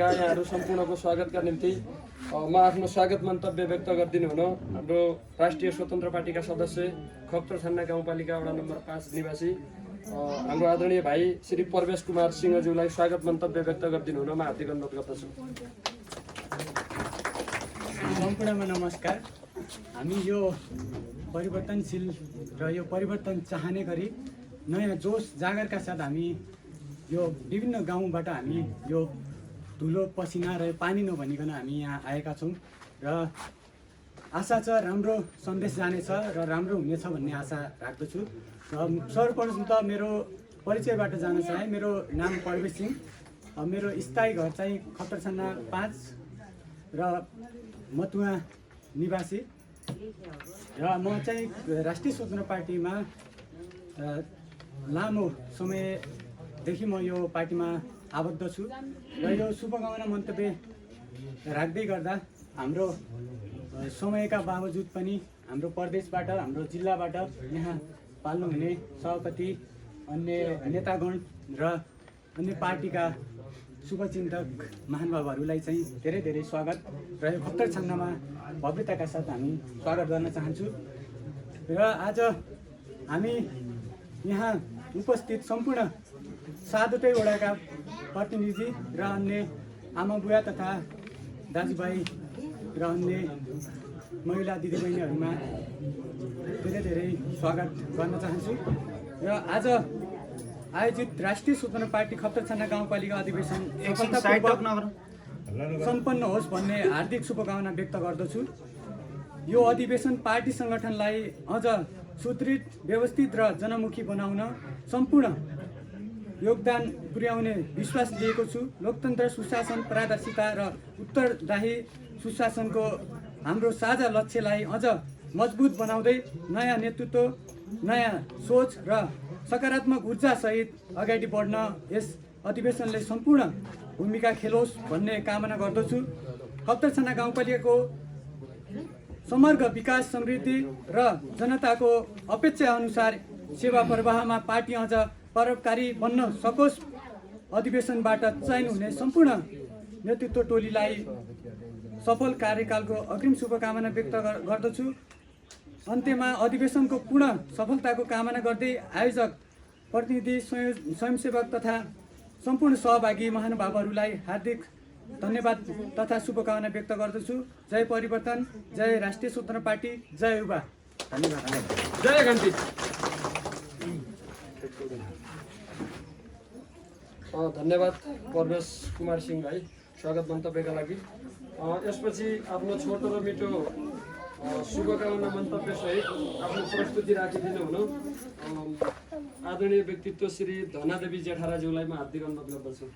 यहाँहरू सम्पूर्णको स्वागतका निम्ति म आफ्नो स्वागत मन्तव्य व्यक्त गरिदिनु हुन हाम्रो राष्ट्रिय स्वतन्त्र पार्टीका सदस्य खप्तर छान्ना गाउँपालिका वडा नम्बर 5 निवासी हाम्रो आदरणीय भाइ श्री प्रवेश कुमार सिंहज्यूलाई स्वागत मन्तव्य व्यक्त गरिदिनु हुन म हार्दिक अनुरोध गर्दछु। सम्पूर्णमा नमस्कार। हामी यो परिवर्तनशील र यो परिवर्तन चाहने गरी नयाँ जोस जागरका साथ हामी यो विभिन्न गाउँबाट हामी यो धुलो पसिना र पानी नभनिकन हामी यहाँ आएका छौँ र आशा छ राम्रो सन्देश जानेछ र राम्रो हुनेछ भन्ने आशा राख्दछु। र सर्वप्रथम त मेरो परिचयबाट जान चाहे। मेरो नाम प्रवेश सिंह, मेरो स्थायी घर चाहिँ खतरछान्ना 5 र मतुवा निवासी र म चाहिँ राष्ट्रिय स्वतन्त्र पार्टीमा लामो समयदेखि म यो पार्टीमा आबद्ध छु र यो शुभकामना मन्तव्य राख्दै गर्दा हाम्रो समयका बावजुद पनि हाम्रो प्रदेशबाट हाम्रो जिल्लाबाट यहाँ पाल्नुहुने सभापति अन्य नेतागण र अन्य पार्टीका शुभचिन्तक महानुभावहरूलाई चाहिँ धेरै धेरै स्वागत र यो खप्तर छान्नामा भव्यताका साथ हामी स्वागत गर्न चाहन्छु। र आज हामी यहाँ उपस्थित सम्पूर्ण 7वटै वडाका प्रतिनिधि र अन्य आमा बुवा तथा दाजुभाइ र अन्य महिला दिदीबहिनीहरूमा धेरै धेरै स्वागत गर्न चाहन्छु। र आज आयोजित राष्ट्रिय स्वतन्त्र पार्टी खप्तर छान्ना गाउँपालिका अधिवेशन सम्पन्न होस् भन्ने हार्दिक शुभकामना व्यक्त गर्दछु। यो अधिवेशन पार्टी सङ्गठनलाई अझ सुदृढ, व्यवस्थित र जनमुखी बनाउन सम्पूर्ण योगदान पुर्याउने विश्वास लिएको छु। लोकतन्त्र, सुशासन, पारदर्शिता र उत्तरदायी सुशासनको हाम्रो साझा लक्ष्यलाई अझ मजबुत बनाउँदै नयाँ नेतृत्व, नयाँ सोच र सकारात्मक ऊर्जासहित अगाडि बढ्न यस अधिवेशनले सम्पूर्ण भूमिका खेलोस् भन्ने कामना गर्दछु। खप्तर छान्ना गाउँपालिकाको समग्र विकास, समृद्धि र जनताको अपेक्षा अनुसार सेवा प्रवाहमा पार्टी अझ प्रभावकारी बन्न सकोस्। अधिवेशनबाट चयन हुने सम्पूर्ण नेतृत्व टोलीलाई सफल कार्यकालको अग्रिम शुभकामना व्यक्त गर्दछु। अन्त्यमा अधिवेशनको पूर्ण सफलताको कामना गर्दै आयोजक, प्रतिनिधि, स्वयंसेवक तथा सम्पूर्ण सहभागी महानुभावहरूलाई हार्दिक धन्यवाद तथा शुभकामना व्यक्त गर्दछु। जय परिवर्तन, जय राष्ट्रिय स्वतन्त्र पार्टी, जय युवा। धन्यवाद। जय घन्टी। धन्यवाद प्रवेश कुमार सिंह भाइ स्वागत मन्तव्यका लागि। यसपछि आफ्नो छोटो र मिठो शुभकामना मन्तव्य सहित आफ्नो प्रस्तुति राखिदिनु हुन आदरणीय व्यक्तित्व श्री धनादेवी जेठाराज्यूलाई म हार्दिक अनुरोध गर्दछु।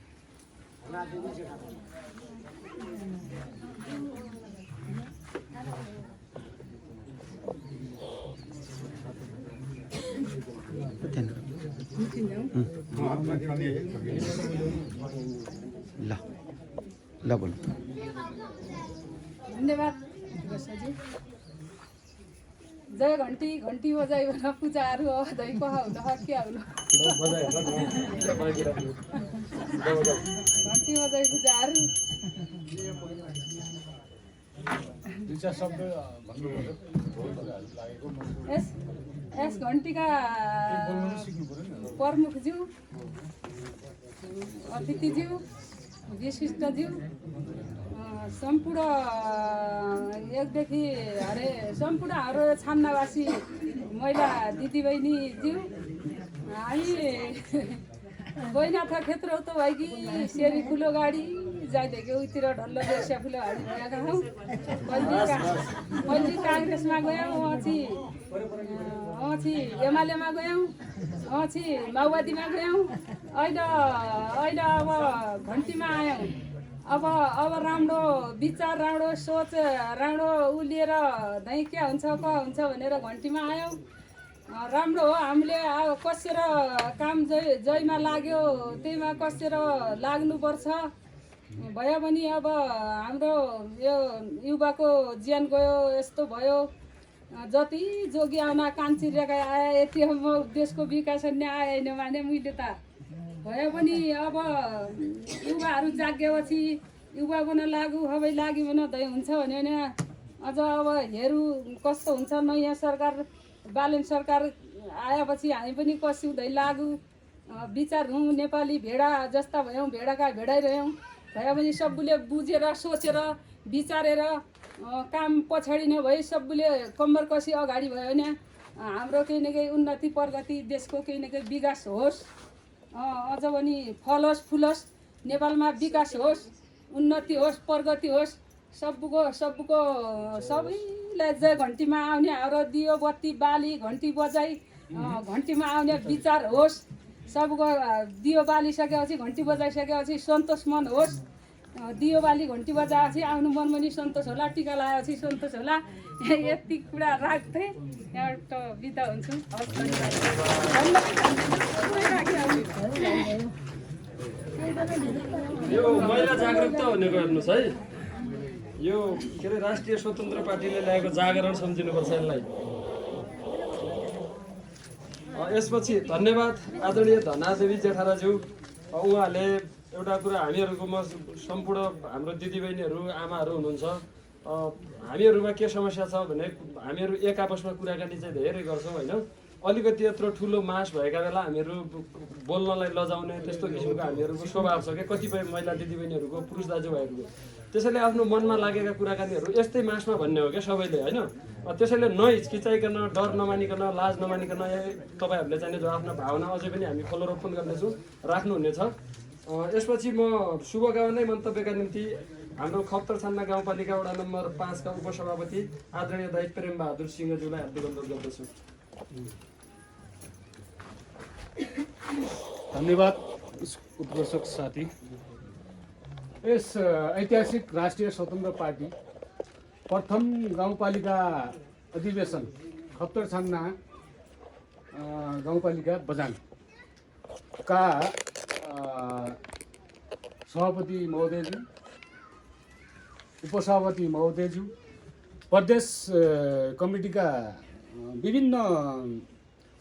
ल बोल्नु। धन्यवाद वर्षाजी। जय घन्टी घन्टी बजाइ भन पूजाहरू अवधि कहाँ हुन के हुन घन्टी बजाइ पूजाहरू यस घन्टीका प्रमुखज्यू, अतिथिज्यू, विशिष्टज्यू, सम्पूर्ण एकदेखि सम्पूर्ण हाम्रो छान्नावासी महिला दिदीबहिनीज्यू, हामी गइनाथ खेत्र त भएकी सेरी ठुलो गाडी जाइदिएको उतिर ढल्लो देउसिया ठुलो गाडी भएका हौँ। मैले काङ्ग्रेसमा गयौँ, अँ एमालेमा गयौँ, माओवादीमा गयौँ, अहिले अब घन्टीमा आयौँ। अब राम्रो विचार, राम्रो सोच, राम्रो उ लिएर धै के हुन्छ भनेर घन्टीमा आयौँ। राम्रो हो, हामीले अब कसेर काम जयमा लाग्यो त्यहीमा कसेर लाग्नुपर्छ। भयो भने अब हाम्रो यो युवाको ज्यान गयो, यस्तो भयो। जति जोगी आउन कान्छी रेखा आए यति देशको विकास नै आएन भने मैले त भयो पनि अब युवाहरू जागेपछि युवा बन लागु हबै लागि बन दय हुन्छ भने अझ अब हेरौँ कस्तो हुन्छ नयाँ सरकार बालेन सरकार आएपछि हामी पनि कसी हुँदै लागु विचार हौँ नेपाली भेडा जस्ता भयौँ भेडाका भेडाइरह्यौँ भयो भने सबैले बुझेर सोचेर विचारेर काम पछाडि नभई सबैले कम्बर कसी अगाडि भयो भने हाम्रो केही न केही उन्नति प्रगति देशको केही न केही विकास होस् अझ पनि फलोस् फुलोस् नेपालमा विकास होस् उन्नति होस् प्रगति होस् सबैलाई जय घन्टीमा आउने हाम्रो दियो बत्ती बाली घन्टी बजाई घन्टीमा आउने विचार होस् सबको दियो बालिसकेपछि घन्टी बजाइसकेपछि सन्तोष मन होस् दियो बाली घन्टी बजाएपछि आउनु मन पनि सन्तोष होला टिका लगाएपछि सन्तोष होला यति कुरा राख्दै यहाँबाट बिदा हुन्छु यो महिला जागरुकता भनेको हेर्नुहोस् है यो के अरे राष्ट्रिय स्वतन्त्र पार्टीले ल्याएको जागरण सम्झिनुपर्छ यसलाई यसपछि धन्यवाद आदरणीय धनादेवी जेठाराज्यू उहाँले एउटा कुरा हामीहरूको म सम्पूर्ण हाम्रो दिदीबहिनीहरू आमाहरू हुनुहुन्छ हामीहरूमा के समस्या छ भने हामीहरू एक आपसमा कुराकानी चाहिँ धेरै गर्छौँ होइन अलिकति यत्रो ठुलो मास भएका बेला हामीहरू बोल्नलाई लजाउने त्यस्तो किसिमको हामीहरूको स्वभाव छ क्या कतिपय महिला दिदीबहिनीहरूको पुरुष दाजुभाइहरूको त्यसैले आफ्नो मनमा लागेका कुराकानीहरू यस्तै मासमा भन्ने हो क्या सबैले होइन त्यसैले नहिचकिचाइकन डर नमानिकन लाज नमानिकन तपाईँहरूले चाहिने जो आफ्ना भावना अझै पनि हामी फलोरोपण गर्नेछौँ राख्नुहुनेछ यसपछि म शुभकामना मन्तव्यका निम्ति हाम्रो खप्तर छान्ना गाउँपालिका वडा नम्बर 5 का उपसभापति आदरणीय दाइ प्रेम बहादुर सिंहज्यूलाई हार्दिक अनुरोध गर्दछु धन्यवाद उद्घोषक साथी यस ऐतिहासिक राष्ट्रिय स्वतन्त्र पार्टी प्रथम गाउँपालिका अधिवेशन खप्तर छान्ना गाउँपालिका बझाङका सभापति महोदयज्यू उपसभापति महोदयज्यू प्रदेश कमिटीका विभिन्न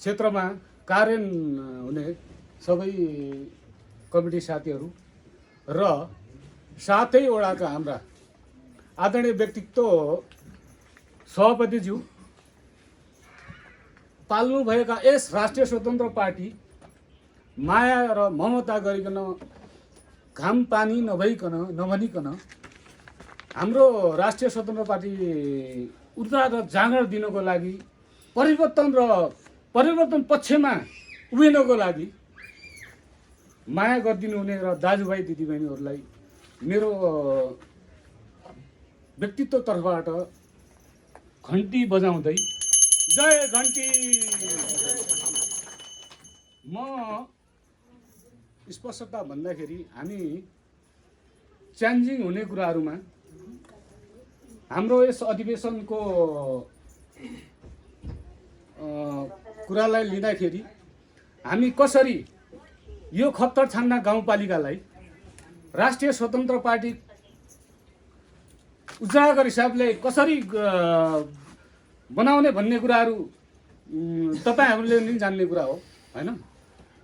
क्षेत्रमा कार्यान्वयन हुने सबै कमिटी साथीहरू र सातै वडाका हाम्रा आदरणीय व्यक्तित्व सभापतिज्यू पाल्नुभएका यस राष्ट्रिय स्वतन्त्र पार्टी माया र ममता गरिकन घाम पानी नभनिकन हाम्रो राष्ट्रिय स्वतन्त्र पार्टी उद्धार र जाँगर दिनको लागि परिवर्तन पक्षमा उभिनको लागि माया गरिदिनु हुने र दाजुभाइ दिदीबहिनीहरूलाई मेरो व्यक्तित्व तर्फबाट घन्टी बजाउँदै जय घन्टी। म स्पष्टता भन्दाखेरि हामी च्यालेन्जिङ हुने कुराहरूमा हाम्रो यस अधिवेशनको कुरालाई लिँदाखेरि हामी कसरी यो खप्तर छान्ना गाउँपालिकालाई राष्ट्रिय स्वतन्त्र पार्टी उजागर हिसाबले कसरी बनाउने भन्ने कुराहरू तपाईहरूले नि जान्ने कुरा हो हैन।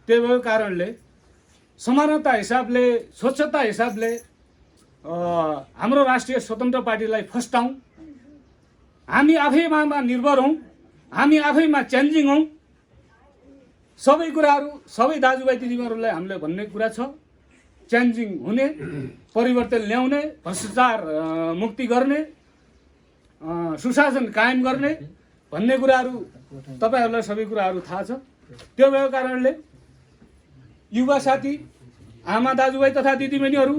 त्यही भएको कारणले समानता हिसाबले स्वच्छता हिसाबले हाम्रो राष्ट्रिय स्वतन्त्र पार्टीलाई फस्टाउँ, हामी आफैमा निर्भर हौँ, हामी आफैमा च्यालेन्जिङ हौँ। सबै कुराहरू सबै दाजुभाइ दिदीबहिनीहरूलाई हामीले भन्ने कुरा छ, च्यालेन्जिङ हुने, परिवर्तन ल्याउने, भ्रष्टाचार मुक्ति गर्ने, सुशासन कायम गर्ने भन्ने कुराहरू तपाईहरूलाई सबै कुराहरू थाहा छ। त्यो भएको कारणले युवा साथी आमा दाजुभाइ तथा दिदीबहिनीहरू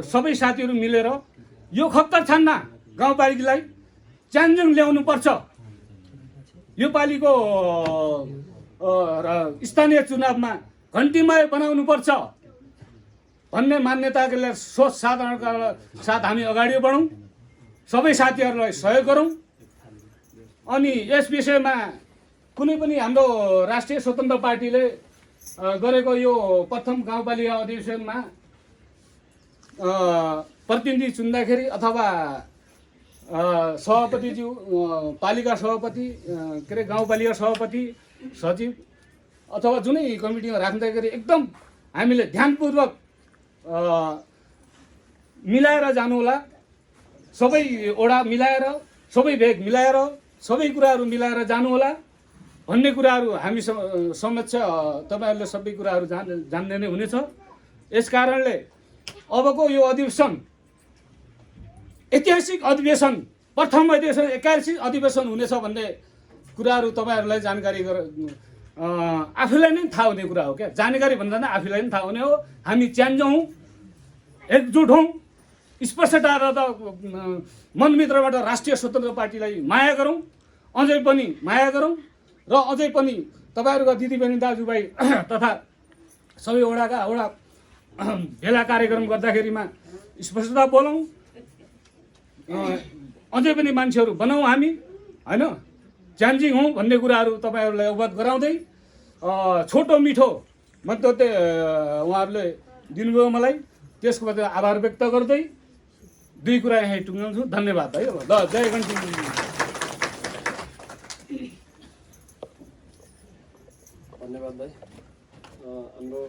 सबै साथीहरू मिलेर यो खप्तर छान्ना गाउँपालिकालाई च्यालेन्जिङ ल्याउनु पर्छ। यो पालिको स्थानीय चुनावमा घन्टीमय बनाउनु पर्छ भन्ने मान्यताको सोच साधारणका साथ हामी अगाडि बढौँ, सबै साथीहरूलाई सहयोग गरौँ। अनि यस विषयमा कुनै पनि हाम्रो राष्ट्रिय स्वतन्त्र पार्टीले गरेको यो प्रथम गाउँपालिका अधिवेशनमा प्रतिनिधि चुन्दाखेरि अथवा सभापतिज्यू पालिका सभापति के अरे गाउँपालिका सभापति सचिव अथवा जुनै कमिटीमा राख्दाखेरि एकदम हामीले ध्यानपूर्वक मिलाएर जानु होला, सबै ओडा मिलाएर, सबै भेग मिलाएर, सबै कुराहरू मिलाएर जानु होला भन्ने कुराहरू हामी समक्ष तपाईँहरूले सबै कुराहरू जान्ने नै हुनेछ। यस कारणले अबको यो अधिवेशन ऐतिहासिक अधिवेशन, प्रथम ऐतिहासिक अधिवेशन हुनेछ भन्ने कुराहरू तपाईँहरूलाई जानकारी आफूलाई नै थाहा हुने कुरा हो क्या। जानकारी भन्दा नै आफूलाई नै थाहा हुने हो। हामी च्यान्जौँ, एकजुट हौँ, स्पष्टता र मनभित्रबाट राष्ट्रिय स्वतन्त्र पार्टीलाई माया गरौँ, अझै पनि माया गरौँ र अझै पनि तपाईँहरूका दिदीबहिनी दाजुभाइ तथा सबै वडा भेला कार्यक्रम गर्दाखेरिमा स्पष्टता बोलौँ, अझै पनि मान्छेहरू बनाउँ हामी, होइन, च्यान्जिङ हौँ भन्ने कुराहरू तपाईँहरूलाई अवगत गराउँदै छोटो मिठो मन्तव्य उहाँहरूले दिनुभयो मलाई, त्यसको बदला आभार व्यक्त गर्दै दुई कुरा यहीँ टुङ्ग्याउँछु। धन्यवाद है। ल, जय गणेश। धन्यवाद भाइ। हाम्रो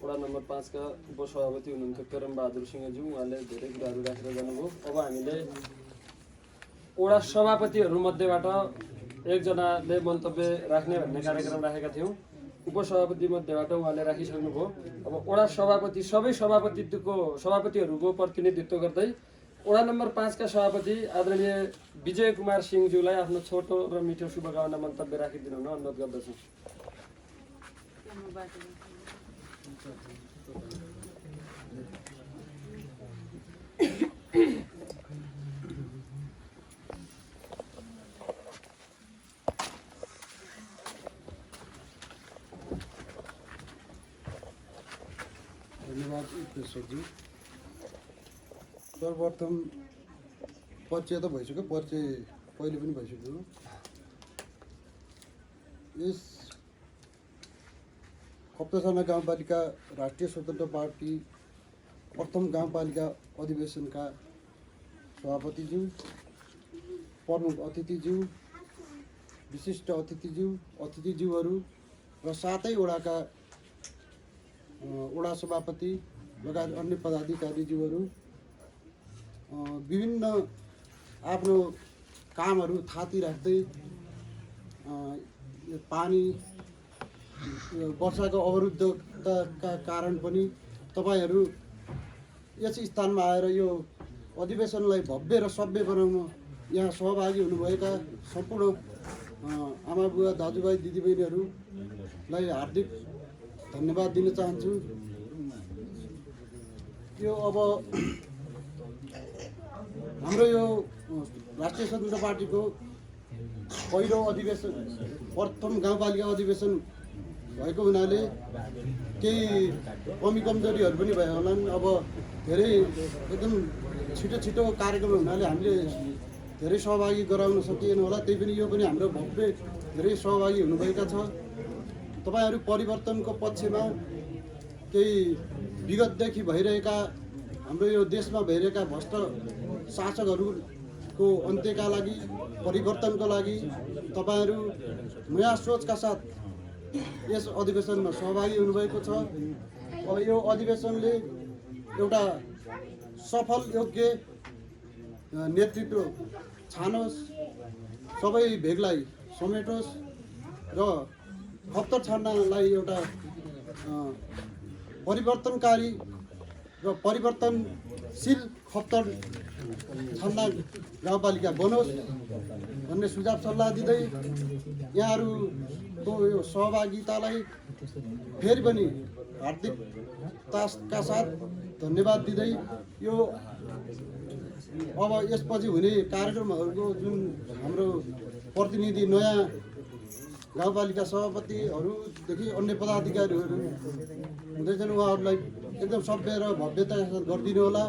वडा नम्बर 5 का उपसभापति हुनुहुन्थ्यो करमबहादुर सिंहज्यू, उहाँले धेरै कुराहरू राखेर जानुभयो। अब हामीले वडा सभापतिहरूमध्येबाट एकजनाले मन्तव्य राख्ने भन्ने कार्यक्रम राखेका थियौँ। उपसभापति मध्येबाट उहाँले राखिसक्नुभयो। अब वडा सभापति सबै सभापतिहरूको प्रतिनिधित्व गर्दै वडा नम्बर 5 का सभापति आदरणीय विजय कुमार सिंहज्यूलाई आफ्नो छोटो र मिठो शुभकामना मन्तव्य राखिदिनु हुन अनुरोध गर्दछु। धन्यवाद ईश्वरजी। सर्वप्रथम परिचय त भइसक्यो, परिचय पहिले पनि भइसक्यो। यस खप्तछाना गाउँपालिका राष्ट्रिय स्वतन्त्र पार्टी प्रथम गाउँपालिका अधिवेशनका सभापतिज्यू, प्रमुख अतिथिज्यू, विशिष्ट अतिथिज्यूहरू र सातै वडाका वडा सभापति लगायत अन्य पदाधिकारीज्यूहरू विभिन्न आफ्नो कामहरू थाती राख्दै पानी वर्षाको अवरुद्धताका कारण पनि तपाईँहरू यस स्थानमा आएर यो अधिवेशनलाई भव्य र सभ्य बनाउन यहाँ सहभागी हुनुभएका सम्पूर्ण आमा बुवा दाजुभाइ दिदीबहिनीहरूलाई हार्दिक धन्यवाद दिन चाहन्छु। यो अब हाम्रो यो राष्ट्रिय स्वतन्त्र पार्टीको पहिलो अधिवेशन, प्रथम गाउँपालिका अधिवेशन भएको हुनाले केही कमी कमजोरीहरू पनि भयो होलान्। अब धेरै एकदम छिटो कार्यक्रम हुनाले हामीले धेरै सहभागी गराउन सकिएन होला। त्यही पनि यो पनि हाम्रो भव्य धेरै सहभागी हुनुभएका छ। तपाईहरू परिवर्तनको पक्षमा केही विगतदेखि भइरहेका हाम्रो यो देशमा भइरहेका भ्रष्ट शासकहरूको अन्त्यका लागि, परिवर्तनको लागि तपाईहरू नयाँ सोचका साथ यस अधिवेशनमा सहभागी हुनुभएको छ। अब यो अधिवेशनले एउटा सफल योग्य नेतृत्व छानोस्, सबै भेगलाई समेटोस् र खप्तर छान्नलाई एउटा परिवर्तनकारी र परिवर्तनशील खप्तर छान्ना गाउँपालिका बनोस् भन्ने सुझाव सल्लाह दिँदै यहाँहरूको यो सहभागितालाई फेरि पनि हार्दिकताका साथ धन्यवाद दिँदै यो अब यसपछि हुने कार्यक्रमहरूको जुन हाम्रो प्रतिनिधि नयाँ गाउँपालिका सभापतिहरूदेखि अन्य पदाधिकारीहरू हुँदैछन्, उहाँहरूलाई एकदम सभ्य र भव्यताका साथ गरिदिनु होला।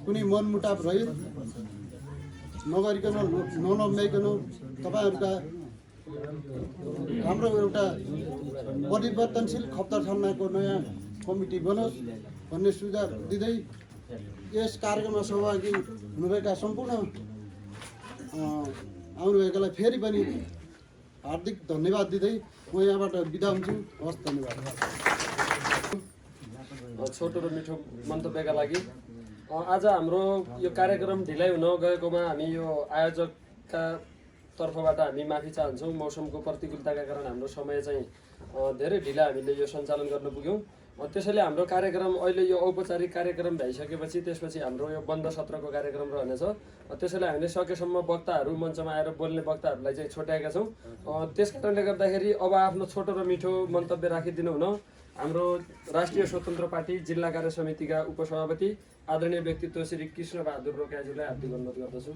कुनै मनमुटाव रहित नगरिकन नलम्ब्याइकन तपाईँहरूका हाम्रो एउटा परिवर्तनशील खप्तर छान्नाको नयाँ कमिटी बनोस् भन्ने सुझाव दिँदै यस कार्यक्रममा सहभागी हुनुभएका सम्पूर्ण आउनुभएकालाई फेरि पनि हार्दिक धन्यवाद दिँदै म यहाँबाट बिदा हुन्छु। हस्, धन्यवाद। छोटो र मिठो मन्तव्यका लागि। आज हाम्रो यो कार्यक्रम ढिलाइ हुन गएकोमा हामी यो आयोजकका तर्फबाट हामी माफी चाहन्छौँ। मौसमको प्रतिकूलताका कारण हाम्रो समय चाहिँ धेरै ढिला हामीले यो सञ्चालन गर्न पुग्यौँ। त्यसैले हाम्रो कार्यक्रम अहिले यो औपचारिक कार्यक्रम भइसकेपछि त्यसपछि हाम्रो यो बन्द सत्रको कार्यक्रम रहनेछ। त्यसैले हामीले सकेसम्म वक्ताहरू मञ्चमा आएर बोल्ने वक्ताहरूलाई चाहिँ छोट्याएका छौँ। त्यस कारणले गर्दाखेरि अब आफ्नो छोटो र मिठो मन्तव्य राखिदिनु हुन हाम्रो राष्ट्रिय स्वतन्त्र पार्टी जिल्ला कार्य समितिका उपसभापति आदरणीय व्यक्तित्व श्री कृष्ण बहादुर रोकाजीलाई हार्दिक अनुरोध गर्दछु।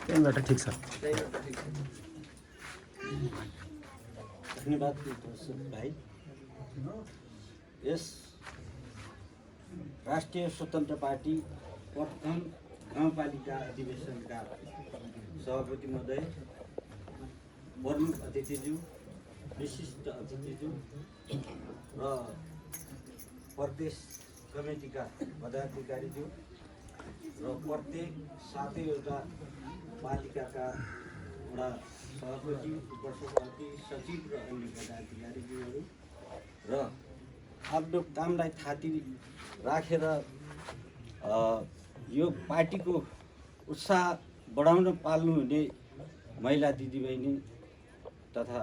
त्यहीँबाट ठिक छ। धन्यवाद भाइ। यस राष्ट्रिय स्वतन्त्र पार्टी प्रथम गाउँपालिका अधिवेशनका सभापति महोदय, प्रमुख अतिथिज्यू, विशिष्ट अतिथिज्यू र प्रदेश कमिटीका पदाधिकारीज्यू र प्रत्येक 7वटा पालिकाका वडा सभापति, उपसभापति, सचिव र अन्य पदाधिकारीज्यूहरू र आफ्नो कामलाई थाती राखेर यो पार्टीको उत्साह बढाउन पाल्नु हुने महिला दिदीबहिनी तथा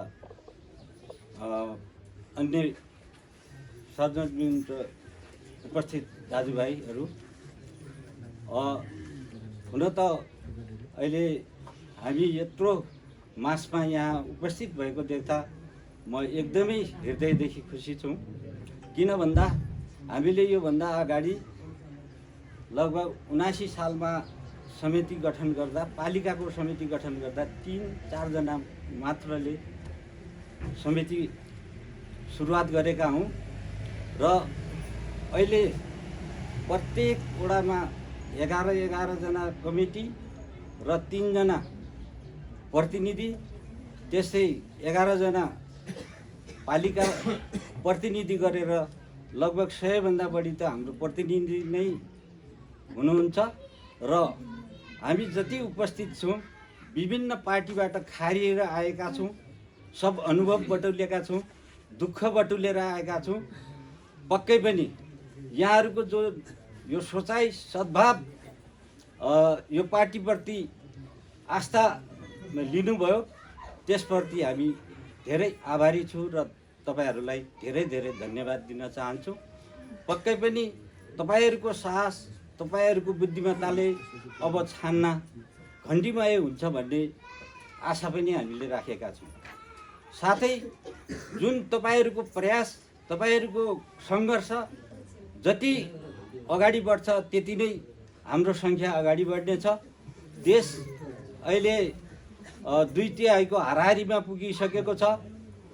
अन्य सज्जनवृन्द उपस्थित दाजुभाइहरू, हुन त अहिले हामी यत्रो मासमा यहाँ उपस्थित भएको देख्दा म एकदमै हृदयदेखि खुसी छु। किन भन्दा हामीले योभन्दा अगाडि लगभग 79 सालमा समिति गठन गर्दा, पालिकाको समिति गठन गर्दा 3-4 जना मात्रले समिति सुरुवात गरेका हौँ र अहिले प्रत्येक वडामा 11 जना कमिटी र 3 जना प्रतिनिधि, त्यस्तै 11 जना पालिका प्रतिनिधि गरेर लगभग 100 भन्दा बढी त हाम्रो प्रतिनिधि नै हुनुहुन्छ र हामी जति उपस्थित छौँ विभिन्न पार्टीबाट खारिएर आएका छौँ, सब अनुभव बटुलेका छौँ, दुःख बटुलेर आएका छौँ। पक्कै पनि यहाँहरूको जो यो सोचाइ, सद्भाव, यो पार्टीप्रति आस्था लिनुभयो, त्यसप्रति हामी धेरै आभारी छु र तपाईहरूलाई धेरै धेरै धन्यवाद दिन चाहन्छु। पक्कै पनि तपाईहरूको साहस, तपाईहरूको बुद्धिमत्ताले अब छान्न घण्टीमय हुन्छ भन्ने आशा पनि हामीले राखेका छौँ। साथै जुन तपाईहरूको प्रयास, तपाईहरूको सङ्घर्ष जति अगाडि बढ्छ त्यति नै हाम्रो सङ्ख्या अगाडि बढ्नेछ। देश अहिले 2/3 हाराहारीमा पुगिसकेको छ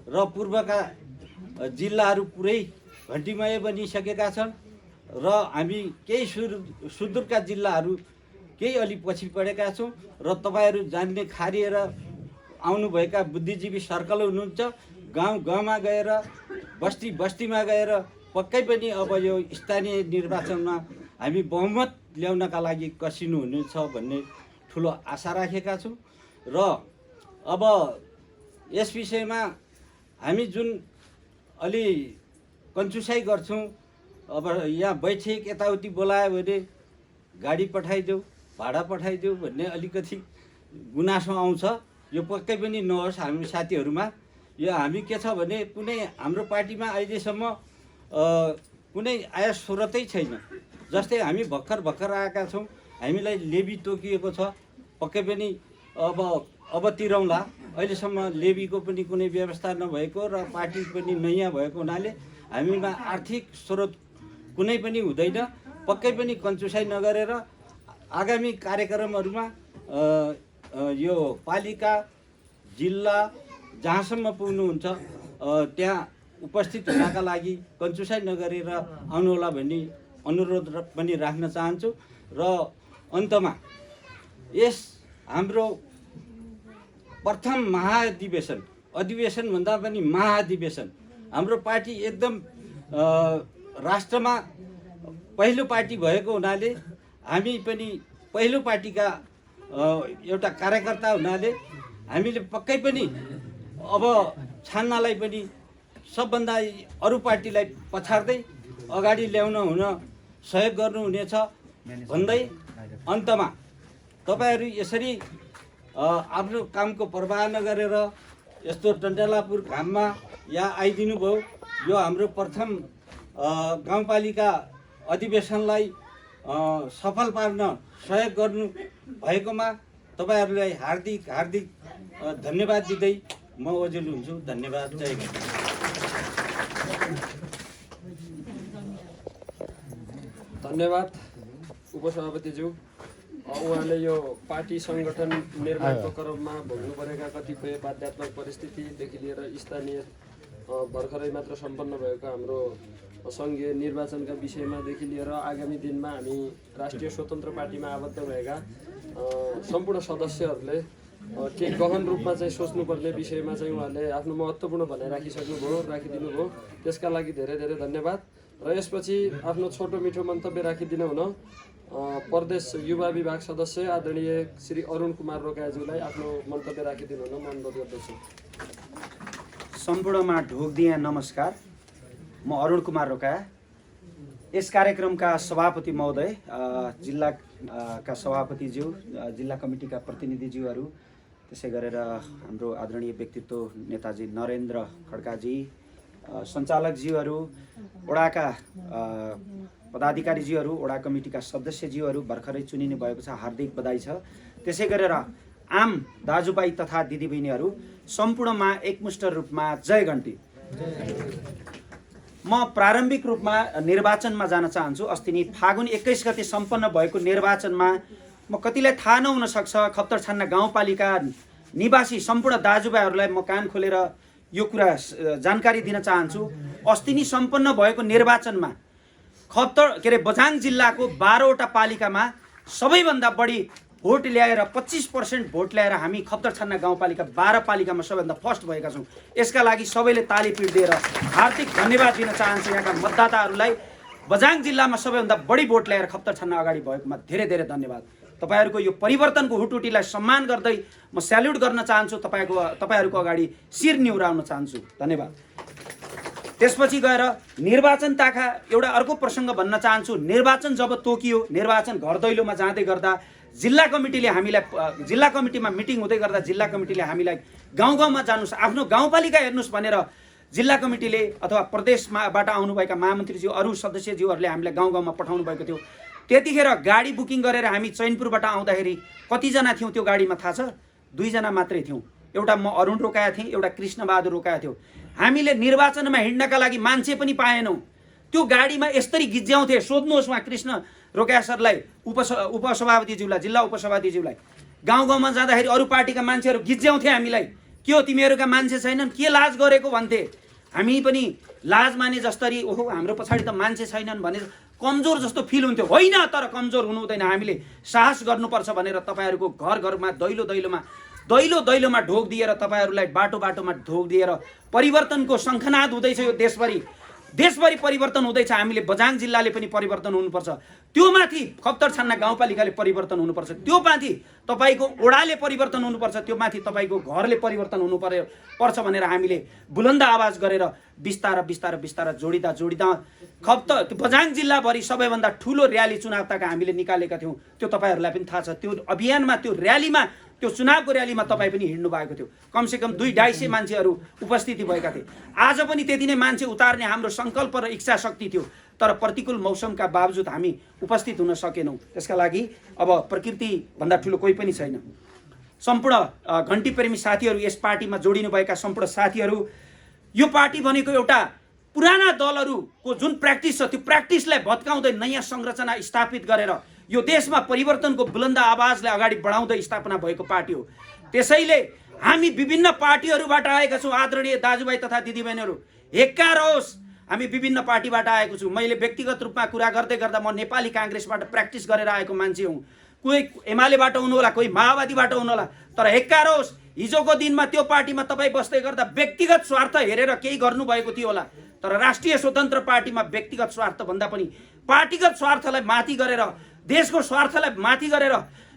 र पूर्वका जिल्लाहरू पुरै घण्टीमय बनिसकेका छन् र हामी केही सुदूरका जिल्लाहरू केही अलि पछि पढेका छौँ र तपाईँहरू जान्ने खारिएर आउनुभएका बुद्धिजीवी सर्कल हुनुहुन्छ। गाउँ गाउँमा गएर, बस्ती बस्तीमा गएर पक्कै पनि अब यो स्थानीय निर्वाचनमा हामी बहुमत ल्याउनका लागि कसिनु हुनेछ भन्ने ठुलो आशा राखेका छौँ र अब यस विषयमा हामी जुन अलि कन्जुसाइ गर्छौँ, अब यहाँ बैठक यताउति बोलायो भने गाडी पठाइदेऊ, भाडा पठाइदेऊ भन्ने अलिकति गुनासो आउँछ। यो पक्कै पनि नहोस् हामी साथीहरूमा। यो हामी के छ भने कुनै हाम्रो पार्टीमा अहिलेसम्म कुनै आय स्रोतै छैन। जस्तै हामी भर्खर आएका छौँ, हामीलाई लेबी तोकिएको छ, पक्कै पनि अब तिरौँला। अहिलेसम्म लेबीको पनि कुनै व्यवस्था नभएको र पार्टी पनि नयाँ भएको हुनाले हामीमा आर्थिक स्रोत कुनै पनि हुँदैन। पक्कै पनि कन्जुसाइ नगरेर आगामी कार्यक्रमहरूमा यो पालिका, जिल्ला जहाँसम्म पुग्नुहुन्छ त्यहाँ उपस्थित हुनका लागि कन्जुसाइ नगरेर आउनुहोला भन्ने अनुरोध पनि राख्न चाहन्छु। र अन्तमा यस हाम्रो प्रथम अधिवेशन भन्दा पनि महाधिवेशन, हाम्रो पार्टी एकदम राष्ट्रमा पहिलो पार्टी भएको हुनाले, हामी पनि पहिलो पार्टीका एउटा कार्यकर्ता हुनाले हामीले पक्कै पनि अब छान्नलाई पनि सबभन्दा अरू पार्टीलाई पछाड्दै अगाडि ल्याउन हुन सहयोग गर्नुहुनेछ भन्दै अन्तमा तपाईँहरू यसरी आफ्नो कामको प्रवाह नगरेर यस्तो टन्टालापुर घाममा यहाँ आइदिनु भयो। यो हाम्रो प्रथम गाउँपालिका अधिवेशनलाई सफल पार्न सहयोग गर्नु भएकोमा तपाईँहरूलाई हार्दिक हार्दिक धन्यवाद दिँदै म ओजेल हुन्छु। धन्यवाद। जय हिन्द। धन्यवाद उपसभापतिज्यू। उहाँले यो पार्टी सङ्गठन निर्माणको क्रममा भोग्नु परेका कतिपय बाध्यात्मक परिस्थितिदेखि लिएर स्थानीय भर्खरै मात्र सम्पन्न भएको हाम्रो सङ्घीय निर्वाचनका विषयमादेखि लिएर आगामी दिनमा हामी राष्ट्रिय स्वतन्त्र पार्टीमा आबद्ध भएका सम्पूर्ण सदस्यहरूले के गहन रूपमा चाहिँ सोच्नुपर्ने विषयमा चाहिँ उहाँले आफ्नो महत्त्वपूर्ण भनाइ राखिदिनु भयो। त्यसका लागि धेरै धेरै धन्यवाद। र यसपछि आफ्नो छोटो मिठो मन्तव्य राखिदिनु हुन प्रदेश युवा विभाग सदस्य आदरणीय श्री अरुण कुमार रोकाज्यूलाई आफ्नो मन्तव्य राखिदिनु हुन म अनुरोध गर्दछु। सम्पूर्णमा ढोक दिए नमस्कार। म अरुण कुमार रोकाया, यस कार्यक्रमका सभापति महोदय, जिल्लाका सभापतिज्यू, जिल्ला कमिटीका प्रतिनिधिज्यूहरू, त्यसै गरेर हाम्रो आदरणीय व्यक्तित्व नेताजी नरेन्द्र खड्काजी, सञ्चालकज्यूहरू, वडाका पदाधिकारीज्यूहरू, वडा कमिटीका सदस्यज्यूहरू भर्खरै चुनिनु भएको छ, हार्दिक बधाई छ। त्यसै गरेर आम दाजुभाइ तथा दिदीबहिनीहरू सम्पूर्णमा एकमुष्ट रूपमा जय घन्टी। म प्रारम्भिक रूपमा निर्वाचनमा जान चाहन्छु। अस्ति नै फागुन 21 गते सम्पन्न भएको निर्वाचनमा म कतिलाई थाहा नहुन सक्छ, खप्तर छान्ना गाउँपालिका निवासी सम्पूर्ण दाजुभाइहरूलाई म कान खोलेर यो कुरा जानकारी दिन चाहन्छु। अस्ति नै सम्पन्न भएको निर्वाचनमा बझाङ जिल्लाको 12वटा पालिकामा सबैभन्दा बढी भोट ल्याएर 25% भोट ल्याएर हामी खप्तर छान्ना गाउँपालिका 12 पालिकामा सबैभन्दा फर्स्ट भएका छौँ। यसका लागि सबैले ताली पिट दिएर हार्दिक धन्यवाद दिन चाहन्छु यहाँका मतदाताहरूलाई। बझाङ जिल्लामा सबैभन्दा बढी भोट ल्याएर खप्तर छान्ना अगाडि भएकोमा धेरै धेरै धन्यवाद। तपाईँहरूको यो परिवर्तनको हुटुटीलाई सम्मान गर्दै म स्याल्युट गर्न चाहन्छु। तपाईँहरूको अगाडि शिर निहुराउन चाहन्छु। धन्यवाद। त्यसपछि गएर निर्वाचनताका एउटा अर्को प्रसङ्ग भन्न चाहन्छु। निर्वाचन जब तोकियो, निर्वाचन घर दैलोमा जाँदै गर्दा जिल्ला कमिटीमा मिटिङ हुँदै गर्दा जिल्ला कमिटीले हामीलाई गाउँ गाउँमा जानुस्, आफ्नो गाउँपालिका हेर्नुहोस् भनेर जिल्ला कमिटीले अथवा प्रदेशबाट आउनुभएका महामन्त्रीज्यू, अरू सदस्यज्यूहरूले हामीलाई गाउँ गाउँमा पठाउनु भएको थियो। त्यतिखेर गाडी बुकिङ गरेर हामी चैनपुरबाट आउँदाखेरि कतिजना थियौँ त्यो गाडीमा थाहा छ? 2 जना मात्रै थियौँ। एउटा म अरुण रोकाया थिएँ, एउटा कृष्णबहादुर रोकाया थियो। हामीले निर्वाचनमा हिँड्नका लागि मान्छे पनि पाएनौँ। त्यो गाडीमा यसरी गिज्याउँथे। सोध्नुहोस् उहाँ कृष्ण रोकाया सरलाई, उपसभापतिज्यूलाई, जिल्ला उपसभापतिज्यूलाई। गाउँ गाउँमा जाँदाखेरि अरू पार्टीका मान्छेहरू गिज्याउँथे हामीलाई, के हो तिमीहरूका मान्छे छैनन्, के लाज गरेको भन्थे। हामी पनि लाज माने जस्तरी ओहो हाम्रो पछाडि त मान्छे छैनन् भने कमजोर जस्तो फिल हुन्थ्यो। होइन, तर कमजोर हुनु हुँदैन, हामीले साहस गर्नुपर्छ भनेर तपाईँहरूको घर घरमा दैलो दैलोमा ढोक दिएर तपाईँहरूलाई बाटो बाटोमा ढोक दिएर परिवर्तनको शङ्खनाद हुँदैछ। यो देशभरि परिवर्तन हुँदैछ। हामीले बझाङ जिल्लाले पनि परिवर्तन हुनुपर्छ। त्यो माथि खप्तर छान्ना गाउँपालिकाले परिवर्तन हुनुपर्छ। त्यो माथि तपाईँको वडाले परिवर्तन हुनुपर्छ। त्यो माथि तपाईँको घरले परिवर्तन पर्छ भनेर हामीले बुलन्द आवाज गरेर बिस्तारा जोडिँदा बझाङ जिल्लाभरि सबैभन्दा ठुलो र्याली चुनावताका हामीले निकालेका थियौँ। त्यो तपाईँहरूलाई पनि थाहा छ। त्यो अभियानमा, त्यो र्यालीमा, त्यो चुनावको र्यालीमा तपाईँ पनि हिँड्नु भएको थियो। कमसेकम 200-250 मान्छेहरू उपस्थिति भएका थिए। आज पनि त्यति नै मान्छे उतार्ने हाम्रो सङ्कल्प र इच्छा शक्ति थियो, तर प्रतिकूल मौसमका बावजुद हामी उपस्थित हुन सकेनौँ। त्यसका लागि अब प्रकृतिभन्दा ठुलो कोही पनि छैन। सम्पूर्ण घन्टी प्रेमी साथीहरू, यस पार्टीमा जोडिनुभएका सम्पूर्ण साथीहरू, यो पार्टी भनेको एउटा पुराना दलहरूको जुन प्र्याक्टिस छ त्यो प्र्याक्टिसलाई भत्काउँदै नयाँ संरचना स्थापित गरेर यो देशमा परिवर्तनको बुलन्द आवाजलाई अगाडि बढाउँदै स्थापना भएको पार्टी हो। त्यसैले हामी विभिन्न पार्टीहरूबाट आएका छौँ। आदरणीय दाजुभाइ तथा दिदीबहिनीहरू, हेक्का रहोस्, हामी विभिन्न पार्टीबाट आएको छु। मैले व्यक्तिगत रूपमा कुरा गर्दै गर्दा म नेपाली काङ्ग्रेसबाट प्र्याक्टिस गरेर आएको मान्छे हुँ। कोही एमालेबाट हुनुहोला, कोही माओवादीबाट हुनुहोला, तर हेक्का रहोस्, हिजोको दिनमा त्यो पार्टीमा तपाईँ बस्दै गर्दा व्यक्तिगत स्वार्थ हेरेर केही गर्नुभएको थियो होला, तर राष्ट्रिय स्वतन्त्र पार्टीमा व्यक्तिगत स्वार्थभन्दा पनि पार्टीगत स्वार्थलाई माथि गरेर, देशको स्वार्थलाई माथि गरेर,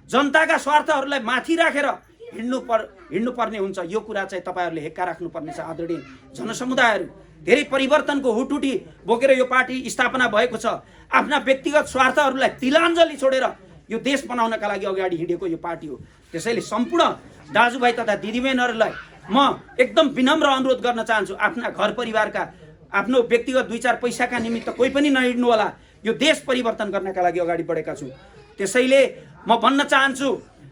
जनताका स्वार्थहरूलाई माथि राखेर हिँड्नुपर्ने हुन्छ। यो कुरा चाहिँ तपाईँहरूले हेक्का राख्नुपर्ने छ। आदरणीय जनसमुदायहरू, धेरै परिवर्तनको हुटुटी बोकेर यो पार्टी स्थापना भएको छ। आफ्ना व्यक्तिगत स्वार्थहरूलाई तिलाञ्जली छोडेर यो देश बनाउनका लागि अगाडि हिँडेको यो पार्टी हो। त्यसैले सम्पूर्ण दाजुभाइ तथा दिदीबहिनीहरूलाई म एकदम विनम्र अनुरोध गर्न चाहन्छु, आफ्ना घर परिवारका आफ्नो व्यक्तिगत 2-4 पैसाका निमित्त कोही पनि नहिँड्नु होला। यो देश परिवर्तन गर्नका लागि अगाडि बढेका छौँ। त्यसैले म भन्न चाहन्छु,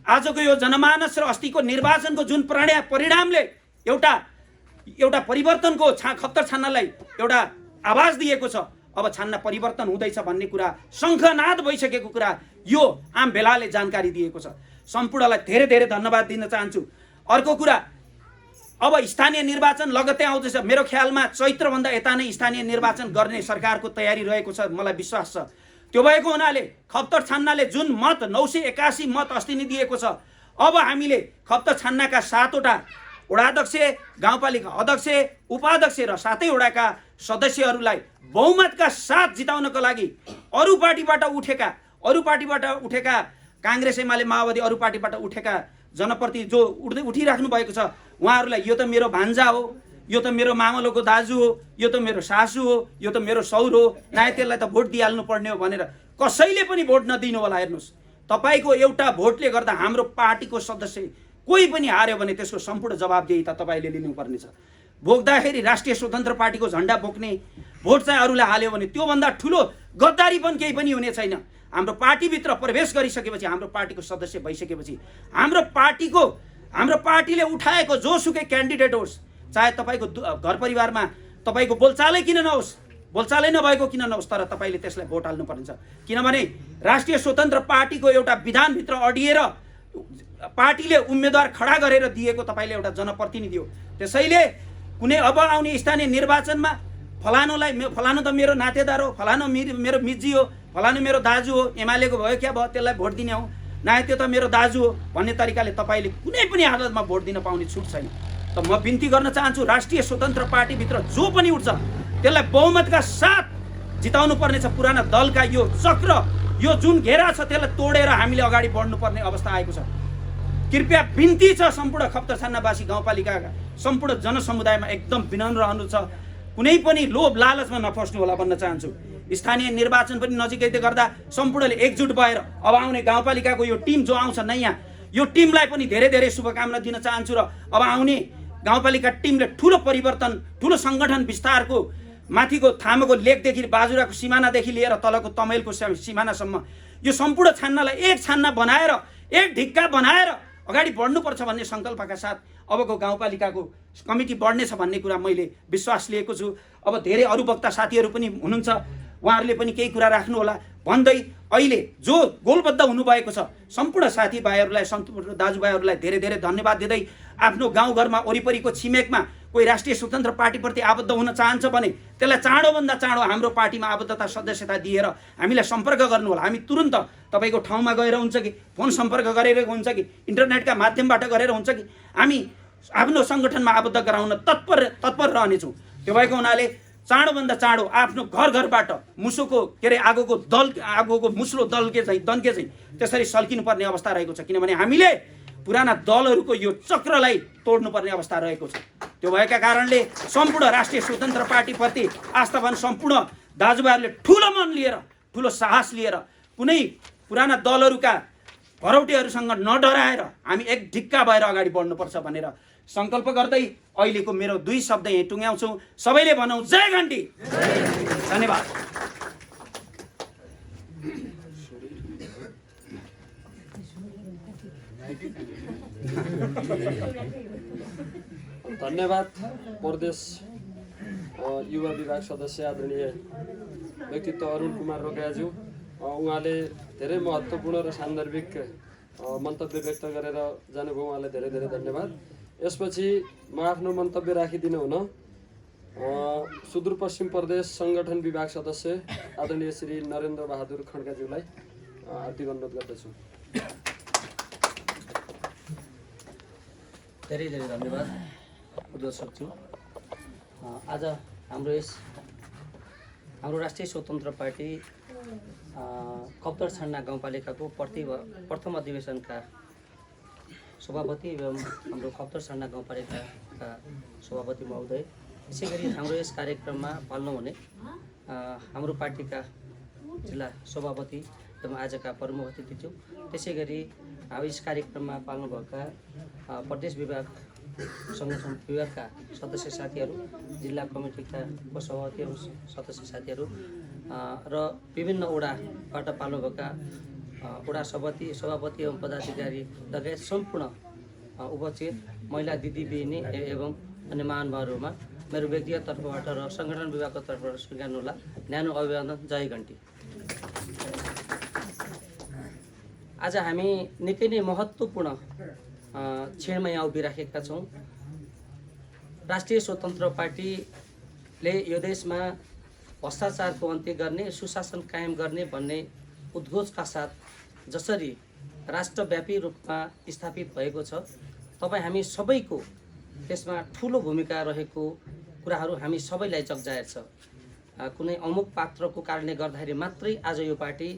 आजको यो जनमानस र अस्तिको निर्वाचनको जुन परिणामले एउटा परिवर्तनको खप्तर छान्नलाई एउटा आवाज दिएको छ, अब छान्न परिवर्तन हुँदैछ भन्ने कुरा शङ्खनाद भइसकेको कुरा यो आम भेलाले जानकारी दिएको छ। सम्पूर्णलाई धेरै धेरै धन्यवाद दिन चाहन्छु। अर्को कुरा, अब स्थानीय निर्वाचन लगत्तै आउँदैछ। मेरो ख्यालमा चैत्रभन्दा यता नै स्थानीय निर्वाचन गर्ने सरकारको तयारी रहेको छ, मलाई विश्वास छ। त्यो भएको हुनाले खप्तर छान्नाले जुन मत 981 मत अस्ति नै दिएको छ, अब हामीले खप्तर छान्नाका 7वटा वडाध्यक्ष, गाउँपालिका अध्यक्ष, उपाध्यक्ष र 7 वडाका सदस्यहरूलाई बहुमतका साथ जिताउनको लागि अरू पार्टीबाट उठेका काङ्ग्रेस, एमाले, माओवादी अरू पार्टीबाट उठेका जनप्रति जो उठिराख्नु भएको छ, उहाँहरूलाई यो त मेरो भान्जा हो, यो त मेरो मामलोको दाजु हो, यो त मेरो सासू हो, यो त मेरो सौर हो, नाइ त्यसलाई त भोट दिइहाल्नु पर्ने हो भनेर कसैले पनि भोट नदिनु होला। हेर्नुहोस्, तपाईँको एउटा भोटले गर्दा हाम्रो पार्टीको सदस्य कोही पनि हार्यो भने त्यसको सम्पूर्ण जवाबदेही त तपाईँले लिनुपर्नेछ। बोक्दाखेरि राष्ट्रिय स्वतन्त्र पार्टीको झन्डा बोक्ने, भोट चाहिँ अरूलाई हाल्यो भने त्योभन्दा ठुलो गद्दारी पनि केही पनि हुने छैन। हाम्रो पार्टीभित्र प्रवेश गरिसकेपछि, हाम्रो पार्टीको सदस्य भइसकेपछि, हाम्रो पार्टीले उठाएको जोसुकै क्यान्डिडेट होस्, चाहे तपाईँको घर परिवारमा तपाईँको बोलचालै किन नहोस्, बोलचालै नभएको किन नहोस्, तर तपाईँले त्यसलाई भोट हाल्नुपर्नेछ। किनभने राष्ट्रिय स्वतन्त्र पार्टीको एउटा विधानभित्र अडिएर पार्टीले उम्मेदवार खडा गरेर दिएको तपाईँले एउटा जनप्रतिनिधि हो। त्यसैले कुनै अब आउने स्थानीय निर्वाचनमा फलानु त मेरो नातेदार हो, फलानु मेरो मिजी हो, फलानु मेरो दाजु हो, एमालेको भयो क्या भयो त्यसलाई भोट दिने हो, नाइ त्यो त मेरो दाजु हो भन्ने तरिकाले तपाईँले कुनै पनि हालतमा भोट दिन पाउने छुट छैन। त म बिन्ती गर्न चाहन्छु, राष्ट्रिय स्वतन्त्र पार्टीभित्र जो पनि उठ्छ त्यसलाई बहुमतका साथ जिताउनु पर्नेछ। पुराना दलका यो चक्र, यो जुन घेरा छ त्यसलाई तोडेर हामीले अगाडि बढ्नुपर्ने अवस्था आएको छ। कृपया बिन्ती छ सम्पूर्ण खप्तर छान्नावासी गाउँपालिकाका सम्पूर्ण जनसमुदायमा एकदम विनम्र अनुरोध छ, कुनै पनि लोभ लालचमा नफस्नु होला भन्न चाहन्छु। स्थानीय निर्वाचन पनि नजिकै गर्दा सम्पूर्णले एकजुट भएर अब आउने गाउँपालिकाको यो टिम जो आउँछ नयाँ, यो टिमलाई पनि धेरै धेरै शुभकामना दिन चाहन्छु। र अब आउने गाउँपालिका टिमले ठुलो परिवर्तन, ठुलो सङ्गठन विस्तारको माथिको थामको लेकदेखि बाजुराको सिमानादेखि लिएर तलको तमेलको सिमानासम्म यो सम्पूर्ण छान्नालाई एक छान्ना बनाएर, एक ढिक्का बनाएर अगाडि बढ्नुपर्छ भन्ने सङ्कल्पका साथ अबको गाउँपालिकाको कमिटी बढ्नेछ भन्ने कुरा मैले विश्वास लिएको छु। अब धेरै अरू वक्ता साथीहरू पनि हुनुहुन्छ, उहाँहरूले पनि केही कुरा राख्नु होला भन्दै अहिले जो गोलबद्ध हुनुभएको छ सम्पूर्ण साथीभाइहरूलाई, सम्पूर्ण दाजुभाइहरूलाई धेरै धेरै धन्यवाद दिँदै आफ्नो गाउँघरमा वरिपरिको छिमेकमा कोही राष्ट्रिय स्वतन्त्र पार्टीप्रति आबद्ध हुन चाहन्छ भने त्यसलाई चाँडोभन्दा चाँडो हाम्रो पार्टीमा आबद्धता सदस्यता दिएर हामीलाई सम्पर्क गर्नु होला। हामी तुरुन्त तपाईँको ठाउँमा गएर हुन्छ कि फोन सम्पर्क गरेर हुन्छ कि इन्टरनेटका माध्यमबाट गरेर हुन्छ कि हामी आफ्नो सङ्गठनमा आबद्ध गराउन तत्पर रहनेछौँ। त्यो भएको हुनाले चाँडोभन्दा चाँडो आफ्नो घरबाट मुसोको आगोको मुस्लो दन्के चाहिँ त्यसरी सल्किनुपर्ने अवस्था रहेको छ। किनभने हामीले पुराना दलहरूको यो चक्रलाई तोड्नुपर्ने अवस्था रहेको छ। त्यो भएका कारणले सम्पूर्ण राष्ट्रिय स्वतन्त्र पार्टीप्रति आस्थावान सम्पूर्ण दाजुभाइहरूले ठुलो मन लिएर, ठुलो साहस लिएर कुनै पुराना दलहरूका भरौटेहरूसँग नडराएर हामी एक ढिक्का भएर अगाडि बढ्नुपर्छ भनेर सङ्कल्प गर्दै अहिलेको मेरो 2 शब्द यहीँ टुङ्ग्याउँछु। सबैले भनौँ जय घन्टी। धन्यवाद। धन्यवाद प्रदेश युवा विभाग सदस्य आदरणीय व्यक्तित्व अरुण कुमार रोकियाज्यू। उहाँले धेरै महत्त्वपूर्ण र सान्दर्भिक मन्तव्य व्यक्त गरेर जानुभयो, उहाँलाई धेरै धेरै धन्यवाद। यसपछि म आफ्नो मन्तव्य राखिदिनु हुन सुदूरपश्चिम प्रदेश सङ्गठन विभाग सदस्य आदरणीय श्री नरेन्द्र बहादुर खड्काज्यूलाई हार्दिक अनुरोध गर्दछु। धेरै धेरै धन्यवाद बुझ्न सक्छु। आज हाम्रो राष्ट्रिय स्वतन्त्र पार्टी खप्तर छान्ना गाउँपालिकाको प्रथम अधिवेशनका सभापति एवं हाम्रो खप्तर छान्ना गाउँपालिकाका सभापति महोदय यसै गरी हाम्रो यस कार्यक्रममा पाल्नुहुने हाम्रो पार्टीका जिल्ला सभापति एवं आजका प्रमुख अतिथिज्यू, त्यसै गरी यस कार्यक्रममा पाल्नुभएका प्रदेश विभाग संगठन विभागका सदस्य साथीहरू, जिल्ला कमिटीका उपसभापति एवं सदस्य साथीहरू र विभिन्न वडाबाट पाल्नुभएका वडा सभापति एवं पदाधिकारी लगायत सम्पूर्ण उपस्थित महिला दिदीबहिनी एवं अन्य महानुभावहरूमा मेरो व्यक्तिगत तर्फबाट र सङ्गठन विभागको तर्फबाट स्वीकार्नुहोला न्यानो अभिवादन। जय घन्टी। आज हामी निकै नै महत्त्वपूर्ण क्षणमा यहाँ उभिराखेका छौँ। राष्ट्रिय स्वतन्त्र पार्टीले यो देशमा भ्रष्टाचारको अन्त्य गर्ने, सुशासन कायम गर्ने भन्ने उद्घोषका साथ जसरी राष्ट्रव्यापी रूपमा स्थापित भएको छ, तपाईँ हामी सबैको त्यसमा ठुलो भूमिका रहेको कुराहरू हामी सबैलाई जगजाहेर छ। कुनै अमुक पात्रको कारणले गर्दाखेरि मात्रै आज यो पार्टी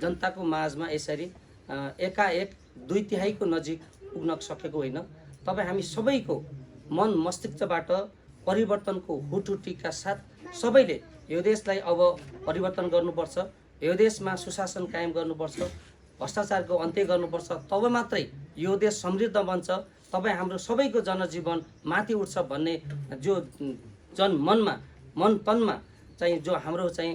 जनताको माझमा यसरी एकाएक 2/3 नजिक पुग्न सकेको होइन। तपाईँ हामी सबैको मन मस्तिष्कबाट परिवर्तनको हुटुटीका साथ सबैले यो देशलाई अब परिवर्तन गर्नुपर्छ, यो देशमा सुशासन कायम गर्नुपर्छ, भ्रष्टाचारको अन्त्य गर्नुपर्छ, तब मात्रै यो देश समृद्ध बन्छ, तपाईँ हाम्रो सबैको जनजीवन माथि उठ्छ भन्ने जो जनमनमा मन तनमा चाहिँ जो हाम्रो चाहिँ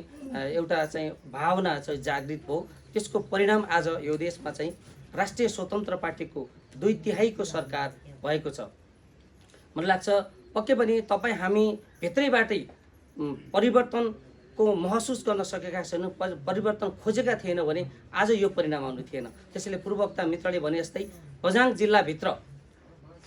एउटा चाहिँ भावना चाहिँ जागृत भयो, त्यसको परिणाम आज यो देशमा चाहिँ राष्ट्रिय स्वतन्त्र पार्टीको 2/3 सरकार भएको छ। मलाई लाग्छ पक्कै पनि तपाईँ हामी भित्रैबाटै परिवर्तनको महसुस गर्न सकेका छैनौँ, परिवर्तन खोजेका थिएनौँ भने आज यो परिणाम आउनु थिएन। त्यसैले पूर्ववक्ता मित्रले भने जस्तै बझाङ जिल्लाभित्र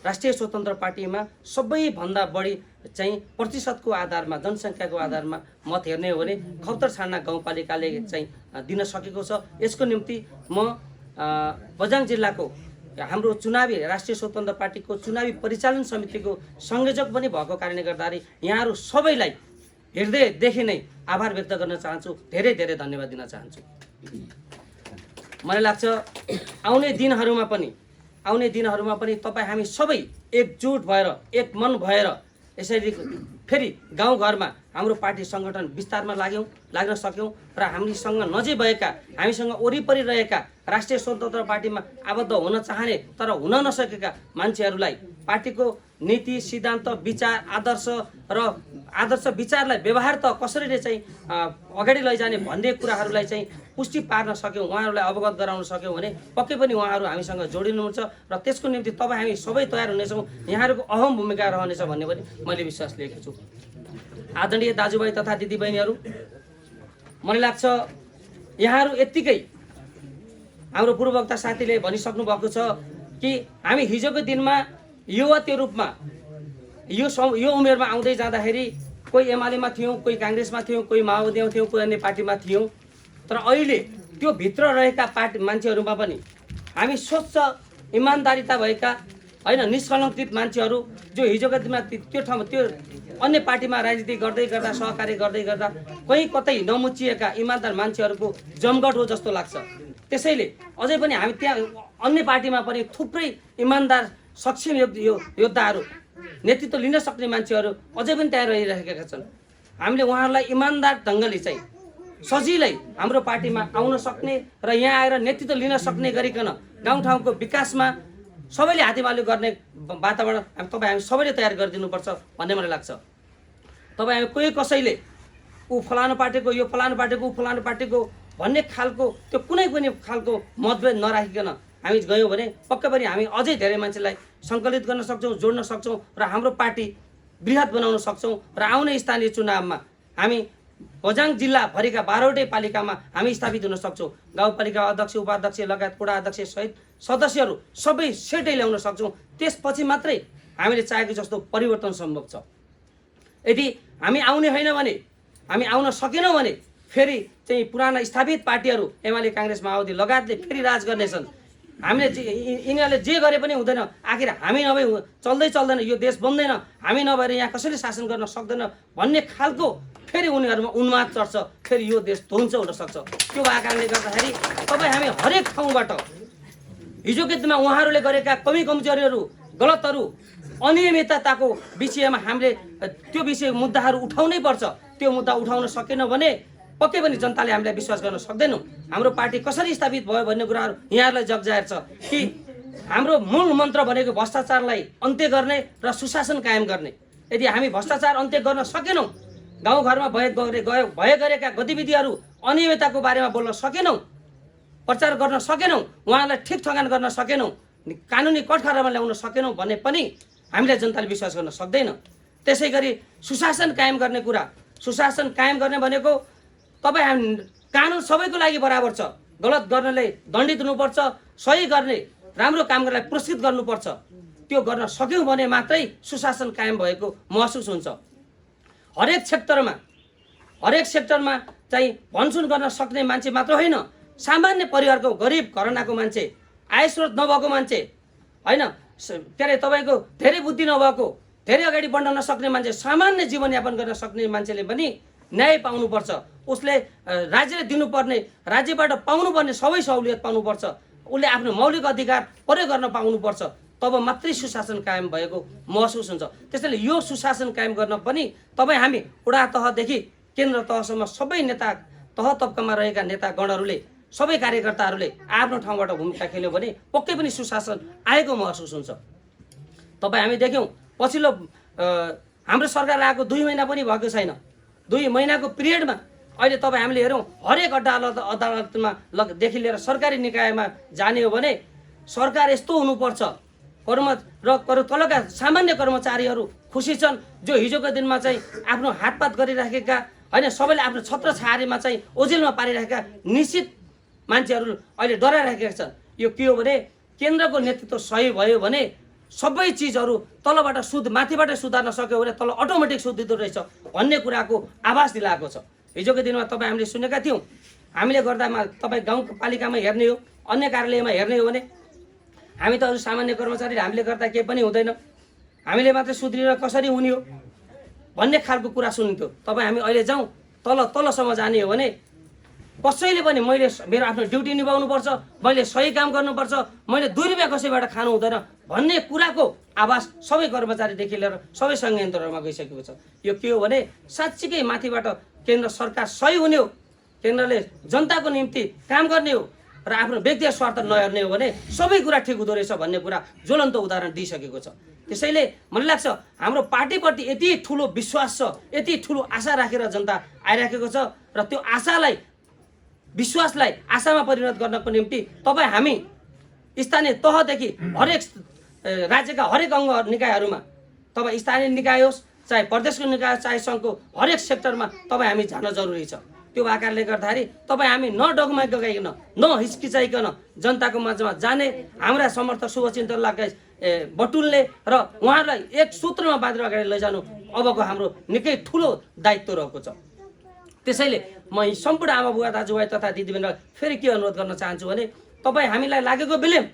राष्ट्रिय स्वतन्त्र पार्टीमा सबैभन्दा बढी चाहिँ प्रतिशतको आधारमा, जनसङ्ख्याको आधारमा मत हेर्ने हो भने खप्तर छान्ना गाउँपालिकाले चाहिँ दिन सकेको छ। यसको निम्ति म बझाङ जिल्लाको हाम्रो चुनावी राष्ट्रिय स्वतन्त्र पार्टीको चुनावी परिचालन समितिको संयोजक पनि भएको कारणले गर्दाखेरि यहाँहरू सबैलाई हृदयदेखि नै आभार व्यक्त गर्न चाहन्छु, धेरै धेरै धन्यवाद दिन चाहन्छु। मलाई लाग्छ आउने दिनहरूमा पनि तपाईँ हामी सबै एकजुट भएर, एक मन भएर यसरी फेरि गाउँघरमा हाम्रो पार्टी सङ्गठन विस्तारमा लाग्न सक्यौँ र हामीसँग नजिक भएका, हामीसँग वरिपरि रहेका राष्ट्रिय स्वतन्त्र पार्टीमा आबद्ध हुन चाहने तर हुन नसकेका मान्छेहरूलाई पार्टीको नीति, सिद्धान्त, विचार, आदर्श विचारलाई व्यवहार त कसरी चाहिँ अगाडि लैजाने भन्ने कुराहरूलाई चाहिँ पुष्टि पार्न सक्यौँ, उहाँहरूलाई अवगत गराउन सक्यौँ भने पक्कै पनि उहाँहरू हामीसँग जोडिनुहुन्छ र त्यसको निम्ति तपाईँ हामी सबै तयार हुनेछौँ। यहाँहरूको अहम भूमिका रहनेछ भन्ने पनि मैले विश्वास लिएको छु। आदरणीय दाजुभाइ तथा दिदीबहिनीहरू, मलाई लाग्छ यहाँहरू यत्तिकै हाम्रो पूर्ववक्ता साथीले भनिसक्नु भएको छ कि हामी हिजोको दिनमा युवतीको रूपमा यो उमेरमा आउँदै जाँदाखेरि कोही एमालेमा थियौँ, कोही काङ्ग्रेसमा थियौँ, कोही माओवादीमा थियौँ, कोही अन्य पार्टीमा थियौँ। तर अहिले त्यो भित्र रहेका मान्छेहरूमा पनि हामी स्वच्छ इमान्दारिता भएका होइन निष्कलङ्कित मान्छेहरू जो हिजोको दिनमा त्यो ठाउँमा त्यो अन्य पार्टीमा राजनीति गर्दै गर्दा सहकार्य गर्दै गर्दा कहीँ कतै नमुचिएका इमान्दार मान्छेहरूको जमघट हो जस्तो लाग्छ। त्यसैले अझै पनि हामी त्यहाँ अन्य पार्टीमा पनि थुप्रै इमान्दार सक्षम योद्धाहरू, नेतृत्व लिन सक्ने मान्छेहरू अझै पनि त्यहाँ रहिरहेका छन्। हामीले उहाँहरूलाई इमान्दार ढङ्गले चाहिँ सजिलै हाम्रो पार्टीमा आउन सक्ने र यहाँ आएर नेतृत्व लिन सक्ने गरिकन गाउँठाउँको विकासमा सबैले हातेमालो गर्ने वातावरण तपाईँ हामी सबैले तयार गरिदिनुपर्छ भन्ने मलाई लाग्छ। तपाईँ हामी कोही कसैले ऊ फलानु पार्टीको, यो फलानु पार्टीको, ऊ फलानु पार्टीको भन्ने खालको त्यो कुनै पनि खालको मतभेद नराखिकन हामी गयौँ भने पक्कै पनि हामी अझै धेरै मान्छेलाई सङ्कलित गर्न सक्छौँ, जोड्न सक्छौँ र हाम्रो पार्टी बृहत बनाउन सक्छौँ र आउने स्थानीय चुनावमा हामी बझाङ जिल्लाभरिका 12वटै पालिकामा हामी स्थापित हुन सक्छौँ। गाउँपालिका अध्यक्ष, उपाध्यक्ष लगायत वडा अध्यक्ष सहित सदस्यहरू सबै सेटै ल्याउन सक्छौँ। त्यसपछि मात्रै हामीले चाहेको जस्तो परिवर्तन सम्भव छ। यदि हामी आउने होइन भने, हामी आउन सकेनौँ भने फेरि चाहिँ पुराना स्थापित पार्टीहरू एमाले, काङ्ग्रेस, माओवादी लगायतले फेरि राज गर्नेछन्। हामीले यिनीहरूले जे गरे पनि हुँदैन, आखिर हामी नभए चल्दैन, यो देश बन्दैन, हामी नभएर यहाँ कसैले शासन गर्न सक्दैन भन्ने खालको फेरि उनीहरूमा उन्माद चढ्छ, फेरि यो देश ध्वंस हुन सक्छ। त्यो भएको कारणले गर्दाखेरि तपाईँ हामी हरेक ठाउँबाट हिजोको दिनमा उहाँहरूले गरेका कमी कमजोरीहरू, गलतहरू अनियमितताको विषयमा हामीले त्यो विषय मुद्दाहरू उठाउनै पर्छ। त्यो मुद्दा उठाउन सकेनौँ भने पक्कै पनि जनताले हामीलाई विश्वास गर्न सक्दैनौँ। हाम्रो पार्टी कसरी स्थापित भयो भन्ने कुराहरू यहाँहरूलाई जगजाहेर छ कि हाम्रो मूल मन्त्र भनेको भ्रष्टाचारलाई अन्त्य गर्ने र सुशासन कायम गर्ने। यदि हामी भ्रष्टाचार अन्त्य गर्न सकेनौँ, गाउँघरमा भए गरेका गतिविधिहरू अनियमितताको बारेमा बोल्न सकेनौँ, प्रचार गर्न सकेनौँ, उहाँलाई ठिक ठगान गर्न सकेनौँ, कानुनी कठघरामा ल्याउन सकेनौँ भने पनि हामीले जनताले विश्वास गर्न सक्दैन। त्यसै गरी सुशासन कायम गर्ने कुरा, सुशासन कायम गर्ने भनेको तपाईँ कानुन सबैको लागि बराबर छ। गलत गर्नेलाई दण्डित हुनुपर्छ, सही गर्ने राम्रो काम गर्नेलाई पुरस्कृत गर्नुपर्छ। त्यो गर्न सक्यौँ भने मात्रै सुशासन कायम भएको महसुस हुन्छ। हरेक सेक्टरमा चाहिँ भनसुन गर्न सक्ने मान्छे मात्र होइन, सामान्य परिवारको गरिब घरानाको मान्छे, आय स्रोत नभएको मान्छे होइन, के अरे तपाईँको धेरै बुद्धि नभएको, धेरै अगाडि बढ्न नसक्ने मान्छे, सामान्य जीवनयापन गर्न सक्ने मान्छेले पनि न्याय पाउनुपर्छ। उसले राज्यले दिनुपर्ने, राज्यबाट पाउनुपर्ने सबै सहुलियत पाउनुपर्छ। उसले आफ्नो मौलिक अधिकार प्रयोग गर्न पाउनुपर्छ। तब मात्रै सुशासन कायम भएको महसुस हुन्छ। त्यसैले यो सुशासन कायम गर्न पनि तपाईँ हामी वडा तहदेखि केन्द्र तहसम्म सबै नेता, तह तब्कामा रहेका नेतागणहरूले, सबै कार्यकर्ताहरूले आफ्नो ठाउँबाट भूमिका खेल्यो भने पक्कै पनि सुशासन आएको महसुस हुन्छ। तपाईँ हामी देख्यौँ पछिल्लो हाम्रो सरकार आएको 2 महिना पनि भएको छैन। 2 महिनाको पिरियडमा अहिले तपाईँ हामीले हेरौँ हरेक अदालतमा देखि लिएर सरकारी निकायमा जाने हो भने सरकार यस्तो हुनुपर्छ, तलका सामान्य कर्मचारीहरू खुसी छन्, जो हिजोको दिनमा चाहिँ आफ्नो हातपात गरिराखेका होइन, सबैले आफ्नो छत्र छायारीमा चाहिँ ओझेलमा पारिरहेका निश्चित मान्छेहरू अहिले डराइराखेका छन्। यो के हो भने केन्द्रको नेतृत्व सही भयो भने सबै चिजहरू तलबाट माथिबाट सुधार्न सक्यो भने तल अटोमेटिक सुधिँदो रहेछ भन्ने कुराको आभास दिलाएको छ। हिजोको दिनमा तपाईँ हामीले सुनेका थियौँ। हामीले गर्दामा तपाईँ गाउँपालिकामा हेर्ने हो, अन्य कार्यालयमा हेर्ने हो भने हामी त अरू सामान्य कर्मचारी, हामीले गर्दा केही पनि हुँदैन, हामीले मात्रै सुध्रिएर कसरी हुने हो भन्ने खालको कुरा सुनिन्थ्यो। तपाईँ हामी अहिले जाउँ तलसम्म जाने हो भने कसैले पनि मैले मेरो आफ्नो ड्युटी निभाउनुपर्छ, मैले सही काम गर्नुपर्छ, मैले 2 रुपियाँ कसैबाट खानु हुँदैन भन्ने कुराको आवाज सबै कर्मचारीदेखि लिएर सबै संयन्त्रहरूमा गइसकेको छ। यो के हो भने साँच्चीकै माथिबाट केन्द्र सरकार सही हुने हो, केन्द्रले जनताको निम्ति काम गर्ने हो र आफ्नो व्यक्तिगत स्वार्थ नहेर्ने हो भने सबै कुरा ठिक हुँदो रहेछ भन्ने कुरा ज्वलन्त उदाहरण दिइसकेको छ। त्यसैले मलाई लाग्छ हाम्रो पार्टीप्रति यति ठुलो विश्वास छ, यति ठुलो आशा राखेर जनता आइराखेको छ र त्यो आशालाई, विश्वासलाई आशामा परिणत गर्नको निम्ति तपाईँ हामी स्थानीय तहदेखि हरेक राज्यका हरेक अङ्ग निकायहरूमा, तपाईँ स्थानीय निकाय होस् चाहे प्रदेशको निकाय चाहे सङ्घको हरेक सेक्टरमा तपाईँ हामी जान जरुरी छ। त्यो आकारले गर्दाखेरि तपाईँ हामी नडगमगाइकन, नहिचकिचाइकन जनताको माझमा जाने, हाम्रा समर्थक शुभचिन्तकलाई बटुल्ने र उहाँहरूलाई एक सूत्रमा बाँधेर अगाडि लैजानु अबको हाम्रो निकै ठुलो दायित्व रहेको छ। त्यसैले म सम्पूर्ण आमा बुवा दाजुभाइ तथा दिदीबहिनीलाई फेरि के अनुरोध गर्न चाहन्छु भने तपाईँ हामीलाई लागेको बिलेम,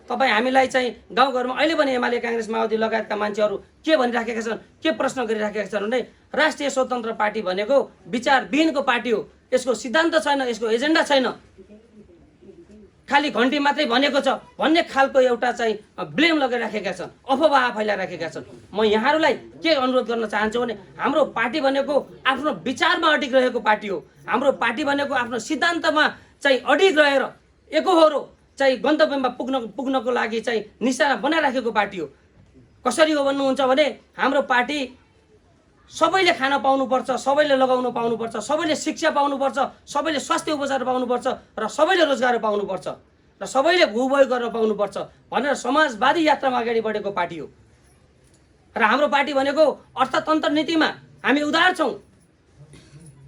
तपाईँ हामीलाई चाहिँ गाउँघरमा अहिले पनि एमाले काङ्ग्रेस माओवादी लगायतका मान्छेहरू के भनिराखेका छन्, के प्रश्न गरिराखेका छन् भने राष्ट्रिय स्वतन्त्र पार्टी भनेको विचारविहीनको पार्टी हो, यसको सिद्धान्त छैन, यसको एजेन्डा छैन, खालि घन्टी मात्रै भनेको छ भन्ने खालको एउटा चाहिँ ब्लेम लगाइराखेका छन्, अफवाह फैलाइराखेका छन्। म यहाँहरूलाई के अनुरोध गर्न चाहन्छु भने हाम्रो पार्टी भनेको आफ्नो विचारमा अडिग रहेको पार्टी हो। हाम्रो पार्टी भनेको आफ्नो सिद्धान्तमा चाहिँ अडिग रहेर एकोहोरो चाहिँ गन्तव्यमा पुग्नको लागि चाहिँ निशाना बनाइराखेको पार्टी हो। कसरी हो भन्नुहुन्छ भने हाम्रो पार्टी सबैले खान पाउनुपर्छ, सबैले लगाउन पाउनुपर्छ, सबैले शिक्षा पाउनुपर्छ, सबैले स्वास्थ्य उपचार पाउनुपर्छ र सबैले रोजगार पाउनुपर्छ र सबैले भूभोग गर्न पाउनुपर्छ भनेर समाजवादी यात्रामा अगाडि बढेको पार्टी हो। र हाम्रो पार्टी भनेको अर्थतन्त्र नीतिमा हामी उदार छौँ।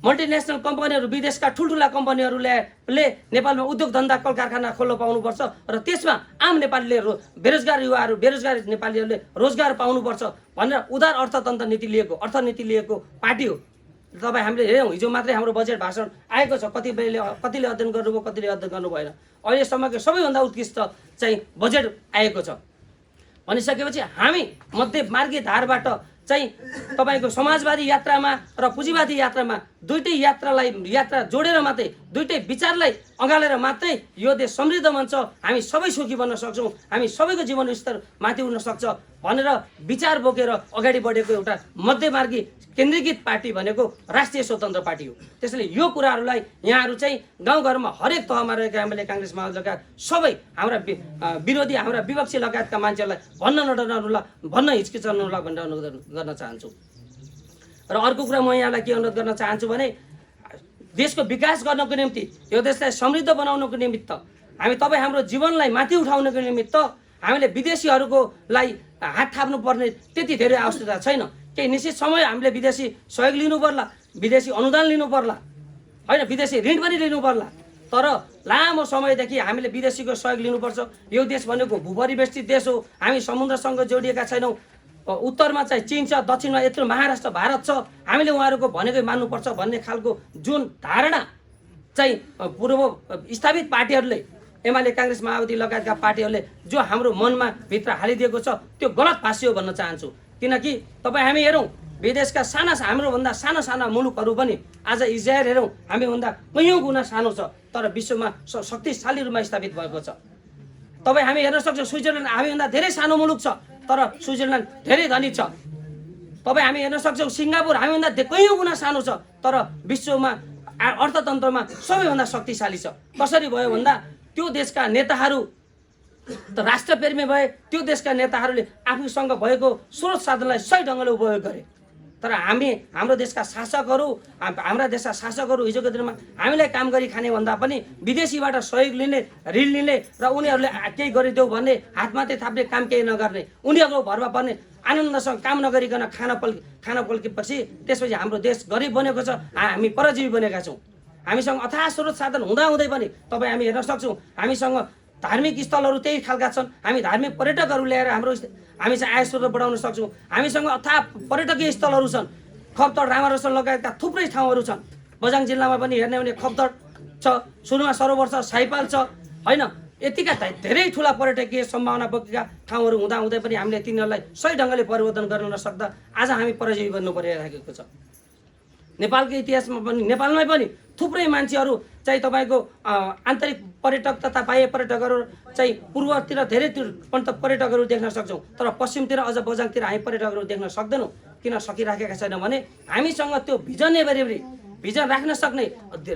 मल्टिनेसनल कम्पनीहरू, विदेशका ठुल्ठुला कम्पनीहरूले नेपालमा उद्योग धन्दा कल कारखाना खोल्न पाउनुपर्छ र त्यसमा आम नेपालीले बेरोजगार युवाहरू, बेरोजगार नेपालीहरूले रोजगार पाउनुपर्छ भनेर उदार अर्थतन्त्र नीति लिएको, अर्थनीति लिएको पार्टी हो। तपाईँ हामीले हेऱ्यौँ हिजो मात्रै हाम्रो बजेट भाषण आएको छ, कतिले अध्ययन गर्नुभयो, कतिले अध्ययन गर्नु भएन। अहिलेसम्मको सबैभन्दा उत्कृष्ट चाहिँ बजेट आएको छ भनिसकेपछि हामी मध्यमार्गी धारबाट चाहिँ तपाईँको समाजवादी यात्रामा र पुँजीवादी यात्रामा दुईटै यात्रा जोडेर मात्रै, दुईटै विचारलाई अँगालेर मात्रै यो देश समृद्ध बन्छ, हामी सबै सुखी बन्न सक्छौँ, हामी सबैको जीवन स्तर माथि उठ्न सक्छ भनेर विचार बोकेर अगाडि बढेको एउटा मध्यमार्गी केन्द्रीकृत पार्टी भनेको राष्ट्रिय स्वतन्त्र पार्टी हो। त्यसैले यो कुराहरूलाई यहाँहरू चाहिँ गाउँघरमा हरेक तहमा रहेका एमएलए काङ्ग्रेस माओवादी लगायत सबै हाम्रा विरोधी हाम्रा विपक्षी लगायतका मान्छेहरूलाई भन्न नडराउनुला, भन्न हिचकिचाउनुला भनेर अनुरोध गर्न चाहन्छु। र अर्को कुरा म यहाँलाई के अनुरोध गर्न चाहन्छु भने देशको विकास गर्नको निम्ति, यो देशलाई समृद्ध बनाउनको निमित्त, हामी तपाईँ हाम्रो जीवनलाई माथि उठाउनको निमित्त हामीले विदेशीहरूको हात थाप्नु पर्ने त्यति धेरै आवश्यकता छैन। केही निश्चित समय हामीले विदेशी सहयोग लिनु पर्ला, विदेशी अनुदान लिनु पर्ला, होइन विदेशी ऋण पनि लिनु पर्ला, तर लामो समयदेखि हामीले विदेशीको सहयोग लिनुपर्छ। यो देश भनेको भूपरिवेष्टित देश हो, हामी समुद्रसँग जोडिएका छैनौँ। उत्तरमा चाहिँ चीन छ, दक्षिणमा यत्रो महाराष्ट्र भारत छ, हामीले उहाँहरूको भनेकै मान्नुपर्छ भन्ने खालको जुन धारणा चाहिँ पूर्व स्थापित पार्टीहरूले, एमाले काङ्ग्रेस माओवादी लगायतका पार्टीहरूले जो हाम्रो मनमा भित्र हालिदिएको छ त्यो गलत भाष्य हो भन्न चाहन्छु। किनकि तपाईँ हामी हेरौँ विदेशका हाम्रोभन्दा साना साना मुलुकहरू पनि आज इजरायल हेरौँ हामीभन्दा कैयौँ गुणा सानो छ, तर विश्वमा शक्तिशाली रूपमा स्थापित भएको छ। तपाईँ हामी हेर्न सक्छौँ स्विजरल्यान्ड हामीभन्दा धेरै सानो मुलुक छ, तर स्विजरल्यान्ड धेरै धनी छ। तपाईँ हामी हेर्न सक्छौँ सिङ्गापुर हामीभन्दा कैयौँ गुणा सानो छ, तर विश्वमा अर्थतन्त्रमा सबैभन्दा शक्तिशाली छ। कसरी भयो भन्दा त्यो देशका नेताहरू राष्ट्रप्रेमी भए, त्यो देशका नेताहरूले आफूसँग भएको स्रोत साधनलाई सही ढङ्गले उपयोग गरे। तर हाम्रो देशका शासकहरू, हाम्रा देशका शासकहरू हिजोको दिनमा हामीलाई काम गरी खाने भन्दा पनि विदेशीबाट सहयोग लिने, ऋण लिने र उनीहरूले केही गरिदेऊ भन्ने, हातमाथि थाप्ने काम केही नगर्ने, उनीहरूको भरमा पर्ने, आनन्दसँग काम नगरिकन खाना पल्केपछि त्यसपछि हाम्रो देश गरिब बनेको छ, हामी परजीवी बनेका छौँ। हामीसँग अथाह स्रोत साधन हुँदाहुँदै पनि तपाईँ हामी हेर्न सक्छौँ हामीसँग धार्मिक स्थलहरू त्यही खालका छन्। हामी धार्मिक पर्यटकहरू ल्याएर हामी चाहिँ आय स्रोत बढाउन सक्छौँ। हामीसँग अथाह पर्यटकीय स्थलहरू छन्, खप्तड, रामारोसन लगायतका थुप्रै ठाउँहरू छन्। बझाङ जिल्लामा पनि हेर्ने भने खप्तड छ, सुरुमा सरोवर छ, साइपाल छ, होइन यतिका धेरै ठुला पर्यटकीय सम्भावना बोकेका ठाउँहरू हुँदाहुँदै पनि हामीले तिनीहरूलाई सही ढङ्गले परिवर्तन गर्न नसक्दा आज हामी परजीवी बन्नु परिरहेको छ। नेपालको इतिहासमा पनि, नेपालमै पनि थुप्रै मान्छेहरू चाहिँ तपाईँको आन्तरिक पर्यटक तथा बाह्य पर्यटकहरू चाहिँ पूर्वतिर धेरै पर्यटकहरू देख्न सक्छौँ, तर पश्चिमतिर अझ बझाङतिर हामी पर्यटकहरू देख्न सक्दैनौँ। किन सकिराखेका छैन भने हामीसँग त्यो भिजन राख्न सक्ने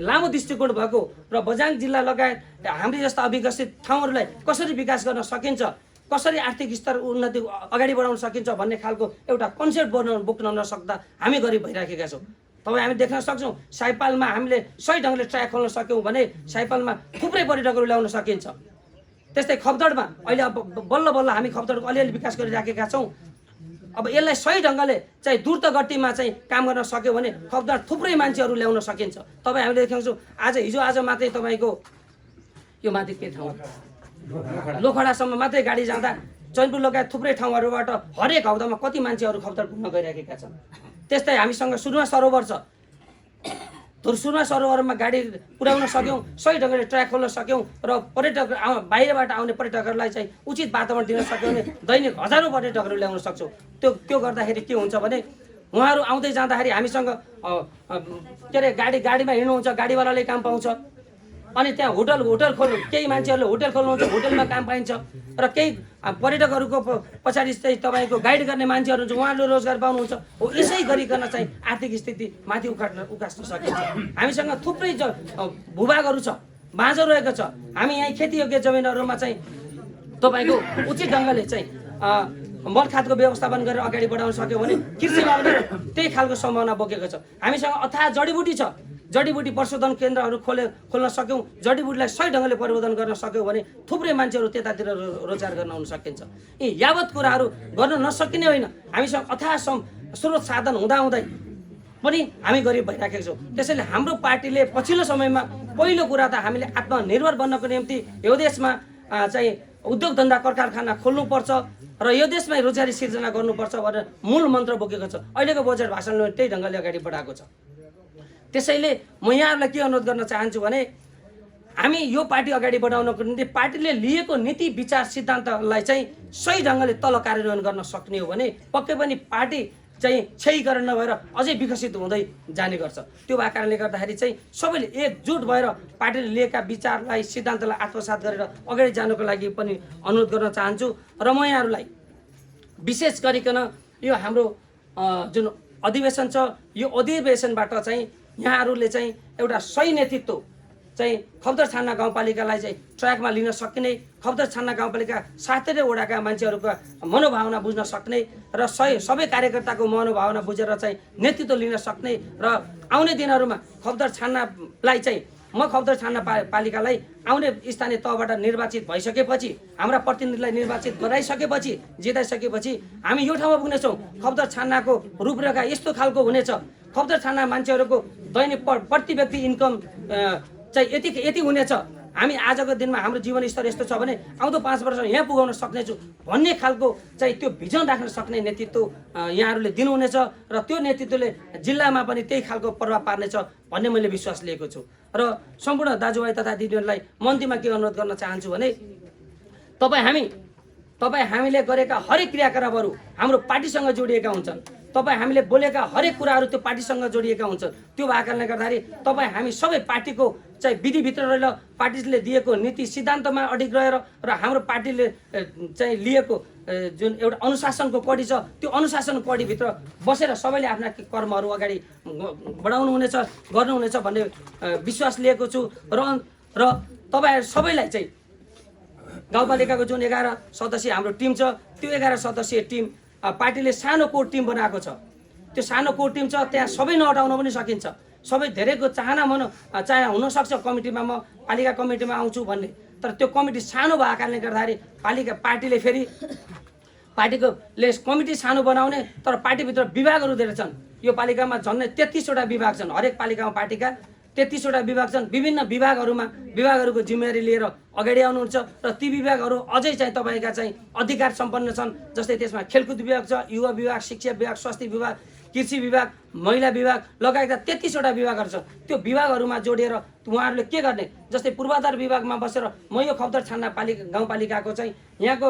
लामो दृष्टिकोण भएको र बझाङ जिल्ला लगायत हामी जस्ता अविकसित ठाउँहरूलाई कसरी विकास गर्न सकिन्छ, कसरी आर्थिक स्तर उन्नति अगाडि बढाउन सकिन्छ भन्ने खालको एउटा कन्सेप्ट बोक्न नसक्दा हामी गरिब भइराखेका छौँ। तपाईँ हामी देख्न सक्छौँ साइपालमा हामीले सही ढङ्गले ट्र्याक खोल्न सक्यौँ भने साइपालमा थुप्रै पर्यटकहरू ल्याउन सकिन्छ। त्यस्तै खप्तडमा अहिले अब बल्ल बल्ल हामी खप्तडको अलिअलि विकास गरिराखेका छौँ। अब यसलाई सही ढङ्गले चाहिँ द्रुत गतिमा चाहिँ काम गर्न सक्यो भने खप्तड थुप्रै मान्छेहरू ल्याउन सकिन्छ। तपाईँ हामीले देख्न सक्छौँ हिजो मात्रै तपाईँको यो माथि के ठाउँ लोखडासम्म मात्रै गाडी जाँदा चैनपुर लगायत थुप्रै ठाउँहरूबाट हरेक हप्तामा कति मान्छेहरू खप्तड घुम्न गइरहेका छन्। त्यस्तै हामीसँग सुरुमा सरोवर छ, सुरुमा सरोवरमा गाडी पुर्याउन सक्यौँ, सही ढङ्गले ट्र्याक खोल्न सक्यौँ र पर्यटक बाहिरबाट आउने पर्यटकहरूलाई चाहिँ उचित वातावरण दिन सक्यौँ भने दैनिक हजारौँ पर्यटकहरू ल्याउन सक्छौँ। त्यो गर्दाखेरि के हुन्छ भने उहाँहरू आउँदै जाँदाखेरि हामीसँग के अरे गाडीमा हिँड्नुहुन्छ, गाडीवालाले काम पाउँछ, अनि त्यहाँ होटल खोल्नु, केही मान्छेहरूले होटल खोल्नुहुन्छ, होटलमा काम पाइन्छ र केही पर्यटकहरूको पछाडि चाहिँ तपाईँको गाइड गर्ने मान्छेहरू हुन्छ, उहाँहरूले रोजगार पाउनुहुन्छ। हो यसै गरिकन चाहिँ आर्थिक स्थिति माथि उकास्न सकिन्छ। हामीसँग थुप्रै भूभागहरू छ, बाँझो रहेको छ। हामी यहाँ खेतीयोग्य जमिनहरूमा चाहिँ तपाईँको उचित ढङ्गले चाहिँ मलखातको व्यवस्थापन गरेर अगाडि बढाउन सक्यो भने कृषिमा पनि त्यही खालको सम्भावना बोकेको छ। हामीसँग अथाह जडीबुटी छ, जडीबुटी प्रशोधन केन्द्रहरू खोल्न सक्यौँ, जडीबुटीलाई सही ढङ्गले परिवर्तन गर्न सक्यौँ भने थुप्रै मान्छेहरू त्यतातिर रोजगार गर्न आउन सकिन्छ। यी यावत कुराहरू गर्न नसकिने होइन, हामीसँग अथाह स्रोत साधन हुँदाहुँदै पनि हामी गरिब भइराखेका छौँ। त्यसैले हाम्रो पार्टीले पछिल्लो समयमा पहिलो कुरा त हामीले आत्मनिर्भर बन्नको निम्ति यो देशमा चाहिँ उद्योग धन्दा कारखाना खोल्नुपर्छ र यो देशमै रोजगारी सिर्जना गर्नुपर्छ भनेर मूल मन्त्र बोकेको छ। अहिलेको बजेट भाषणले त्यही ढङ्गले अगाडि बढाएको छ। त्यसैले म यहाँहरूलाई के अनुरोध गर्न चाहन्छु भने हामी यो पार्टी अगाडि बढाउनको निम्ति पार्टीले लिएको नीति विचार सिद्धान्तलाई चाहिँ सही ढङ्गले तल कार्यान्वयन गर्न सक्ने हो भने पक्कै पनि पार्टी चाहिँ क्षयीकरण नभएर अझै विकसित हुँदै जाने गर्छ। त्यो भएको कारणले गर्दाखेरि चाहिँ सबैले एकजुट भएर पार्टीले लिएका विचारलाई सिद्धान्तलाई आत्मसात गरेर अगाडि जानको लागि पनि अनुरोध गर्न चाहन्छु। र म यहाँहरूलाई विशेष गरिकन यो हाम्रो जुन अधिवेशन छ यो अधिवेशनबाट चाहिँ यहाँहरूले चाहिँ एउटा सही नेतृत्व चाहिँ खप्तर छान्ना गाउँपालिकालाई चाहिँ ट्र्याकमा लिन सकिने, खप्तर छान्ना गाउँपालिका 70 वडाका मान्छेहरूको मनोभावना बुझ्न सक्ने र सबै कार्यकर्ताको मनोभावना बुझेर चाहिँ नेतृत्व लिन सक्ने र आउने दिनहरूमा खप्तर छान्नालाई चाहिँ म खप्तर छान्ना पालिकालाई आउने स्थानीय तहबाट निर्वाचित भइसकेपछि हाम्रा प्रतिनिधिलाई निर्वाचित गराइसकेपछि जिताइसकेपछि हामी यो ठाउँमा पुग्नेछौँ। खप्तर छान्नाको रूपरेखा यस्तो खालको हुनेछ। खप्तर छान्ना मान्छेहरूको दैनिक प्रति व्यक्ति इन्कम चाहिँ यति हुनेछ। हामी आजको दिनमा हाम्रो जीवन स्तर यस्तो छ भने आउँदो 5 वर्ष यहाँ पुगाउन सक्नेछु भन्ने खालको चाहिँ त्यो भिजन राख्न सक्ने नेतृत्व यहाँहरूले दिनुहुनेछ र त्यो नेतृत्वले जिल्लामा पनि त्यही खालको प्रभाव पार्नेछ भन्ने मैले विश्वास लिएको छु। र सम्पूर्ण दाजुभाइ तथा दिदीहरूलाई म अन्तिममा के अनुरोध गर्न चाहन्छु भने तपाईँ हामीले गरेका हरेक क्रियाकलापहरू हाम्रो पार्टीसँग जोडिएका हुन्छन्। तपाईँ हामीले बोलेका हरेक कुराहरू त्यो पार्टीसँग जोडिएका हुन्छन्। त्यो भएको कारणले गर्दाखेरि तपाईँ हामी सबै पार्टीको चाहिँ विधिभित्र रहेर पार्टीले दिएको नीति सिद्धान्तमा अडिग रहेर र हाम्रो पार्टीले चाहिँ लिएको जुन एउटा अनुशासनको कडी छ त्यो अनुशासन कडीभित्र बसेर सबैले आफ्ना कर्महरू अगाडि बढाउनुहुनेछ गर्नुहुनेछ भन्ने विश्वास लिएको छु। र तपाईँहरू सबैलाई चाहिँ गाउँपालिकाको जुन 11 सदस्यीय हाम्रो टिम छ त्यो 11 सदस्यीय टिम पार्टीले सानो कोर टिम बनाएको छ। त्यो सानो कोर टिम छ त्यहाँ सबै नहटाउन पनि सकिन्छ। सबै धेरैको चाहना चाहे हुनसक्छ कमिटीमा म पालिका कमिटीमा आउँछु भन्ने, तर त्यो कमिटी सानो भएको कारणले गर्दाखेरि पार्टीले फेरि पार्टीकोले कमिटी सानो बनाउने तर पार्टीभित्र विभागहरू धेरै छन्। यो पालिकामा झन्डै 33वटा विभाग छन्। हरेक पालिकामा पार्टीका 33वटा विभाग छन्। विभिन्न विभागहरूको जिम्मेवारी लिएर अगाडि आउनुहुन्छ र ती विभागहरू अझै चाहिँ तपाईँका चाहिँ अधिकार सम्पन्न छन्। जस्तै त्यसमा खेलकुद विभाग छ, युवा विभाग, शिक्षा विभाग, स्वास्थ्य विभाग, कृषि विभाग, महिला विभाग लगायतका 33वटा विभागहरू छन्। त्यो विभागहरूमा जोडिएर उहाँहरूले के गर्ने, जस्तै पूर्वाधार विभागमा बसेर म यो खप्तर छान्ना गाउँपालिकाको चाहिँ यहाँको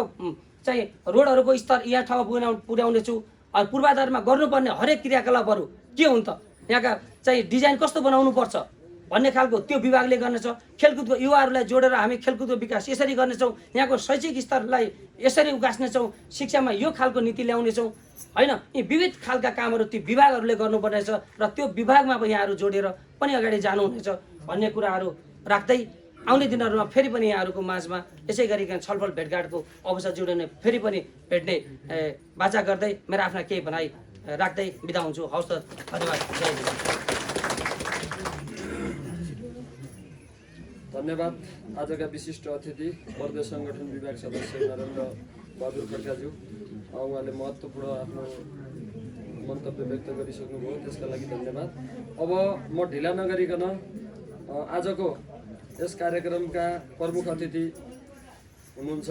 चाहिँ रोडहरूको स्तर यहाँ ठाउँमा पुर्याउने छु। पूर्वाधारमा गर्नुपर्ने हरेक क्रियाकलापहरू के हुन् त, यहाँका चाहिँ डिजाइन कस्तो बनाउनु पर्छ भन्ने खालको त्यो विभागले गर्नेछ। खेलकुदको युवाहरूलाई जोडेर हामी खेलकुदको विकास यसरी गर्नेछौँ, यहाँको शैक्षिक स्तरलाई यसरी उकास्नेछौँ, शिक्षामा यो खालको नीति ल्याउनेछौँ होइन। यी विविध खालका कामहरू ती विभागहरूले गर्नुपर्नेछ र त्यो विभागमा पनि यहाँहरू जोडेर पनि अगाडि जानुहुनेछ भन्ने कुराहरू राख्दै आउने दिनहरूमा फेरि पनि यहाँहरूको माझमा यसै गरिकन छलफल भेटघाटको अवसर जोडिने फेरि पनि भेट्ने बाचा गर्दै मेरो आफ्ना केही भनाइ राख्दै बिदा हुन्छु। हवस् त, धन्यवाद। जय हिन्द। धन्यवाद। आजका विशिष्ट अतिथि प्रदेश सङ्गठन विभाग सदस्य नरेन्द्र बहादुर खड्काज्यू, उहाँले महत्त्वपूर्ण आफ्नो मन्तव्य व्यक्त गरिसक्नुभयो, त्यसका लागि धन्यवाद। अब म ढिला नगरिकन आजको यस कार्यक्रमका प्रमुख अतिथि हुनुहुन्छ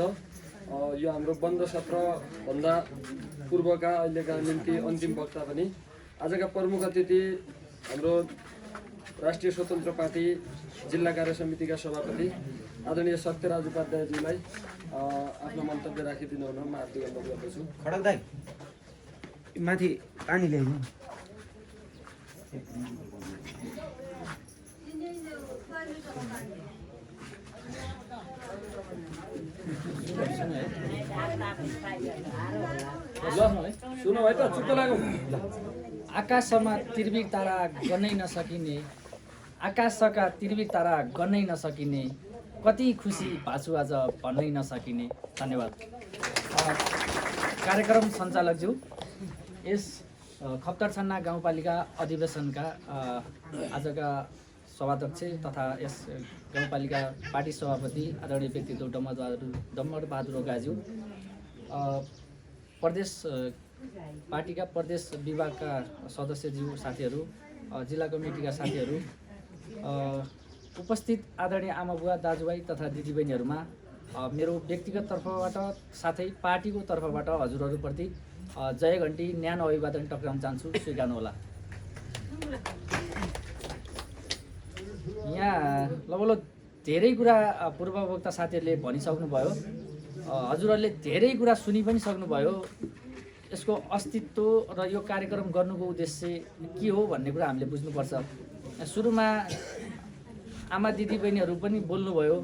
यो हाम्रो बन्द सत्रभन्दा पूर्वका अहिलेका निम्ति अन्तिम वक्ता पनि आजका प्रमुख अतिथि हाम्रो राष्ट्रिय स्वतन्त्र पार्टी जिल्ला कार्य समितिका सभापति आदरणीय सत्यराज उपाध्यायज्यूलाई आफ्नो मन्तव्य राखिदिनु हुन म हार्दिक अनुरोध गर्दछु। खड्का दाइ माथि पानी ल्याउनु। सुन है त, चुप्प लागौँ। आकाशमा तिर्बिक तारा गन्नै नसकिने, आकाशका तिर्बिक तारा गन्नै नसकिने, कति खुसी भाछु आज भन्नै नसकिने। धन्यवाद। कार्यक्रम सञ्चालकज्यू, यस खप्तर छान्ना गाउँपालिका अधिवेशनका आजका सभाध्यक्ष तथा यस गाउँपालिका पार्टी सभापति आदरणीय व्यक्तित्व डम्बर बहादुर ओगाज्यू, प्रदेश पार्टीका प्रदेश विभागका सदस्यज्यू साथीहरू, जिल्ला कमिटीका साथीहरू, उपस्थित आदरणीय आमाबुवा दाजुभाइ तथा दिदीबहिनीहरूमा मेरो व्यक्तिगत तर्फबाट साथै पार्टीको तर्फबाट हजुरहरूप्रति जय घन्टी न्यानो अभिवादन टक्राउन चाहन्छु, स्वीकार्नुहोला। यहाँ लगभग धेरै कुरा पूर्ववक्ता साथीहरूले भनिसक्नुभयो, हजुरहरूले धेरै कुरा सुनि पनि सक्नुभयो। यसको अस्तित्व र यो कार्यक्रम गर्नुको उद्देश्य के हो भन्ने कुरा हामीले बुझ्नुपर्छ। सुरुमा आमा दिदीबहिनीहरू पनि बोल्नुभयो,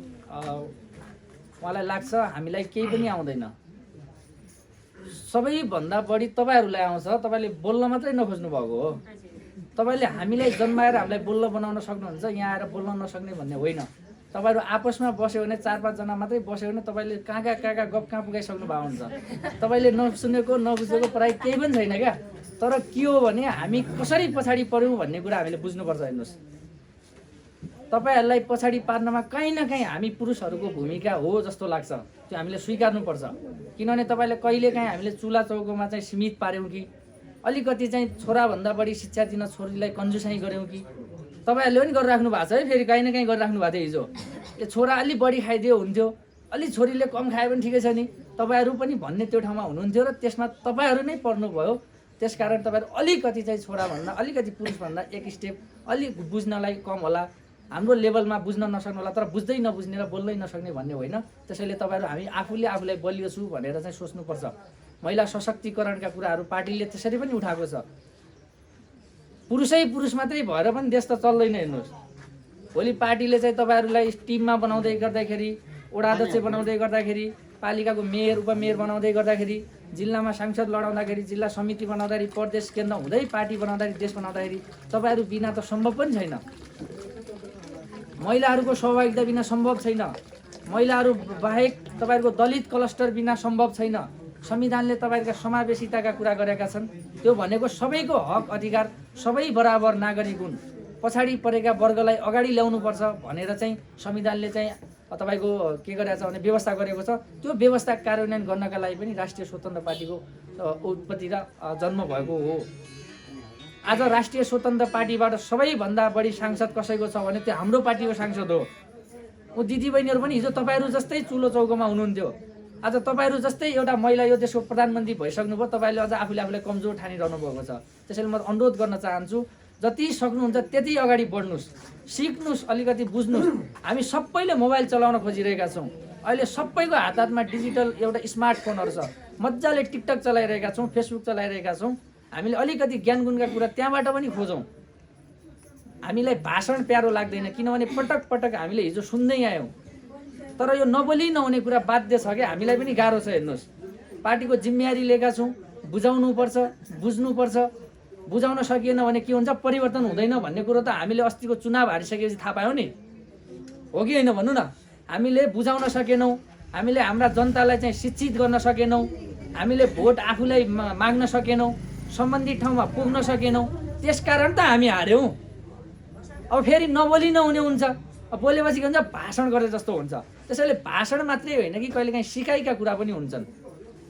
उहाँलाई लाग्छ हामीलाई केही पनि आउँदैन, सबैभन्दा बढी तपाईँहरूलाई आउँछ, तपाईँले बोल्न मात्रै नखोज्नु भएको हो। तपाईँले हामीलाई जन्माएर हामीलाई बोल्न बनाउन सक्नुहुन्छ, यहाँ आएर बोल्न नसक्ने भन्ने होइन। तपाईँहरू आपसमा बस्यो भने 4-5 जना मात्रै बस्यो भने तपाईँले कहाँ गफ कहाँ पुगाइसक्नु भएको हुन्छ। तपाईँले नसुनेको नबुझेको प्रायः केही पनि छैन क्या। तर के हो भने हामी कसरी पछाडि पऱ्यौँ भन्ने कुरा हामीले बुझ्नुपर्छ। हेर्नुहोस्, तपाईँहरूलाई पछाडि पार्नमा कहीँ न कहीँ हामी पुरुषहरूको भूमिका हो जस्तो लाग्छ। त्यो हामीले स्वीकार्नुपर्छ। किनभने तपाईँले कहिलेकाहीँ हामीले चुला चौकोमा चाहिँ सीमित पार्यौँ कि, अलिकति चाहिँ छोराभन्दा बढी शिक्षा दिन छोरीलाई कन्जुसाइ गऱ्यौँ कि, तपाईँहरूले पनि गरिराख्नु भएको छ है। फेरि कहीँ न कहीँ गरिराख्नु भएको थियो हिजो। यो छोरा अलि बढी खाइदियो हुन्थ्यो, अलि छोरीले कम खायो भने ठिकै छ नि, तपाईँहरू पनि भन्ने त्यो ठाउँमा हुनुहुन्थ्यो र त्यसमा तपाईँहरू नै पर्नुभयो। त्यसकारण तपाईँहरू अलिकति चाहिँ छोराभन्दा अलिकति पुरुषभन्दा एक स्टेप अलिक बुझ्नलाई कम होला, हाम्रो लेभलमा बुझ्न नसक्नु होला, तर बुझ्दै नबुझ्ने र बोल्नै नसक्ने भन्ने होइन। त्यसैले तपाईँहरू हामी आफूलाई बलियो छु भनेर चाहिँ सोच्नुपर्छ। महिला सशक्तिकरणका कुराहरू पार्टीले त्यसरी पनि उठाएको छ। पुरुष मात्रै भएर पनि देश त चल्दैन। हेर्नुहोस्, भोलि पार्टीले चाहिँ तपाईँहरूलाई टिममा बनाउँदै गर्दाखेरि, वडा अध्यक्ष बनाउँदै गर्दाखेरि, पालिकाको मेयर उपमेयर बनाउँदै गर्दाखेरि, जिल्लामा सांसद लडाउँदाखेरि, जिल्ला समिति बनाउँदाखेरि, प्रदेश केन्द्र हुँदै पार्टी बनाउँदाखेरि, देश बनाउँदाखेरि तपाईँहरू बिना त सम्भव पनि छैन। महिलाहरूको सहभागिता बिना सम्भव छैन। महिलाहरू बाहेक तपाईँहरूको दलित क्लस्टर बिना सम्भव छैन। संविधानले तपाईँका समावेशिताका कुरा गरेका छन्। त्यो भनेको सबैको हक अधिकार, सबै बराबर नागरिक हुन्, पछाडि परेका वर्गलाई अगाडि ल्याउनुपर्छ भनेर चाहिँ संविधानले चाहिँ तपाईँको के गरेको छ भने व्यवस्था गरेको छ। त्यो व्यवस्था कार्यान्वयन गर्नका लागि पनि राष्ट्रिय स्वतन्त्र पार्टीको उत्पत्ति र जन्म भएको हो। आज राष्ट्रिय स्वतन्त्र पार्टीबाट सबैभन्दा बढी सांसद कसैको छ भने त्यो हाम्रो पार्टीको सांसद हो। ऊ दिदीबहिनीहरू पनि हिजो तपाईँहरू जस्तै चुलो चौकोमा हुनुहुन्थ्यो। आज तपाईँहरू जस्तै एउटा महिला यो देशको प्रधानमन्त्री भइसक्नुभयो। तपाईँले अझ आफूलाई कमजोर ठानिरहनु भएको छ। त्यसैले म अनुरोध गर्न चाहन्छु, जति सक्नुहुन्छ त्यति अगाडि बढ्नुहोस्, सिक्नुहोस्, अलिकति बुझ्नुहोस्। हामी सबैले मोबाइल चलाउन खोजिरहेका छौँ। अहिले सबैको हातमा डिजिटल एउटा स्मार्टफोनहरू छ। मजाले टिकटक चलाइरहेका छौँ, फेसबुक चलाइरहेका छौँ। हामीले अलिकति ज्ञान गुणका कुरा त्यहाँबाट पनि खोजौँ। हामीलाई भाषण प्यारो लाग्दैन, किनभने पटक पटक हामीले हिजो सुन्दै आयौँ। तर यो नबोली नहुने कुरा बाध्य छ क्या, हामीलाई पनि गाह्रो छ। हेर्नुहोस्, पार्टीको जिम्मेवारी लिएका छौँ, बुझाउनुपर्छ, बुझ्नुपर्छ। बुझाउन सकिएन भने के हुन्छ, परिवर्तन हुँदैन भन्ने कुरो त हामीले अस्तिको चुनाव हारिसकेपछि थाहा पायौँ नि, हो कि होइन भन्नु न। हामीले बुझाउन सकेनौँ, हामीले हाम्रा जनतालाई चाहिँ शिक्षित गर्न सकेनौँ, हामीले भोट आफूलाई माग्न सकेनौँ, सम्बन्धित ठाउँमा पुग्न सकेनौँ। त्यसकारण त हामी हार्यौँ। अब फेरि नबोली नहुने हुन्छ, बोलेपछि के हुन्छ, भाषण गरे जस्तो हुन्छ। त्यसैले भाषण मात्रै होइन कि कहिलेकाहीँ सिकाइका कुरा पनि हुन्छन्।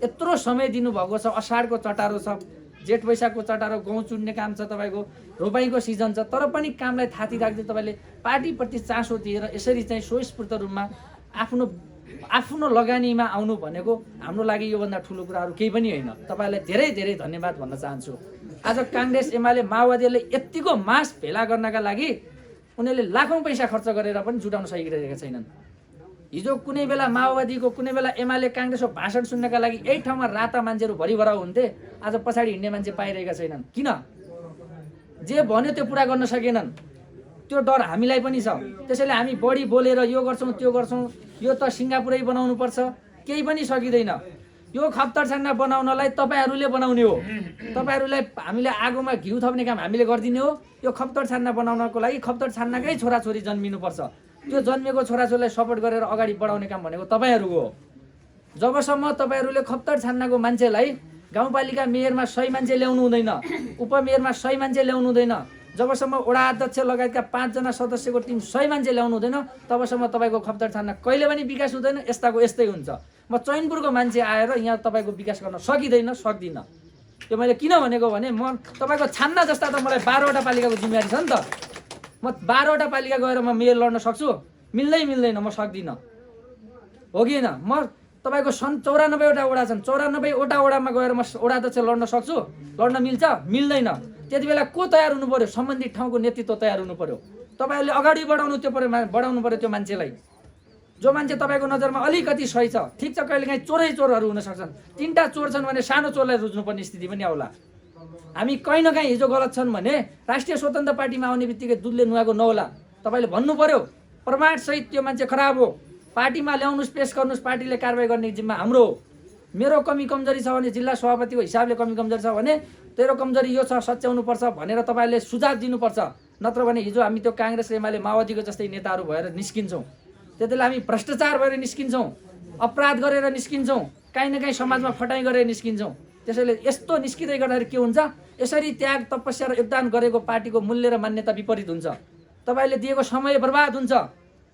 यत्रो समय दिनुभएको छ, असारको चटारो छ, जेठ वैशाखको चटारो, गहुँ चुन्ने काम छ, तपाईँको रोपाइँको सिजन छ, तर पनि कामलाई थाती राख्दै तपाईँले पार्टीप्रति चासो दिएर यसरी चाहिँ स्वस्फूर्त रूपमा आफ्नो लगानीमा आउनु भनेको हाम्रो लागि योभन्दा ठुलो कुराहरू केही पनि होइन। तपाईँलाई धेरै धेरै धन्यवाद भन्न चाहन्छु। आज काङ्ग्रेस एमाले माओवादीले यत्तिको मास भेला गर्नका लागि उनीहरूले लाखौँ पैसा खर्च गरेर पनि जुटाउन सकिरहेका छैनन्। हिजो कुनै बेला माओवादीको, कुनै बेला एमाले काङ्ग्रेसको भाषण सुन्नका लागि यही ठाउँमा राता मान्छेहरू भरिभरा हुन्थे। आज पछाडि हिँड्ने मान्छे पाइरहेका छैनन्। किन? जे भन्यो त्यो पुरा गर्न सकेनन्। त्यो डर हामीलाई पनि छ। त्यसैले हामी बढी बोलेर यो गर्छौँ त्यो गर्छौँ, यो त सिङ्गापुरै बनाउनुपर्छ, केही पनि सकिँदैन। यो खप्तर छान्ना बनाउनलाई तपाईँहरूले बनाउने हो। तपाईँहरूलाई हामीले आगोमा घिउ थप्ने काम हामीले गरिदिने हो। यो खप्तर छान्ना बनाउनको लागि खप्तर छान्नाकै छोराछोरी जन्मिनुपर्छ। त्यो जन्मेको छोराछोरीलाई सपोर्ट गरेर अगाडि बढाउने काम भनेको तपाईँहरूको हो। जबसम्म तपाईँहरूले खप्तर छान्नाको मान्छेलाई गाउँपालिका मेयरमा 100 मान्छे ल्याउनु हुँदैन, उपमेयरमा 100 मान्छे ल्याउनु हुँदैन, जबसम्म वडा अध्यक्ष लगायतका 5 जना सदस्यको टिम 100 मान्छे ल्याउनु हुँदैन, तबसम्म तपाईँको खप्तर छान्ना कहिले पनि विकास हुँदैन। यस्ताको यस्तै हुन्छ। म चैनपुरको मान्छे आएर यहाँ तपाईँको विकास गर्न सक्दिनँ। त्यो मैले किन भनेको भने म तपाईँको छान्ना जस्ता त मलाई 12वटा पालिकाको जिम्मेवारी छ नि त। म 12वटा पालिका गएर म मेयर लड्न सक्छु? मिल्दैन, म सक्दिनँ, हो कि होइन? म तपाईँको 94वटा वडा छन्, 94वटा वडामा गएर म वडा अध्यक्ष लड्न सक्छु? लड्न मिल्छ? मिल्दैन। त्यति बेला को तयार हुनु पर्यो? सम्बन्धित ठाउँको नेतृत्व तयार हुनु पर्यो। तपाईँहरूले अगाडि बढाउनु पर्यो त्यो मान्छेलाई, जो मान्छे तपाईँको नजरमा अलिकति सही छ। ठिक छ, कहिलेकाहीँ चोरहरू हुन सक्छन्। 3टा चोर छन् भने सानो चोरलाई रुच्नुपर्ने स्थिति पनि आउला। हामी कहीँ न कहीँ हिजो गलत छन् भने राष्ट्रिय स्वतन्त्र पार्टीमा आउने बित्तिकै दुधले नुहाएको नहोला। तपाईँले भन्नु पर्यो, प्रमाणसहित त्यो मान्छे खराब हो, पार्टीमा ल्याउनुहोस्, पेश गर्नुहोस्, पार्टीले कारवाही गर्ने जिम्मा हाम्रो हो। मेरो कमी कमजोरी छ भने जिल्ला सभापतिको हिसाबले कमी कमजोरी छ भने तेरो कमजोरी यो छ सच्याउनुपर्छ भनेर तपाईँले सुझाव दिनुपर्छ। नत्र भने हिजो हामी त्यो काङ्ग्रेस एमाले माओवादीको जस्तै नेताहरू भएर निस्किन्छौँ, त्यति बेला हामी भ्रष्टाचार भएर निस्किन्छौँ, अपराध गरेर निस्किन्छौँ, काहीँ न काहीँ समाजमा फटाइ गरेर निस्किन्छौँ। त्यसैले यस्तो निस्किँदै गर्दाखेरि के हुन्छ, यसरी त्याग तपस्या र योगदान गरेको पार्टीको मूल्य र मान्यता विपरीत हुन्छ। तपाईँले दिएको समय बर्बाद हुन्छ।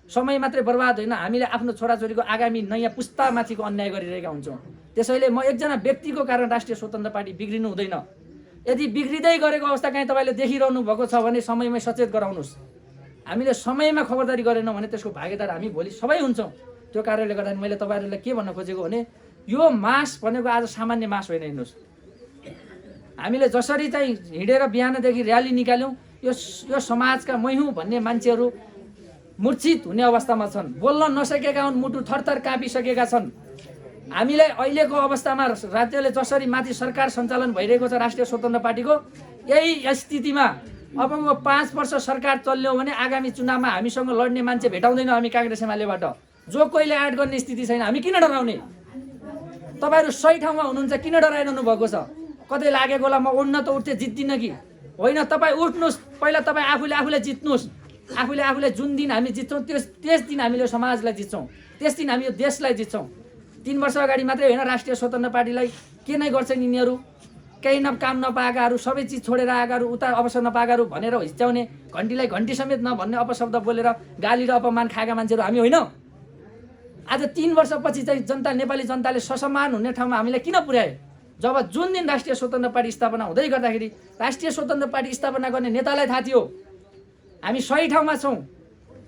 समय मात्रै बर्बाद होइन, हामीले आफ्नो छोराछोरीको आगामी नयाँ पुस्तामाथिको अन्याय गरिरहेका हुन्छौँ। त्यसैले म एकजना व्यक्तिको कारण राष्ट्रिय स्वतन्त्र पार्टी बिग्रिनु हुँदैन। यदि बिग्रिँदै गरेको अवस्था काहीँ तपाईँले देखिरहनु भएको छ भने समयमै सचेत गराउनुहोस्। हामीले समयमा खबरदारी गरेनौँ भने त्यसको भागीदार हामी भोलि सबै हुन्छौँ। त्यो कारणले गर्दा मैले तपाईँहरूलाई के भन्न खोजेको भने यो मास भनेको आज सामान्य मास होइन। हेर्नुहोस्, हामीले जसरी चाहिँ हिँडेर बिहानदेखि र्याली निकाल्यौँ, यो समाजका मै हुँ भन्ने मान्छेहरू मूर्छित हुने अवस्थामा छन्, बोल्न नसकेका हुन्, मुटु थरथर काँपिसकेका छन्। हामीलाई अहिलेको अवस्थामा राज्यले जसरी माथि सरकार सञ्चालन भइरहेको छ राष्ट्रिय स्वतन्त्र पार्टीको, यही स्थितिमा अबको 5 वर्ष सरकार चल्यो भने आगामी चुनावमा हामीसँग लड्ने मान्छे भेटाउँदैनौँ हामी काङ्ग्रेस एमालेबाट। जो कोहीले एड गर्ने स्थिति छैन, हामी किन डराउने? तपाईँहरू सही ठाउँमा हुनुहुन्छ, किन डराइरहनु भएको छ? कतै लागेको होला म उड्न त उठ्थे जित्दिनँ कि होइन? तपाईँ उठ्नुहोस्, पहिला तपाईँ आफूले जित्नुहोस्। आफूले जुन दिन हामी जित्छौँ त्यस दिन हामीले समाजलाई जित्छौँ, त्यस दिन हामी यो देशलाई जित्छौँ। 3 वर्ष अगाडि मात्रै होइन, राष्ट्रिय स्वतन्त्र पार्टीलाई के नै गर्छन् यिनीहरू, केही काम नपाएकाहरू, सबै चिज छोडेर आएकाहरू, उता अवसर नपाएकाहरू भनेर हिच्याउने, घन्टीलाई घन्टी समेत नभन्ने अपशब्द बोलेर गाली र अपमान खाएका मान्छेहरू हामी होइन। आज 3 वर्षपछि चाहिँ नेपाली जनताले ससम्मान हुने ठाउँमा हामीलाई किन पुर्याए? जब जुन दिन राष्ट्रिय स्वतन्त्र पार्टी स्थापना हुँदै गर्दाखेरि राष्ट्रिय स्वतन्त्र पार्टी स्थापना गर्ने नेतालाई थाहा थियो हामी सही ठाउँमा छौँ,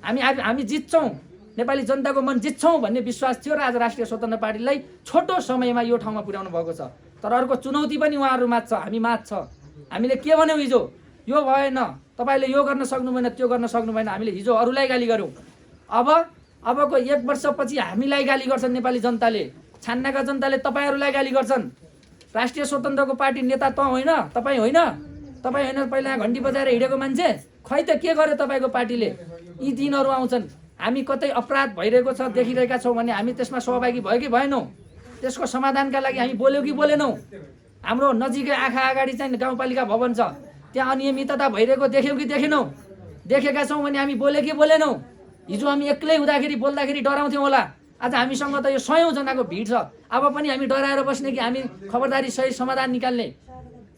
हामी जित्छौँ, नेपाली जनताको मन जित्छौँ भन्ने विश्वास थियो र आज राष्ट्रिय स्वतन्त्र पार्टीलाई छोटो समयमा यो ठाउँमा पुर्याउनु भएको छ। तर अर्को चुनौती पनि उहाँहरू माझ छ, हामी माझ छ। हामीले के भन्यौँ हिजो, यो भएन, तपाईँले यो गर्न सक्नु भएन, त्यो गर्न सक्नु भएन, हामीले हिजो अरूलाई गाली गऱ्यौँ। अबको 1 वर्षपछि हामीलाई गाली गर्छन् नेपाली जनताले, छान्नाका जनताले तपाईँहरूलाई गाली गर्छन्। राष्ट्रिय स्वतन्त्रको पार्टी नेता त होइन, तपाईँ होइन, पहिला घन्टी बजाएर हिँडेको मान्छे, खै त के गर्यो तपाईँको पार्टीले? यी दिनहरू आउँछन्, हामी कतै अपराध भइरहेको छ देखिरहेका छौँ भने हामी त्यसमा सहभागी भयो कि भएनौँ? त्यसको समाधानका लागि हामी बोल्यौँ कि बोलेनौँ? हाम्रो नजिकै आँखा अगाडि चाहिँ गाउँपालिका भवन छ, त्यहाँ अनियमितता भइरहेको देख्यौँ कि देखेनौँ? देखेका छौँ भने हामी बोल्यौँ कि बोलेनौँ? हिजो हामी एक्लै हुँदाखेरि बोल्दाखेरि डराउँथ्यौँ होला, आज हामीसँग त यो 100औं जनाको भिड छ। अब पनि हामी डराएर बस्ने कि हामी खबरदारी सही समाधान निकाल्ने?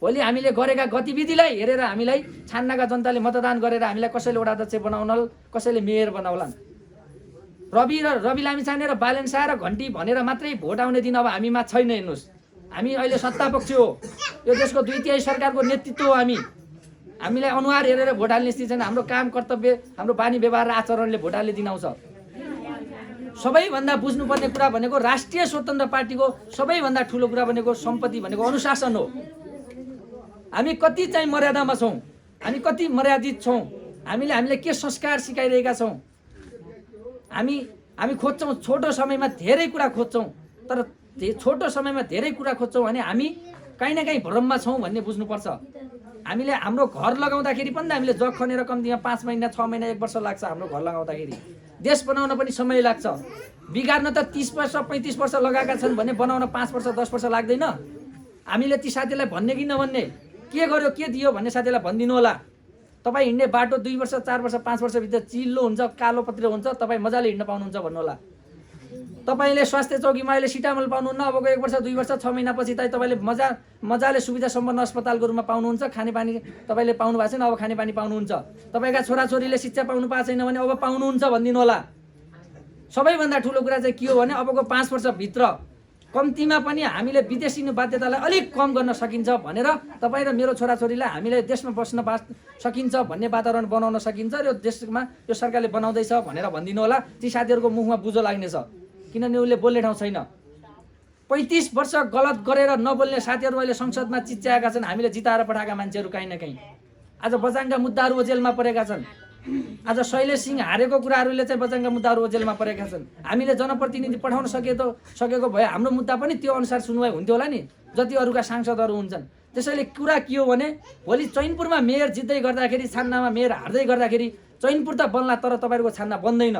भोलि हामीले गरेका गतिविधिलाई हेरेर हामीलाई छान्नाका जनताले मतदान गरेर हामीलाई कसैले वडा अध्यक्ष बनाउनल, कसैले मेयर बनाउलान्। रवि लामिछाने र बालेन शाह र घन्टी भनेर मात्रै भोट आउने दिन अब हामीमा छैन। हेर्नुहोस्, हामी अहिले सत्तापक्ष हो, यो देशको 2/3 सरकारको नेतृत्व हो। हामीलाई अनुहार हेरेर भोट हाल्ने स्थिति छैन। हाम्रो काम कर्तव्य, हाम्रो बानी व्यवहार र आचरणले भोट हाल्ने दिन आउँछ। सबैभन्दा बुझ्नुपर्ने कुरा भनेको राष्ट्रिय स्वतन्त्र पार्टीको सबैभन्दा ठुलो कुरा भनेको सम्पत्ति भनेको अनुशासन हो। हामी कति चाहिँ मर्यादामा छौँ, हामी कति मर्यादित छौँ, हामीले के संस्कार सिकाइरहेका छौँ। हामी खोज्छौँ, छोटो समयमा धेरै कुरा खोज्छौँ, तर छोटो समयमा धेरै कुरा खोज्छौँ भने हामी काहीँ न काहीँ भ्रममा छौँ भन्ने बुझ्नुपर्छ। हामीले हाम्रो घर लगाउँदाखेरि पनि त हामीले जग खनेर कम्तीमा 5 महिना 6 महिना 1 वर्ष लाग्छ। हाम्रो घर लगाउँदाखेरि देश बनाउन पनि समय लाग्छ। बिगार्न त 30 वर्ष 35 वर्ष लगाएका छन् भने बनाउन 5 वर्ष 10 वर्ष लाग्दैन? हामीले ती साथीलाई भन्ने कि नभन्ने, के गर्यो के दियो भन्ने साथीलाई भनिदिनु होला। तपाईँ हिँड्ने बाटो 2 वर्ष 4 वर्ष 5 वर्षभित्र चिल्लो हुन्छ, कालो पत्रिलो हुन्छ, तपाईँ मजाले हिँड्न पाउनुहुन्छ भन्नु होला। तपाईँले स्वास्थ्य चौकीमा अहिले सिटामोल पाउनुहुन्न, अबको 1 वर्ष 2 वर्ष 6 महिनापछि त तपाईँले मजाले सुविधा सम्पन्न अस्पतालको रूपमा पाउनुहुन्छ। खानेपानी तपाईँले पाउनु भएको छैन, अब खानेपानी पाउनुहुन्छ। तपाईँका छोराछोरीले शिक्षा पाउनु पाएको छैन भने अब पाउनुहुन्छ भनिदिनु होला। सबैभन्दा ठुलो कुरा चाहिँ के हो भने अबको 5 वर्षभित्र कम्तीमा पनि हामीले विदेशी बाध्यतालाई अलिक कम गर्न सकिन्छ भनेर तपाईँ र मेरो छोराछोरीलाई हामीले देशमा बस्न सकिन्छ भन्ने वातावरण बनाउन सकिन्छ र यो देशमा यो सरकारले बनाउँदैछ भनेर भनिदिनु होला। ती साथीहरूको मुखमा बुझो लाग्नेछ, किनभने उसले बोल्ने ठाउँ छैन। 35 वर्ष गलत गरेर नबोल्ने साथीहरू अहिले संसदमा चिच्याएका छन्। हामीले जिताएर पठाएका मान्छेहरू काहीँ न काहीँ आज बजाङका मुद्दाहरू ओझेलमा परेका छन्। आज शैलेश सिंह हारेको कुराहरूले चाहिँ बजाङका मुद्दाहरू ओझेलमा परेका छन्। हामीले जनप्रतिनिधि पठाउन सकेको भए हाम्रो मुद्दा पनि त्यो अनुसार सुनवाई हुन्थ्यो होला नि, जति अरूका सांसदहरू हुन्छन्। त्यसैले कुरा के हो भने भोलि चैनपुरमा मेयर जित्दै गर्दाखेरि, छान्नामा मेयर हार्दै गर्दाखेरि चैनपुर त बन्ला तर तपाईँहरूको छान्ना बन्दैन।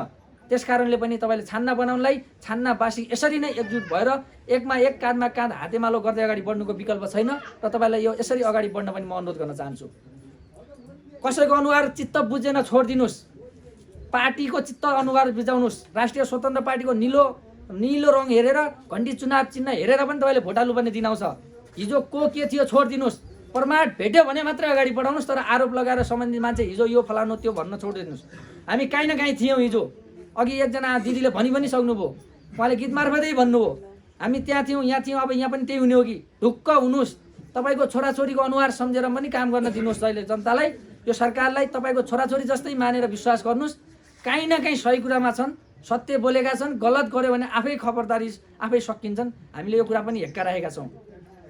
त्यस कारणले पनि तपाईँले छान्ना बनाउनलाई छान्नावासी यसरी नै एकजुट भएर एकमा एक काँधमा काँध हातेमालो गर्दै अगाडि बढ्नुको विकल्प छैन र तपाईँलाई यो यसरी अगाडि बढ्न पनि म अनुरोध गर्न चाहन्छु। कसैको अनुहार चित्त बुझेन छोडिदिनुहोस्, पार्टीको चित्त अनुहार बुझाउनुहोस्। राष्ट्रिय स्वतन्त्र पार्टीको निलो रङ हेरेर घन्टी चुनाव चिन्ह हेरेर पनि तपाईँले भोट हाल्नुपर्ने दिन आउँछ। हिजो को के थियो छोडिदिनुहोस्, प्रमाण भेट्यो भने मात्रै अगाडि बढाउनुहोस्, तर आरोप लगाएर सम्बन्धित मान्छे हिजो यो फलानु त्यो भन्न छोडिदिनुहोस्। हामी काहीँ न काहीँ थियौँ हिजो, अघि एकजना दिदीले भनि पनि सक्नुभयो, उहाँले गीत मार्फतै भन्नुभयो हामी त्यहाँ थियौँ यहाँ थियौँ, अब यहाँ पनि त्यही हुने हो कि? ढुक्क हुनुहोस्, तपाईँको छोराछोरीको अनुहार सम्झेर पनि काम गर्न दिनुहोस्। अहिले जनतालाई, यो सरकारलाई तपाईँको छोराछोरी जस्तै मानेर विश्वास गर्नुहोस्। काहीँ न काहीँ सही कुरामा छन्, सत्य बोलेका छन्, गलत गऱ्यो भने आफै खबरदारी आफै सकिन्छन्। हामीले यो कुरा पनि हेक्का राखेका छौँ।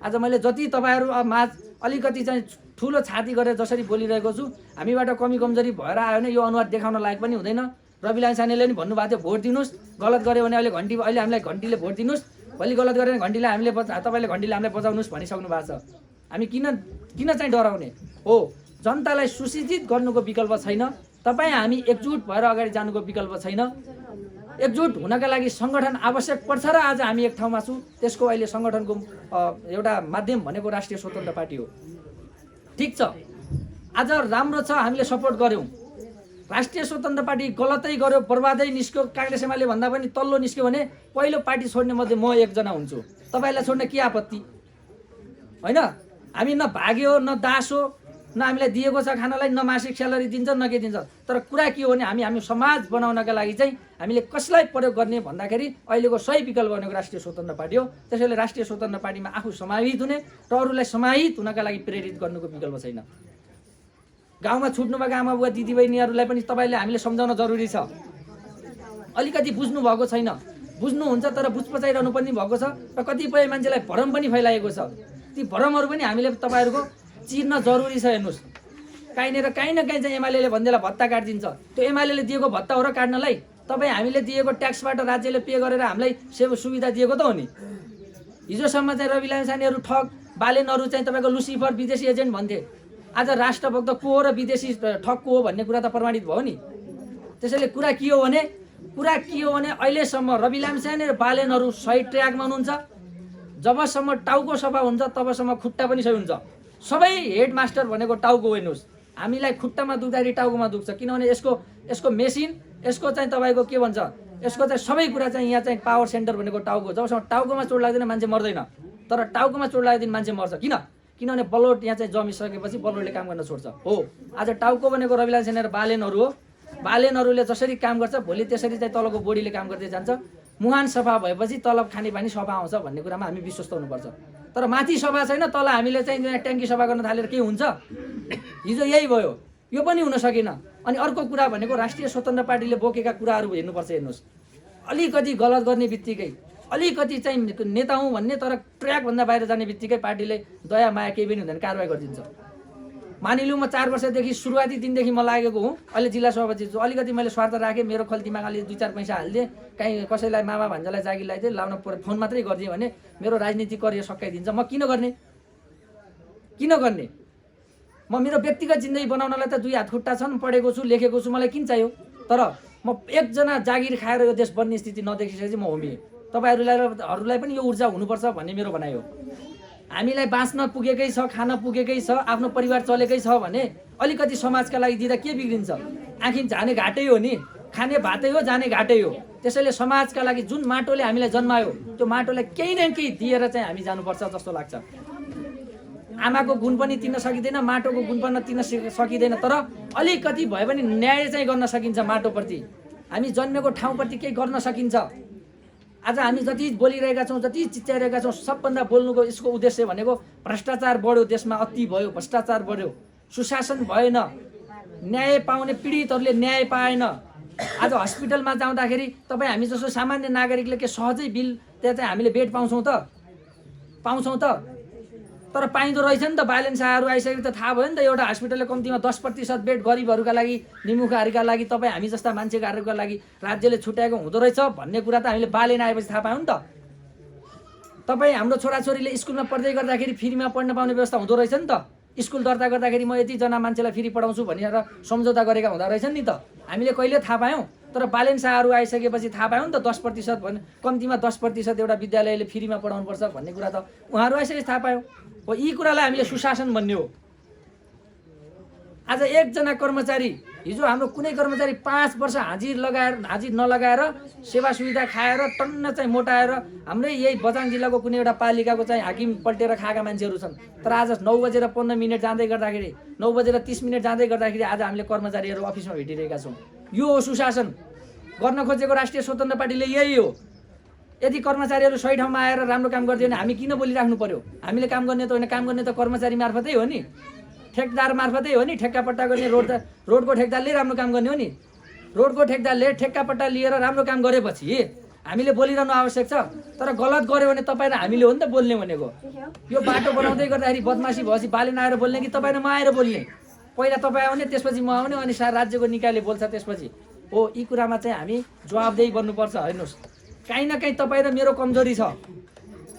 आज मैले जति तपाईँहरू माझ अलिकति चाहिँ ठुलो छाती गरेर जसरी बोलिरहेको छु, हामीबाट कमी कमजोरी भएर आयो भने यो अनुहार देखाउन लायक पनि हुँदैन। रवि लामिछानेले पनि भन्नुभएको थियो भोट दिनुहोस्, गलत गऱ्यो भने अहिले हामीलाई घन्टीले भोट दिनुहोस्, भोलि गलत गऱ्यो भने घन्टीले तपाईँले घन्टीले हामीलाई बजाउनुहोस् भनिसक्नु भएको छ। हामी किन चाहिँ डराउने हो? जनतालाई सुसूचित गर्नुको विकल्प छैन। तपाईँ हामी एकजुट भएर अगाडि जानुको विकल्प छैन। एकजुट हुनका लागि सङ्गठन आवश्यक पर्छ र आज हामी एक ठाउँमा छौँ। त्यसको अहिले सङ्गठनको एउटा माध्यम भनेको राष्ट्रिय स्वतन्त्र पार्टी हो। ठिक छ, आज राम्रो छ, हामीले सपोर्ट गऱ्यौँ। राष्ट्रिय स्वतन्त्र पार्टी गलतै गर्यो, बर्बादै निस्क्यो, काङ्ग्रेस एमाले भन्दा पनि तल्लो निस्क्यो भने पहिलो पार्टी छोड्ने मध्ये म एकजना हुन्छु। तपाईँलाई छोड्न के आपत्ति? होइन, हामी न भाग्यो न दास हो, न हामीलाई दिएको छ खानालाई, न मासिक स्यालेरी दिन्छ न के दिन्छ। तर कुरा के हो भने हामी समाज बनाउनका लागि चाहिँ हामीले कसलाई प्रयोग गर्ने भन्दाखेरि अहिलेको सही विकल्प भनेको राष्ट्रिय स्वतन्त्र पार्टी हो। त्यसैले राष्ट्रिय स्वतन्त्र पार्टीमा आफू समाहित हुने र अरूलाई समाहित हुनका लागि प्रेरित गर्नुको विकल्प छैन। गाउँमा छुट्नुभएका आमा बुवा दिदीबहिनीहरूलाई पनि तपाईँले हामीले सम्झाउन जरुरी छ। अलिकति बुझ्नु भएको छैन, बुझ्नुहुन्छ तर बुझ पचाइरहनु पनि भएको छ र कतिपय मान्छेलाई भरम पनि फैलाएको छ। ती भरमहरू पनि हामीले तपाईँहरूको चिर्न जरुरी छ। हेर्नुहोस्, काहीँ न काहीँ चाहिँ एमाले भन्दैला भत्ता काटिदिन्छ। त्यो एमाले दिएको भत्ता हो र काट्नलाई? तपाईँ हामीले दिएको ट्याक्सबाट राज्यले पे गरेर हामीलाई सुविधा दिएको त हो नि। हिजोसम्म चाहिँ रवि लामिछानेहरू ठग, बालेनहरू चाहिँ तपाईँको लुसिफर विदेशी एजेन्ट भन्थे। आज राष्ट्रभक्त को हो र विदेशी ठग को हो भन्ने कुरा त प्रमाणित भयो नि। त्यसैले कुरा के हो भने अहिलेसम्म रवि लामिछाने र बालेनहरू सही ट्र्याकमा हुनुहुन्छ। जबसम्म टाउको सफा हुन्छ तबसम्म खुट्टा पनि सही हुन्छ। सबै हेड मास्टर भनेको टाउको हो। हेर्नुहोस्, हामीलाई खुट्टामा दुख्दाखेरि टाउकोमा दुख्छ, किनभने यसको मेसिन, यसको चाहिँ तपाईँको के भन्छ, यसको चाहिँ सबै कुरा चाहिँ यहाँ चाहिँ पावर सेन्टर भनेको टाउको हो। जबसम्म टाउकोमा चोट लाग्दैन मान्छे मर्दैन, तर टाउकोमा चोट लाग्दैन मान्छे मर्छ। किनभने बलोड यहाँ चाहिँ जमिसकेपछि बलोडले काम गर्न छोड्छ। हो, आज टाउको भनेको रवि लामिछाने र बालेनहरू हो। बालेनहरूले जसरी काम गर्छ भोलि त्यसरी चाहिँ तलको बोडीले काम गर्दै जान्छ। मुहान सफा भएपछि तलब खानेपानी सफा आउँछ भन्ने कुरामा हामी विश्वस्त हुनुपर्छ। तर माथि सफा छैन, तल हामीले चाहिँ ट्याङ्की सफा गर्न थालेर के हुन्छ? हिजो यही भयो, यो पनि हुन सकेन। अनि अर्को कुरा भनेको राष्ट्रिय स्वतन्त्र पार्टीले बोकेका कुराहरू हेर्नुपर्छ। हेर्नुहोस्, अलिकति गलत गर्ने बित्तिकै, अलिकति चाहिँ नेता हुँ भन्ने तर ट्र्याकभन्दा बाहिर जाने बित्तिकै पार्टीले दया माया केही पनि हुँदैन, कारवाही गरिदिन्छ। मानिलिउँ म 4 वर्षदेखि सुरुवाती दिनदेखि म लागेको हुँ, अहिले जिल्ला सभापति छु। अलिकति मैले स्वार्थ राखेँ, मेरो खल्तीमा अलि 2-4 पैसा हालिदिएँ, काहीँ कसैलाई मामा भान्जालाई जागिर लगाइदिएँ, लाउन फोन मात्रै गरिदिएँ भने मेरो राजनीतिक करियर सकाइदिन्छ। म किन गर्ने? म मेरो व्यक्तिगत जिन्दगी बनाउनलाई त 2 हात खुट्टा छन्, पढेको छु, लेखेको छु, मलाई किन चाहियो? तर म एकजना जागिर खाएर यो देश बन्ने स्थिति नदेखिसकेपछि म होमिएँ। तपाईँहरूलाई पनि यो ऊर्जा हुनुपर्छ भन्ने मेरो भनाइ हो। हामीलाई बाँच्न पुगेकै छ, खान पुगेकै छ, आफ्नो परिवार चलेकै छ भने अलिकति समाजका लागि दिँदा के बिग्रिन्छ? आखिर जाने घाटै हो नि, खाने भातै हो, जाने घाटै हो। त्यसैले समाजका लागि जुन माटोले हामीलाई जन्मायो त्यो माटोलाई केही न केही दिएर चाहिँ हामी जानुपर्छ जस्तो लाग्छ। आमाको गुण पनि तिन्न सकिँदैन, माटोको गुण पनि तिन्न सकिँदैन, तर अलिकति भए पनि न्याय चाहिँ गर्न सकिन्छ। माटोप्रति, हामी जन्मेको ठाउँप्रति केही गर्न सकिन्छ। आज हामी जति बोलिरहेका छौँ, जति चिच्याइरहेका छौँ, सबभन्दा बोल्नुको यसको उद्देश्य भनेको भ्रष्टाचार बढ्यो, देशमा अति भयो, भ्रष्टाचार बढ्यो, सुशासन भएन, न्याय पाउने पीडितहरूले न्याय पाएन। आज हस्पिटलमा जाँदाखेरि तपाईँ हामी जस्तो सामान्य नागरिकले के सहजै बिल त्यहाँ चाहिँ हामीले बेड पाउँछौँ त? तर पाइँदो रहेछ नि त। बाइलेन्स आएर आइसकेको त थाहा भयो नि त। एउटा हस्पिटलले कम्तीमा 10% बेड गरिबहरूका लागि, निमुखाहरूका लागि, तपाईँ हामी जस्ता मान्छेहरूका लागि राज्यले छुट्याएको हुँदो रहेछ भन्ने कुरा त हामीले बालेन आएपछि थाहा पायौँ नि त। तपाईँ हाम्रो छोराछोरीले स्कुलमा पढ्दै गर्दाखेरि फ्रीमा पढ्न पाउने व्यवस्था हुँदो रहेछ नि त। स्कुल दर्ता गर्दाखेरि म यतिजना मान्छेलाई फ्री पढाउँछु भनेर सम्झौता गरेका हुँदो रहेछ नि त। हामीले कहिले थाहा पायौँ? तर बालेन शाहहरू आइसकेपछि थाहा पायो नि त 10% भन्ने, कम्तीमा 10% एउटा विद्यालयले फ्रीमा पढाउनुपर्छ भन्ने कुरा त उहाँहरू आइसकेपछि थाहा पायो। हो यी कुरालाई हामीले सुशासन भन्ने हो। आज एकजना कर्मचारी, हिजो हाम्रो कुनै कर्मचारी 5 वर्ष हाजिर नलगाएर सेवा सुविधा खाएर टन्न चाहिँ मोटाएर हाम्रै यही बझाङ जिल्लाको कुनै एउटा पालिकाको चाहिँ हाकिम पल्टेर खाएका मान्छेहरू छन्। तर आज 9:15 जाँदै गर्दाखेरि 9:30 जाँदै गर्दाखेरि आज हामीले कर्मचारीहरू अफिसमा भेटिरहेका छौँ। यो हो सुशासन। गर्न खोजेको राष्ट्रिय स्वतन्त्र पार्टीले यही हो। यदि कर्मचारीहरू सही ठाउँमा आएर राम्रो काम गरिदियो भने हामी किन बोलिराख्नु पर्यो? हामीले काम गर्ने त होइन, काम गर्ने त कर्मचारी मार्फतै हो नि, ठेकदार मार्फतै हो नि। ठेक्कापट्टा गर्ने रोडको ठेकदारले राम्रो काम गर्ने हो नि। रोडको ठेकदारले ठेक्कापट्टा लिएर राम्रो काम गरेपछि हामीले बोलिरहनु आवश्यक छ। तर गलत गऱ्यो भने तपाईँ र हामीले हो नि त बोल्ने भनेको। यो बाटो बनाउँदै गर्दाखेरि बदमासी भएपछि बालेन आएर बोल्ने कि तपाईँ र म आएर बोल्ने? पहिला तपाईँ आउने, त्यसपछि म आउने, अनि राज्यको निकायले बोल्छ त्यसपछि। हो यी कुरामा चाहिँ हामी जवाबदेही बन्नुपर्छ। हेर्नुहोस्, काहीँ न काहीँ तपाईँ र मेरो कमजोरी छ।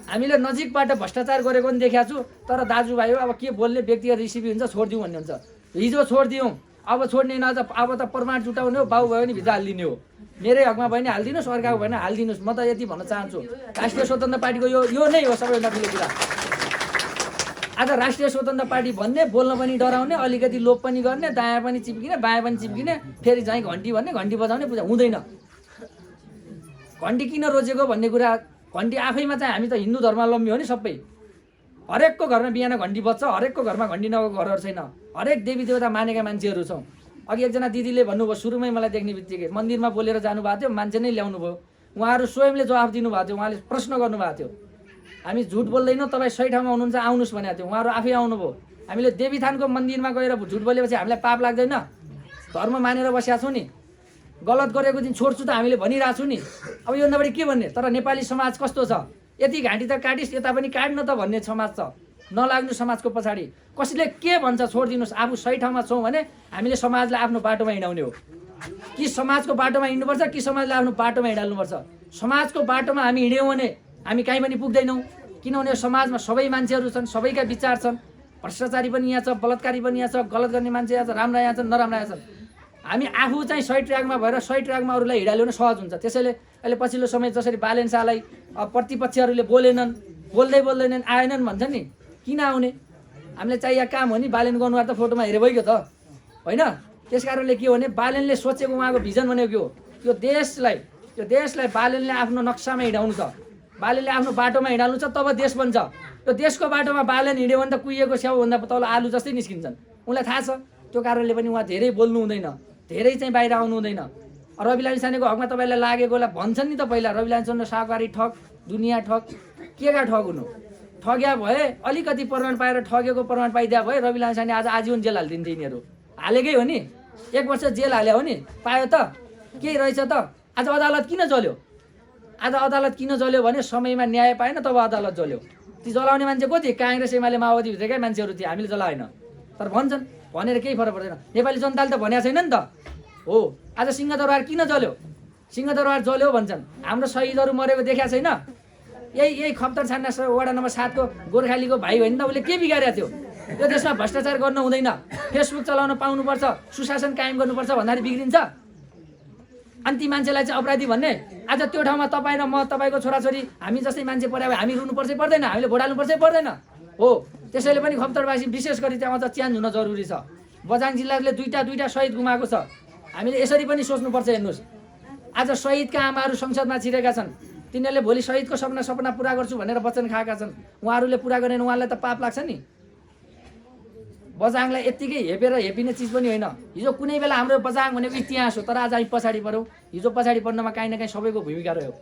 हामीले नजिकबाट भ्रष्टाचार गरेको पनि देखाएको छु। तर दाजुभाइ हो, अब के बोल्ने, व्यक्तिगत रिसिपी हुन्छ, छोडिदिउँ भन्ने हुन्छ। हिजो छोडिदिउँ, अब छोड्ने न, अब त प्रमाण जुटाउने हो। बाउ भयो भने भिजा हालिदिने हो। मेरै हकमा भयो भने हालिदिनुहोस्, अर्काको भयो भने हालिदिनुहोस्। म त यति भन्न चाहन्छु, राष्ट्रिय स्वतन्त्र पार्टीको यो नै हो सबैभन्दा ठुलो कुरा। आज राष्ट्रिय स्वतन्त्र पार्टी भन्ने, बोल्न पनि डराउने, अलिकति लोभ पनि गर्ने, दायाँ पनि चिप्किने, बायाँ पनि चिप्किने, फेरि चाहिँ घन्टी भन्ने, घन्टी बजाउने, पूजा हुँदैन। घन्टी किन रोजेको भन्ने कुरा, घन्टी आफैमा चाहिँ हामी त हिन्दू धर्मावलम्बी हो नि सबै। हरेकको घरमा बिहान घन्टी बज्छ, हरेकको घरमा घन्टी नगएको घरहरू छैन। हरेक देवी देवता मानेका मान्छेहरू छौँ। अघि एकजना दिदीले भन्नुभयो, सुरुमै मलाई देख्ने बित्तिकै मन्दिरमा बोलेर जानुभएको थियो, मान्छे नै ल्याउनु भयो। उहाँहरू स्वयंले जवाफ दिनुभएको थियो, उहाँले प्रश्न गर्नुभएको थियो। हामी झुट बोल्दैनौँ, तपाईँ सही ठाउँमा हुनुहुन्छ, आउनुहोस् भनेको थियो। उहाँहरू आफै आउनुभयो। हामीले देवीथानको मन्दिरमा गएर झुट बोलेपछि हामीलाई पाप लाग्दैन? धर्म मानेर बसेका छौँ नि। गलत गरेको दिन छोड्छु त हामीले भनिरहेको छु नि। अब योभन्दा बढी के भन्ने? तर नेपाली समाज कस्तो छ? यति घाँटी त काटिस्, यता पनि काट्न त भन्ने समाज छ। नलाग्नु समाजको पछाडि। कसैले के भन्छ छोडिदिनुहोस्, आफू सही ठाउँमा छौँ भने हामीले समाजलाई आफ्नो बाटोमा हिँडाउने हो। कि समाजको बाटोमा हिँड्नुपर्छ कि समाजलाई आफ्नो बाटोमा हिँडाल्नुपर्छ? समाजको बाटोमा हामी हिँड्यौँ भने हामी कहीँ पनि पुग्दैनौँ। किनभने समाजमा सबै मान्छेहरू छन्, सबैका विचार छन्। भ्रष्टाचारी पनि यहाँ छ, बलात्कारी पनि यहाँ छ, गलत गर्ने मान्छे यहाँ छ, राम्रा यहाँ छन्, नराम्रा यहाँ छन्। हामी आफू चाहिँ सही ट्र्याकमा भएर सही ट्र्याकमा अरूलाई हिँडाल्नु सहज हुन्छ। त्यसैले अहिले पछिल्लो समय जसरी बालेन शाहलाई प्रतिपक्षहरूले बोल्दैनन्, आएनन् भन्छन् नि, किन आउने? हामीलाई चाहिएको काम हो नि, बालेन गर्नुबाट त फोटोमा हेरे भइगयो त होइन? त्यस कारणले के हो भने बालेनले सोचेको उहाँको भिजन भनेको के हो? यो देशलाई बालेनले आफ्नो नक्सामा हिँडाउनु छ, बालेनले आफ्नो बाटोमा हिँडाल्नु छ, तब देश बन्छ। यो देशको बाटोमा बालेन हिँड्यो भने त कुहिएको स्याउभन्दा तल आलु जस्तै निस्किन्छन्। उनलाई थाहा छ। त्यो कारणले पनि उहाँ धेरै बोल्नु हुँदैन, धेरै चाहिँ बाहिर आउनु हुँदैन। रवि लामिछानेको हकमा तपाईँलाई लागेकोलाई भन्छन् नि त पहिला, रवि लामिछाने सहकारी ठग, दुनियाँ ठग, केका ठग हुनु? ठग्या भए अलिकति प्रमाण पाएर ठगेको प्रमाण पाइदिया भए रवि लामिछाने आज आजीवन जेल हालिदिन्थे यिनीहरू। हालेकै हो नि, 1 वर्ष जेल हाल्यो हो नि, पायो त? केही रहेछ त? आज अदालत किन जल्यो? आज अदालत किन जल्यो भने समयमा न्याय पाएन, तब अदालत जल्यो। ती जलाउने मान्छे को थिए? काङ्ग्रेस एमाले माओवादी भित्रकै मान्छेहरू थिए, हामीले जलाएन। तर भन्छन्, भनेर केही फरक पर्दैन। नेपाली जनताले त भनेको छैन नि त। हो आज सिंहदरबार किन जल्यो? सिंहदरबार जल्यो भन्छन्। हाम्रो शहीदहरू मरेको देखाएको छैन? यही खप्तर छान्ना वडा नम्बर 7 को गोर्खालीको भाइ होइन त? उसले के बिगारेको थियो? यो देशमा भ्रष्टाचार गर्न हुँदैन, फेसबुक चलाउन पाउनुपर्छ, सुशासन कायम गर्नुपर्छ भन्दाखेरि बिग्रिन्छ। अनि ती मान्छेलाई चाहिँ अपराधी भन्ने? आज त्यो ठाउँमा तपाईँ र म, तपाईँको छोराछोरी, हामी जस्तै मान्छे पर्यो भए हामी रुनुपर्छै पर्दैन? हामीले भोट हाल्नुपर्छै पर्दैन? हो त्यसैले पनि खप्तरवासी विशेष गरी त्यहाँ अझ च्यान्ज हुन जरुरी छ। बझाङ जिल्लाले दुईटा शहीद गुमाएको छ। हामीले यसरी पनि सोच्नुपर्छ। हेर्नुहोस्, आज शहीदका आमाहरू संसदमा छिरेका छन्। तिनीहरूले भोलि शहीदको सपना पुरा गर्छु भनेर वचन खाएका छन्। उहाँहरूले पुरा गरेन, उहाँलाई त पाप लाग्छ नि। बझाङलाई यत्तिकै हेपिने चिज पनि होइन। हिजो कुनै बेला हाम्रो बझाङ भनेको इतिहास हो, तर आज हामी पछाडि पऱ्यौँ। हिजो पछाडि पर्नमा काहीँ न काहीँ सबैको भूमिका रह्यो।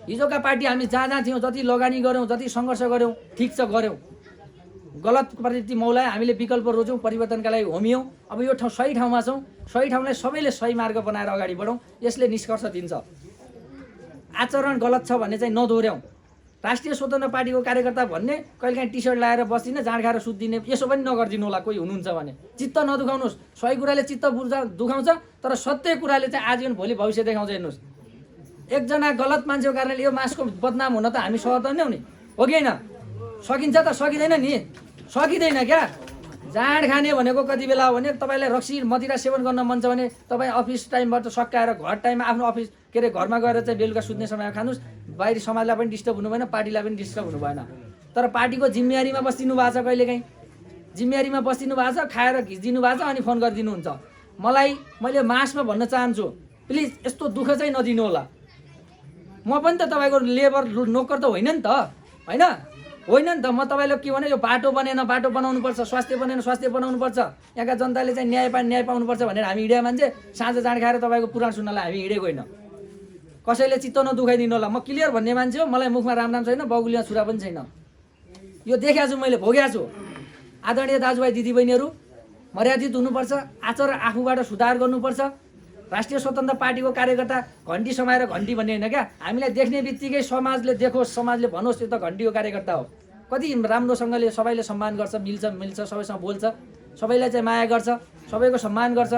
हिजोका पार्टी हामी जहाँ थियौँ, जति लगानी गऱ्यौँ, जति सङ्घर्ष गऱ्यौँ, ठिक छ गऱ्यौँ। गलत प्रवृत्ति मौलाए हामीले विकल्प रोज्यौँ, परिवर्तनका लागि होमियौँ। अब यो ठाउँ सही ठाउँमा छौँ। सही ठाउँलाई सबैले सही मार्ग बनाएर अगाडि बढौँ। यसले निष्कर्ष दिन्छ। आचरण गलत छ भन्ने चाहिँ नदोहोऱ्याउँ। राष्ट्रिय स्वतन्त्र पार्टीको कार्यकर्ता भन्ने कहिलेकाहीँ टी सर्ट लगाएर बस्दिनँ, जाँड खाएर सुत्दिने, यसो पनि नगरिदिनु होला कोही हुनुहुन्छ भने। चित्त नदुखाउनुहोस्। सही कुराले चित्त दुखाउँछ, तर सत्य कुराले चाहिँ आजीवन भोलि भविष्य देखाउँछ। हेर्नुहोस्, एकजना गलत मान्छेको कारणले यो मासको बदनाम हुन त हामी सहदैनौँ नि, हो कि होइन? सकिन्छ त? सकिँदैन नि, सकिँदैन क्या। जाँड खाने भनेको कति बेला हो भने तपाईँलाई रक्सी मदिरा सेवन गर्न मन छ भने तपाईँ अफिस टाइमबाट सकाएर घर टाइममा आफ्नो अफिस के अरे घरमा गएर चाहिँ बेलुका सुत्ने समयमा खानुहोस्। बाहिरी समाजलाई पनि डिस्टर्ब हुनु भएन, पार्टीलाई पनि डिस्टर्ब हुनु भएन। तर पार्टीको जिम्मेवारीमा बस्दिनु भएको छ, कहिलेकाहीँ जिम्मेवारीमा बस्दिनु भएको छ, खाएर घिचिदिनु भएको छ अनि फोन गरिदिनुहुन्छ। मैले मासमा भन्न चाहन्छु, प्लिज यस्तो दुःख चाहिँ नदिनु होला। म पनि त तपाईँको लेबर नोकर त होइन नि त, होइन नि त। म तपाईँले के भने यो बाटो बनेन, बाटो बनाउनुपर्छ, स्वास्थ्य बनेन, स्वास्थ्य बनाउनुपर्छ, यहाँका जनताले चाहिँ न्याय पाउनुपर्छ भनेर हामी हिँड्या मान्छे साँझ जाँड खाएर तपाईँको पुराण सुन्नलाई हामी हिँडेको होइन। कसैले चित्त नदुखाइदिनु होला। म क्लियर भन्ने मान्छे हो, मलाई मुखमा राम छैन, बगुलिया छुरा पनि छैन। यो देखाएको छु, मैले भोगेको छु। आदरणीय दाजुभाइ दिदीबहिनीहरू, मर्यादित हुनुपर्छ, आचरण आफूबाट सुधार गर्नुपर्छ। राष्ट्रिय स्वतन्त्र पार्टीको कार्यकर्ता घन्टी समाएर घन्टी भन्ने होइन क्या। हामीलाई देख्ने बित्तिकै समाजले देखोस्, समाजले भनोस् यो त घन्टीको कार्यकर्ता हो। कति राम्रोसँगले सबैले सम्मान गर्छ, मिल्छ, सबैसँग बोल्छ, सबैलाई चाहिँ माया गर्छ, सबैको सम्मान गर्छ,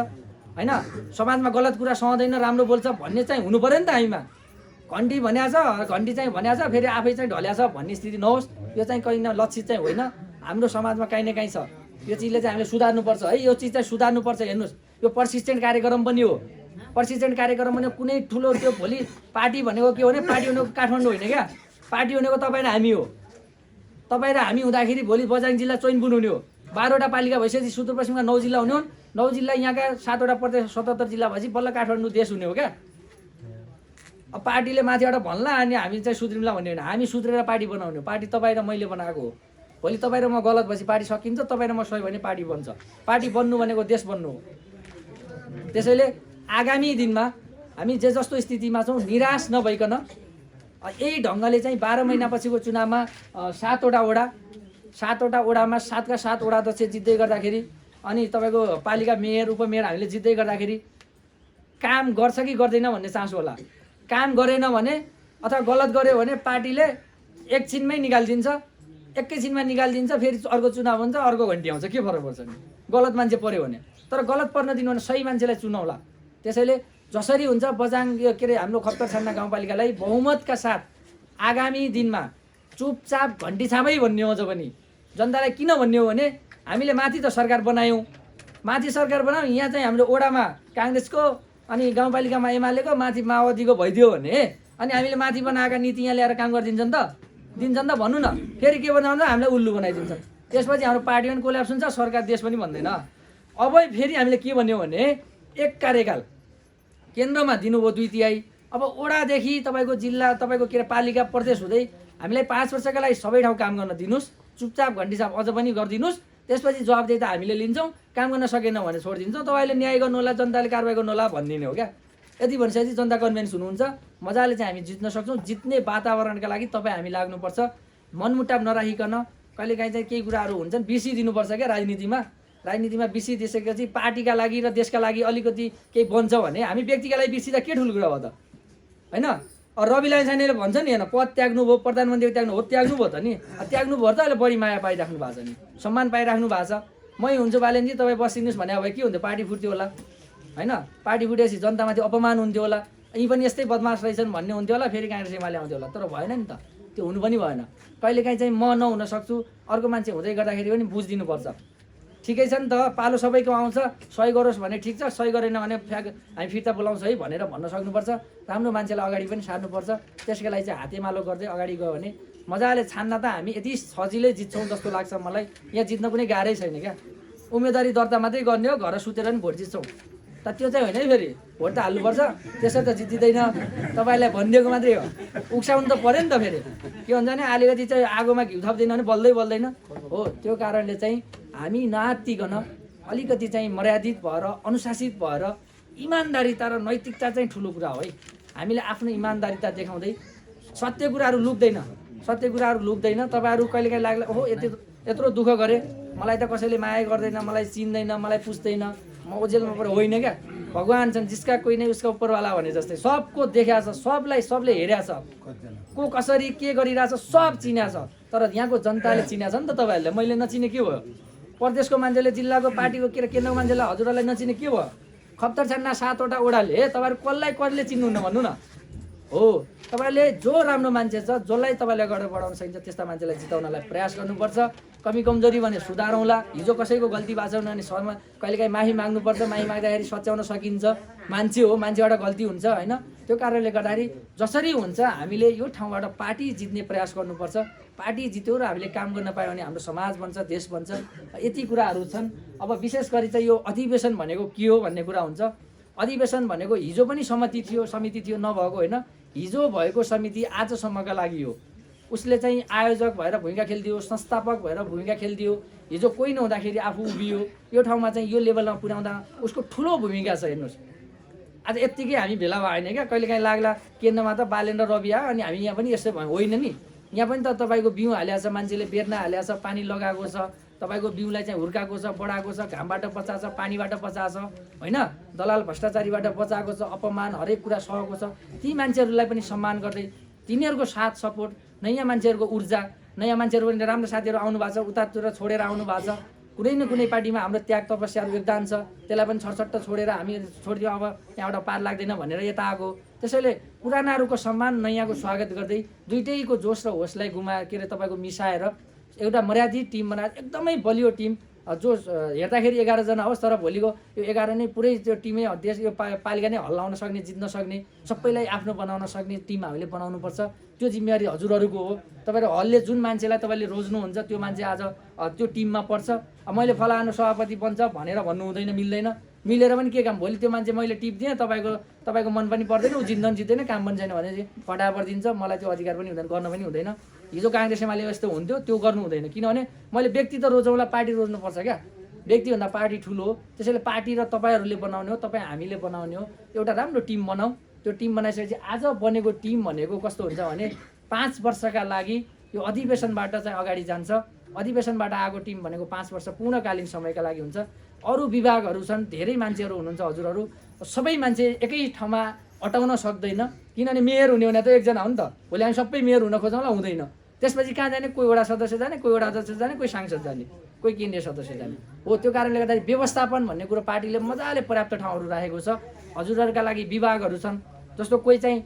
होइन। समाजमा गलत कुरा सहँदैन, राम्रो बोल्छ भन्ने चाहिँ हुनु पऱ्यो नि त हामीमा। घन्टी भनेको छ, घन्टी चाहिँ भनेको छ, फेरि आफै चाहिँ ढल्या छ भन्ने स्थिति नहोस्। यो चाहिँ कहीँ न लक्षित चाहिँ होइन। हाम्रो समाजमा काहीँ न काहीँ छ, यो चिजले चाहिँ हामीले सुधार्नुपर्छ है। यो चिज चाहिँ सुधार्नुपर्छ। हेर्नुहोस्, यो पर्सिस्टेन्ट कार्यक्रम पनि हो। पर्सिस्टेन्ट कार्यक्रम भनेको कुनै ठुलो त्यो भोलि पार्टी भनेको के हो भने पार्टी भनेको काठमाडौँ होइन क्या। पार्टी भनेको तपाईँ र हामी हो। तपाईँ र हामी हुँदाखेरि भोलि बझाङ जिल्ला चैनपुर हुने हो। 12वटा पालिका भइसकेपछि सुदूरपश्चिमका 9 जिल्ला हुने हो। 9 जिल्ला यहाँका 7वटा प्रदेश 77 जिल्ला भएपछि बल्ल काठमाडौँ देश हुने हो क्या। अब पार्टीले माथिबाट भन्ला अनि हामी चाहिँ सुध्रिउँला भन्ने होइन। हामी सुध्रेर पार्टी बनाउने हो। पार्टी तपाईँ र मैले बनाएको हो। भोलि तपाईँ र म गलत भएपछि पार्टी सकिन्छ, तपाईँ र म सही भने पार्टी बन्छ। पार्टी बन्नु भनेको देश बन्नु हो। त्यसैले आगामी दिनमा हामी जे जस्तो स्थितिमा छौँ निराश नभइकन यही ढङ्गले चाहिँ 12 महिनापछिको चुनावमा 7वटा वडामा 7का 7 वडा अध्यक्ष जित्दै गर्दाखेरि अनि तपाईँको पालिका मेयर उपमेयर हामीले जित्दै गर्दाखेरि काम गर्छ कि गर्दैन भन्ने चान्स होला। काम गरेन भने अथवा गलत गर्यो भने पार्टीले एकछिनमै निकालिदिन्छ, एकैछिनमा निकालिदिन्छ, फेरि अर्को चुनाव हुन्छ, अर्को घन्टी आउँछ। के फरक पर्छ नि गलत मान्छे पर्यो भने। तर गलत पर्न दिनु भने सही मान्छेलाई चुनाउला। त्यसैले जसरी हुन्छ बझाङ के अरे हाम्रो खप्तर छान्ना गाउँपालिकालाई बहुमतका साथ आगामी दिनमा चुपचाप घन्टी छापै भन्ने हो। अझ पनि जनतालाई किन भन्ने हो भने हामीले माथि त सरकार बनायौँ, माथि सरकार बनायौँ, यहाँ चाहिँ हाम्रो ओडामा काङ्ग्रेसको अनि गाउँपालिकामा एमालेको, माथि माओवादीको भइदियो भने अनि हामीले माथि बनाएका नीति यहाँ ल्याएर काम गरिदिन्छन् त भन्नु न। फेरि के बनाउँछ, हामीलाई उल्लु बनाइदिन्छन्। त्यसपछि हाम्रो पार्टी पनि कोल्याप्स हुन्छ, सरकार देश पनि भन्दैन। अब फेरि हामीले के भन्यो भने एक कार्यकाल केन्द्रमा दिनुभयो 2/3। अब ओडादेखि तपाईँको जिल्ला, तपाईँको के अरे पालिका, प्रदेश हुँदै हामीलाई 5 वर्षका लागि सबै ठाउँ काम गर्न दिनुहोस्। चुपचाप घन्टीसाप अझ पनि गरिदिनुहोस्। त्यसपछि जवाबदेही त हामीले लिन्छौँ। काम गर्न सकेन भने छोडिदिन्छौँ। तपाईँले न्याय गर्नु होला, जनताले कारवाही गर्नु होला भनिदिने हो क्या। यति भनिसकेपछि जनता कन्भिन्स हुनुहुन्छ, मजाले चाहिँ हामी जित्न सक्छौँ। जित्ने वातावरणका लागि तपाईँ हामी लाग्नुपर्छ। मनमुटाव नराखिकन कहिलेकाहीँ चाहिँ केही कुराहरू हुन्छन्, बिर्सिदिनुपर्छ क्या। राजनीतिमा बिर्सिदिसकेपछि पार्टीका लागि र देशका लागि अलिकति केही बन्छ भने हामी व्यक्तिका लागि बिर्सिँदा के ठुलो कुरा हो त, होइन। रवि लामिछानेले भन्छ नि, होइन पद त्याग्नु भयो, प्रधानमन्त्री त्याग्नु हो, त्याग्नु भयो त नि। त्याग्नु भयो त अहिले बढी माया पाइराख्नु भएको छ नि, सम्मान पाइराख्नु भएको छ। मै हुन्छु बालेनजी, तपाईँ बसिदिनुहोस् भने भए के हुन्थ्यो, पार्टी फुट्थ्यो होला, होइन। पार्टी फुटेपछि जनतामाथि अपमान हुन्थ्यो होला, यी पनि यस्तै बदमास रहेछन् भन्ने हुन्थ्यो होला, फेरि काङ्ग्रेस एमाले आउँथ्यो होला। तर भएन नि त, त्यो हुनु पनि भएन। कहिलेकाहीँ चाहिँ म नहुन सक्छु, अर्को मान्छे हुँदै गर्दाखेरि पनि बुझिदिनुपर्छ। ठिकै छ नि त, पालो सबैको आउँछ, सही गरोस् भने ठिक छ, सही गरेन भने हामी फिर्ता बोलाउँछ है भनेर भन्न सक्नुपर्छ। राम्रो मान्छेलाई अगाडि पनि सार्नुपर्छ। त्यसको लागि चाहिँ हातेमालो गर्दै अगाडि गयो भने मजाले छान्न त हामी यति सजिलै जित्छौँ जस्तो लाग्छ मलाई। यहाँ जित्न कुनै गाह्रै छैन क्या। उम्मेदवारी दर्ता मात्रै गर्ने हो, घर सुतेर पनि भोट जित्छौँ त त्यो चाहिँ होइन है। फेरि भोट त हाल्नुपर्छ, त्यसरी त जितिँदैन। तपाईँलाई भनिदिएको मात्रै हो, उक्साउनु त पऱ्यो नि त। फेरि के हुन्छ भने अलिकति चाहिँ आगोमा घिउ थप्दैन भने बल्दैन हो। त्यो कारणले चाहिँ हामी नआत्तिकन अलिकति चाहिँ मर्यादित भएर, अनुशासित भएर, इमान्दारिता र नैतिकता चाहिँ ठुलो कुरा हो है। हामीले आफ्नो इमान्दारिता देखाउँदै सत्य कुराहरू लुक्दैन। तपाईँहरू कहिलेकाहीँ लाग्ला ओहो यत्रो दुःख गरेँ, मलाई त कसैले माया गर्दैन, मलाई चिन्दैन, मलाई पुज्दैन, म ओजेलमा पऱ्यो, होइन क्या। भगवान् छन्, जिसका कोही नै उसका उपरवाला भने जस्तै सबको देखाएको छ, सबले हेरेको छ, को कसरी के गरिरहेछ सब चिनेको छ। तर यहाँको जनताले चिनेको छ नि त तपाईँहरूले। मैले नचिने के भयो, प्रदेशको मान्छेले, जिल्लाको पार्टीको के केन्द्रको मान्छेलाई, हजुरहरूलाई नचिने के भयो। खप्तर छान्ना 7वटा वडाले तपाईँहरू कसले चिन्नुहुन्न भन्नु न। हो तपाईँले जो राम्रो मान्छे छ जसलाई तपाईँले अगाडि बढाउन सकिन्छ त्यस्ता मान्छेलाई जिताउनलाई प्रयास गर्नुपर्छ। कमी कमजोरी भने सुधारौँला। हिजो कसैको गल्ती भएको छ भने शर्मा कहिलेकाहीँ माफी माग्नुपर्छ। माफी माग्दाखेरि सच्याउन सकिन्छ। मान्छे हो, मान्छेबाट गल्ती हुन्छ होइन। त्यो कारणले गर्दाखेरि जसरी हुन्छ हामीले यो ठाउँबाट पार्टी जित्ने प्रयास गर्नुपर्छ। पार्टी जित्यो र हामीले काम गर्न पायो भने हाम्रो समाज बन्छ, देश बन्छ। यति कुराहरू छन्। अब विशेष गरी चाहिँ यो अधिवेशन भनेको के हो भन्ने कुरा हुन्छ। अधिवेशन भनेको हिजो पनि समिति थियो नभएको होइन। हिजो भएको समिति आजसम्मका लागि हो। उसले चाहिँ आयोजक भएर भूमिका खेलिदियो, संस्थापक भएर भूमिका खेलिदियो। हिजो कोही नहुँदाखेरि आफू उभियो। यो ठाउँमा चाहिँ यो लेभलमा पुर्याउँदा उसको ठुलो भूमिका छ। हेर्नुहोस् आज यत्तिकै हामी भेला भएन क्या। कहिलेकाहीँ लाग्ला केन्द्रमा त बालेन्द्र रवि आयो अनि हामी यहाँ पनि यस्तै भयो, होइन नि। यहाँ पनि त तपाईँको बिउ हालेको छ, मान्छेले बेर्न हालेको छ, पानी लगाएको छ, तपाईँको बिउलाई चाहिँ हुर्काएको छ, बढाएको छ, घामबाट बचाएको छ, पानीबाट बचाएको छ होइन। दलाल भ्रष्टाचारीबाट बचाएको छ, अपमान हरेक कुरा सहेको छ। ती मान्छेहरूलाई पनि सम्मान गर्दै तिनीहरूको साथ सपोर्ट, नयाँ मान्छेहरूको ऊर्जा, नयाँ मान्छेहरू पनि राम्रो साथीहरू आउनु भएको छ, उतातिर छोडेर आउनु भएको छ। कुनै न कुनै पार्टीमा हाम्रो त्याग तपस्याहरू योगदान छ, त्यसलाई पनि छटछट्ट छोडेर हामी छोडिदियो अब त्यहाँबाट पार लाग्दैन भनेर यता आएको। त्यसैले पुरानाहरूको सम्मान, नयाँको स्वागत गर्दै दुइटैको जोस र होसलाई के अरे तपाईँको मिसाएर एउटा मर्यादित टिम बनाएर एकदमै बलियो टिम जो हेर्दाखेरि 11 जना होस् तर भोलिको यो 11 नै पुरै त्यो टिमै देश यो पालिका नै हल्लाउन सक्ने, जित्न सक्ने, सबैलाई आफ्नो बनाउन सक्ने टिम हामीले बनाउनुपर्छ। त्यो जिम्मेवारी हजुरहरूको हो। तपाईँहरू हलले जुन मान्छेलाई तपाईँले रोज्नुहुन्छ त्यो मान्छे आज त्यो टिममा पर्छ। मैले फलानु सभापति बन्छ भनेर भन्नु हुँदैन, मिल्दैन। मिलेर पनि के काम, भोलि त्यो मान्छे मैले टिप दिएँ तपाईँको मन पनि पर्दैन, ऊ जित्दैन, काम पनि छैन भने फटाफट दिन्छ, मलाई त्यो अधिकार पनि हुँदैन, गर्न पनि हुँदैन। हिजो काङ्ग्रेस एमाले यस्तो हुन्थ्यो, त्यो गर्नु हुँदैन। किनभने मैले व्यक्ति त रोजौँला, पार्टी रोज्नुपर्छ क्या। व्यक्तिभन्दा पार्टी ठुलो हो। त्यसैले पार्टी र तपाईँहरूले बनाउने हो, तपाईँ हामीले बनाउने हो। एउटा राम्रो टिम बनाऊ। त्यो टिम बनाइसकेपछि आज बनेको टिम भनेको कस्तो हुन्छ भने 5 वर्षका लागि यो अधिवेशनबाट चाहिँ अगाडि जान्छ। अधिवेशनबाट आएको टिम भनेको 5 वर्ष पूर्णकालीन समयका लागि हुन्छ। अरू विभागहरू छन्, धेरै मान्छेहरू हुनुहुन्छ हजुरहरू, सबै मान्छे एकै ठाउँमा अटाउन सक्दैन। किनभने मेयर हुने भने त एकजना हो नि त। भोलि हामी सबै मेयर हुन खोजौँला, हुँदैन। त्यसपछि कहाँ जाने, कोही वडा सदस्य जाने, कोही वडा अध्यक्ष जाने, कोही सांसद जाने, कोही केन्द्रीय सदस्य जाने हो। त्यो कारणले गर्दाखेरि व्यवस्थापन भन्ने कुरो पार्टीले मजाले पर्याप्त ठाउँहरू राखेको छ। हजुरहरूका लागि विभागहरू छन्, जस्तो कोही चाहिँ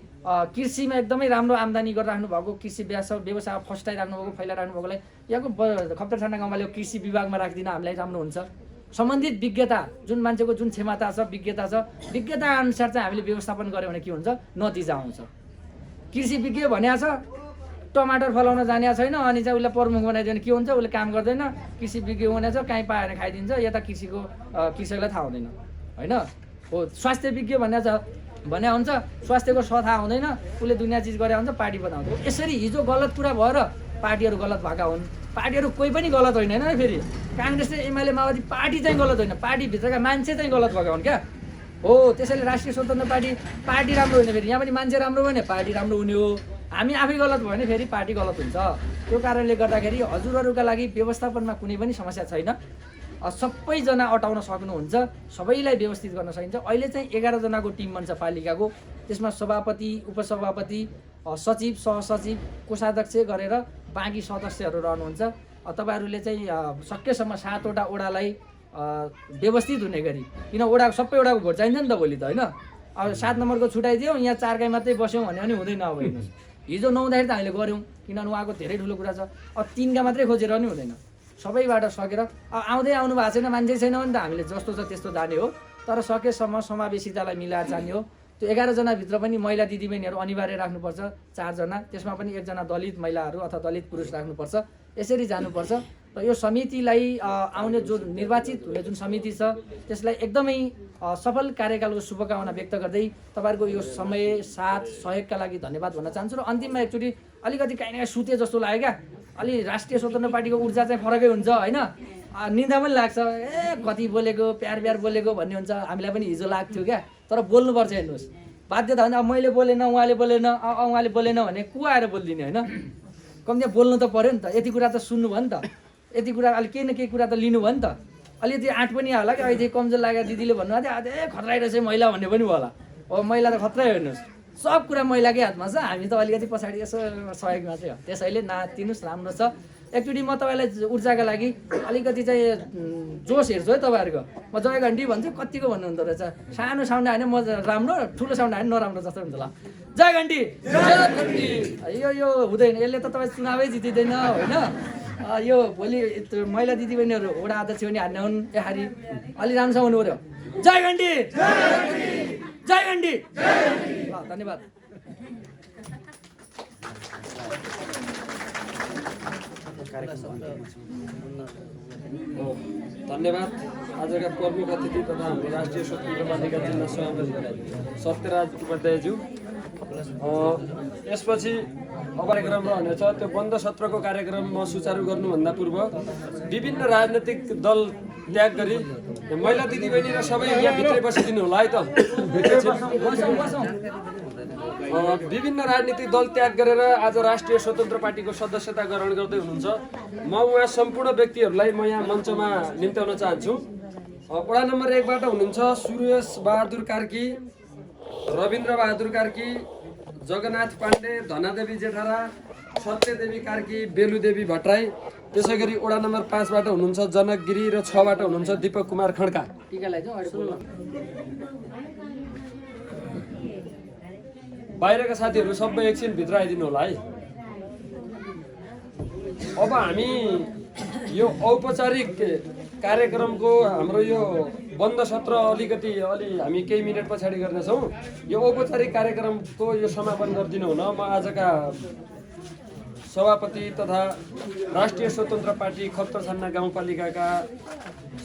कृषिमा एकदमै राम्रो आम्दानी गरिराख्नु भएको, कृषि व्यवसाय फस्टाइराख्नु भएको, फैलाइराख्नु भएकोलाई यहाँको खप्तर छाना गाउँले कृषि विभागमा राखिदिन हामीलाई राम्रो हुन्छ। सम्बन्धित विज्ञता, जुन मान्छेको जुन क्षमता छ, विज्ञता छ, विज्ञता अनुसार चाहिँ हामीले व्यवस्थापन गऱ्यो भने के हुन्छ, नतिजा आउँछ। कृषि विज्ञ भनेको छ, टमाटर फलाउन जाने छैन, अनि चाहिँ उसलाई प्रमुख बनाइदियो भने के हुन्छ, उसले काम गर्दैन। कृषि विज्ञ हुनेछ, काहीँ पाएर खाइदिन्छ, यता कृषकलाई थाहा हुँदैन होइन। हो स्वास्थ्य विज्ञ भने हुन्छ, स्वास्थ्यको थाहा हुँदैन, उसले दुनियाँ चिज गरे हुन्छ, पार्टी बनाउँछ। यसरी हिजो गलत कुरा भएर पार्टीहरू गलत भएका हुन्। पार्टीहरू कोही पनि गलत होइन होइन। फेरि काङ्ग्रेस र एमाले माओवादी पार्टी चाहिँ गलत होइन, पार्टीभित्रका मान्छे चाहिँ गलत भएका हुन् क्या। हो त्यसैले राष्ट्रिय स्वतन्त्र पार्टी राम्रो होइन, फेरि यहाँ पनि मान्छे राम्रो भयो भने पार्टी राम्रो हुने हो। हामी आफै गलत भयो भने फेरि पार्टी गलत हुन्छ। त्यो कारणले गर्दाखेरि हजुरहरूका लागि व्यवस्थापनमा कुनै पनि समस्या छैन। सबैजना अटाउन सक्नुहुन्छ, सबैलाई व्यवस्थित गर्न सकिन्छ। अहिले चाहिँ 11 जनाको टिम बन्छ पालिकाको। त्यसमा सभापति, उपसभापति, सचिव, सहसचिव, कोषाध्यक्ष गरेर बाँकी सदस्यहरू रहनुहुन्छ। तपाईँहरूले चाहिँ सकेसम्म 7 वटा वडालाई व्यवस्थित हुने गरी, किन सबै वडाको भोट चाहिन्छ नि त भोलि त होइन। अब 7 नम्बरको छुट्याइदियौँ, यहाँ 4 गाई मात्रै बस्यौँ भन्यो भने हुँदैन। अब हेर्नुहोस् हिजो नहुँदाखेरि त हामीले गऱ्यौँ, किनभने उहाँको धेरै ठुलो कुरा छ। अब 3 गा मात्रै खोजेर नि हुँदैन, सबैबाट सकेर आउँदै आउनु भएको छैन, मान्छे छैन भने त हामीले जस्तो छ त्यस्तो जाने हो। तर सकेसम्म समावेशितालाई मिलाएर जाने हो। त्यो 11 जनाभित्र पनि महिला दिदीबहिनीहरू अनिवार्य राख्नुपर्छ, 4 जना, त्यसमा पनि 1 जना दलित महिलाहरू अथवा दलित पुरुष राख्नुपर्छ। यसरी जानुपर्छ। र यो समितिलाई आउने जो निर्वाचित हुने जुन समिति छ त्यसलाई एकदमै सफल कार्यकालको शुभकामना व्यक्त गर्दै तपाईँहरूको यो समय, साथ, सहयोगका लागि धन्यवाद भन्न चाहन्छु। र अन्तिममा एकचोटि अलिकति काहीँ न काहीँ सुते जस्तो लाग्यो क्या। अलि राष्ट्रिय स्वतन्त्र पार्टीको ऊर्जा चाहिँ फरकै हुन्छ होइन। निन्दा पनि लाग्छ, कति बोलेको, प्यार बोलेको भन्ने हुन्छ। हामीलाई पनि हिजो लाग्थ्यो क्या, तर बोल्नुपर्छ। हेर्नुहोस् बाध्यता भने अब मैले बोलेन, उहाँले बोलेन भने को आएर बोलिदिने होइन। कम्ती बोल्नु त पऱ्यो नि त। यति कुरा त सुन्नु भयो नि त, यति कुरा अलि केही न केही कुरा त लिनु भयो नि त। अलिकति आँट पनि होला कि अहिले कमजोर लागेर दिदीले भन्नुभएको थियो खतरा रहेछ महिला भन्ने पनि होला। हो महिला त खतरै हेर्नुहोस्, सब कुरा महिलाकै हातमा छ। हामी त अलिकति पछाडि यसो सहयोग मात्रै हो। त्यसैले नातिनुहोस्, राम्रो छ। एकचोटि म तपाईँलाई ऊर्जाका लागि अलिकति चाहिँ जोस हेर्छु है तपाईँहरूको। म जय घन्टी भन्छु, कतिको भन्नुहुँदो रहेछ। सानो साउन्ड आएन म राम्रो, ठुलो साउन्ड आएन नराम्रो जस्तो हुन्छ। ल जय घन्टी, यो हुँदैन, यसले त तपाईँ चुनावै जितिँदैन होइन। यो भोलि महिला दिदीबहिनीहरू वडा अध्यक्ष पनि हान्ने हुन् यहाँरी, अलि राम्रोसँग हुनु पऱ्यो। जय घन्टी, जय घन्टी। ल धन्यवाद। धन्यवाद। आजका प्रमुख अतिथि तथा हाम्रो राष्ट्रिय स्वतन्त्र पार्टीका जिल्ला सभापति सत्यराज उपाध्यायज्यू। यसपछि अब कार्यक्रम रहनेछ। त्यो बन्द सत्रको कार्यक्रम सुचारू गर्नुभन्दा पूर्व विभिन्न राजनैतिक दल त्याग गरी महिला दिदीबहिनी र सबै यहाँ भित्रै बसिदिनु होला है त। विभिन्न राजनीतिक दल त्याग गरेर आज राष्ट्रिय स्वतन्त्र पार्टीको सदस्यता ग्रहण गर्दै हुनुहुन्छ। म उहाँ सम्पूर्ण व्यक्तिहरूलाई म यहाँ मञ्चमा निम्त्याउन चाहन्छु। वडा नम्बर 1 बाट हुनुहुन्छ सुरेश बहादुर कार्की, रविन्द्र बहादुर कार्की, जगन्नाथ पाण्डे, धनादेवी जेठारा, सत्यदेवी कार्की, बेलुदेवी भट्टराई। त्यसै गरी वडा नम्बर 5 बाट हुनुहुन्छ जनक गिरी र 6 बाट हुनुहुन्छ दीपक कुमार खड्का। बाहिरका साथीहरू सबै एकछिन भित्र आइदिनु होला है। अब हामी यो औपचारिक कार्यक्रमको हाम्रो यो बन्द सत्र अलि हामी केही मिनट पछाडि गर्नेछौँ। यो औपचारिक कार्यक्रमको यो समापन गरिदिनु हुन म आजका सभापति तथा राष्ट्रिय स्वतन्त्र पार्टी खप्तरछान्ना गाउँपालिकाका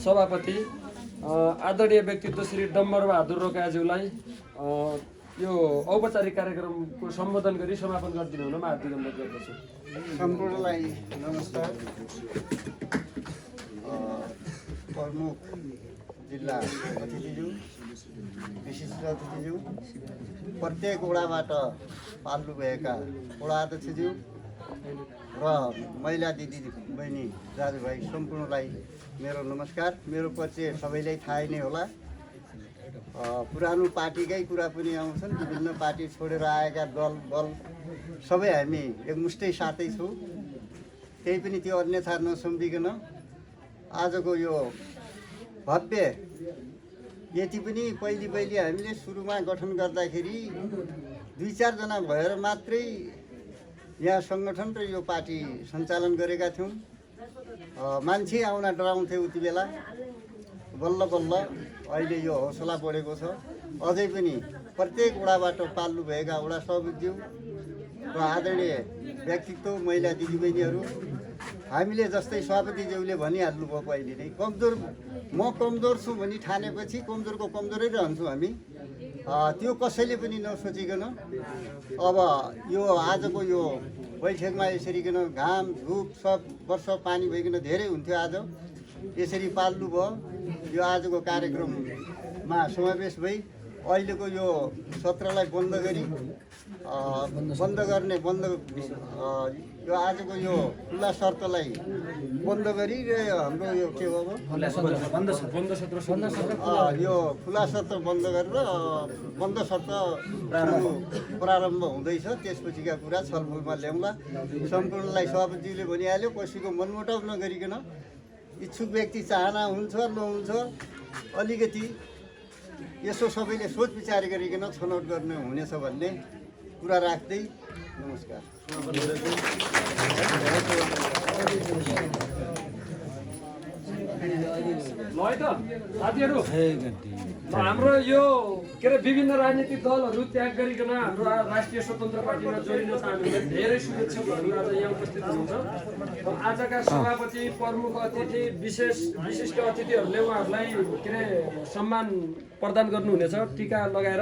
सभापति आदरणीय व्यक्तित्व श्री डम्बर बहादुर रोकाज्यूलाई यो औपचारिक कार्यक्रमको सम्बोधन गरी समापन गरिदिनु हुन म हार्दिक अनुरोध गर्दछु। सम्पूर्णलाई नमस्कार। प्रमुख जिल्ला अतिथिज्यू, विशिष्ट अतिथिज्यू, प्रत्येक वडाबाट पाल्नु भएका वडा अध्यक्षज्यू र महिला दिदी बहिनी दाजुभाइ सम्पूर्णलाई मेरो नमस्कार। मेरो परिचय सबैलाई थाहै नै होला। पुरानो पार्टीकै कुरा पनि आउँछन्। विभिन्न पार्टी छोडेर आएका दल बल सबै हामी एकमुष्टै साथै छौँ। केही पनि त्यो अन्यथा नसम्झिकन आजको यो भव्य यति पनि पहिले हामीले सुरुमा गठन गर्दाखेरि 2-4 जना भएर मात्रै यहाँ सङ्गठन र यो पार्टी सञ्चालन गरेका थियौँ। मान्छे आउन डराउँथे उति बेला। बल्ल बल्ल अहिले यो हौसला बढेको छ। अझै पनि प्रत्येक वडाबाट पाल्नु भएका वडा सभापतिज्यू र आदरणीय व्यक्तित्व महिला दिदीबहिनीहरू, हामीले जस्तै सभापतिज्यूले भनिहाल्नुभयो पहिले नै, म कमजोर छु भनी ठानेपछि कमजोरको कमजोरै रहन्छु हामी। त्यो कसैले पनि नसोचिकन अब यो आजको यो बैठकमा यसरीकन घाम धुप सब वर्ष पानी भइकन धेरै हुन्थ्यो। आज यसरी पाल्नु भयो। यो आजको कार्यक्रममा समावेश भई अहिलेको यो सत्रलाई बन्द गर्ने यो आजको यो खुल्ला शर्तलाई बन्द गरी हाम्रो यो के हो यो खुल्ला शर्त बन्द गरेर बन्द शर्त प्रारम्भ हुँदैछ। त्यसपछिका कुरा छलफलमा ल्याउँला। सम्पूर्णलाई सभापतिले भनिहाल्यो, कसैको मनमुटाउ नगरिकन इच्छुक व्यक्ति चाहना हुन्छ नहुन्छ अलिकति यसो सबैले सोच विचार गरिकन छनौट गर्ने हुनेछ भन्ने कुरा राख्दै नमस्कार। हाम्रो यो के अरे विभिन्न राजनीतिक दलहरू त्याग गरिकन हाम्रो राष्ट्रिय स्वतन्त्र पार्टीमा जोडिन चाहनुहुने धेरै शुभेच्छुकहरू आज यहाँ उपस्थित हुनुहुन्छ। आजका सभापति, प्रमुख अतिथि, विशिष्ट अतिथिहरूले उहाँहरूलाई के अरे सम्मान प्रदान गर्नुहुनेछ टीका लगाएर।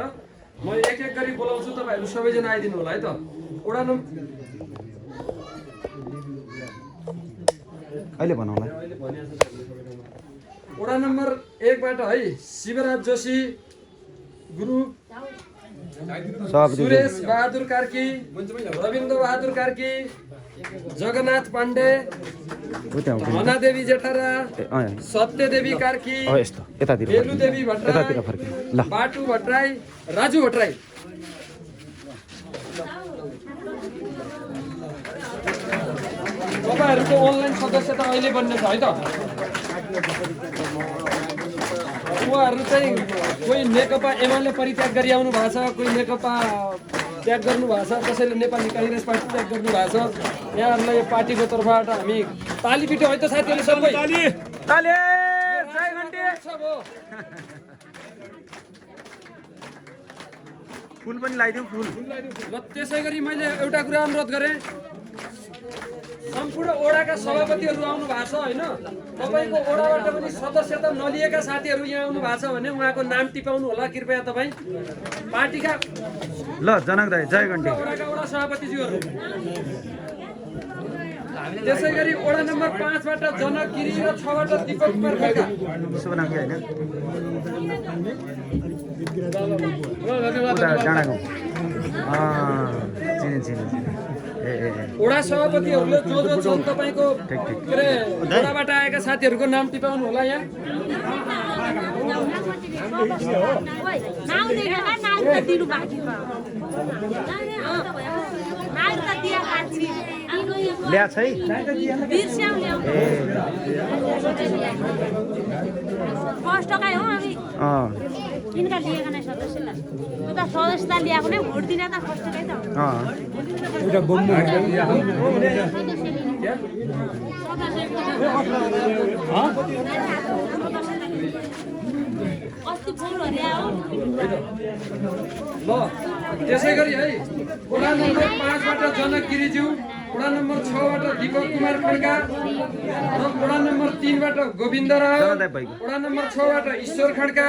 म एक एक गरी बोलाउँछु, तपाईँहरू सबैजना आइदिनु होला है त। अहिले भनौँला। वडा नम्बर 1 बाट है शिवराज जोशी गुरु, सुरेश बहादुर कार्की, रविन्द्र बहादुर कार्की, जगन्नाथ पाण्डे, धनादेवी जेठारा, सत्यदेवी कार्की, बेलुदेवी भट्टराई, बाटु भट्टराई, राजु भट्टराई। तपाईँहरूको अनलाइन सदस्यता अहिले बन्ने छ है त उहाँहरू चाहिँ कोही नेकपा एमाले परित्याग गरी आउनु भएको छ, कोही नेकपा त्याग गर्नु भएको छ, कसैले नेपाली काङ्ग्रेस पार्टी त्याग गर्नु भएको छ। यहाँहरूलाई यो पार्टीको तर्फबाट हामी ताली पिट्यौँ है त साथीहरू सबै फुल पनि लगाइदिउँ फुल ल त्यसै गरी मैले एउटा कुरा अनुरोध गरेँ, सम्पूर्ण ओडाका सभापतिहरू आउनु भएको छ होइन, तपाईँको ओडाबाट पनि सदस्यता नलिएका साथीहरू यहाँ आउनु भएको छ भने उहाँको नाम टिपाउनु होला कृपया तपाईँ पार्टीका ल जनक दाइ जय घन्टी ओडाका ओडा सभापतिज्यूहरू। त्यसै गरी ओडा नम्बर 5 बाट जनक गिरी र 6 बाट दीपक कुमार खड्का। शुभ नाम के होइन डाँडागाउँ चिने ओडा सभापतिहरूले जो छन् तपाईँको के अरे ओडाबाट आएका साथीहरूको नाम टिपाउनु होला यहाँ। ल्या छै किनका लिएका नै सदस्यलाई त सदस्यता ल्याएको नै भोट दिन त फर्स्टकै त एउटा बम्बु अस्ति फोनहरु आयो ल त्यसै गरी है ओडा नम्बर 5 बाट जनक गिरिज्यू, ओडा नम्बर 6 बाट दीपक कुमार खड्का र ओडा नम्बर 3 बाट गोविन्द रावल, ओडा नम्बर 6 बाट ईश्वर खड्का,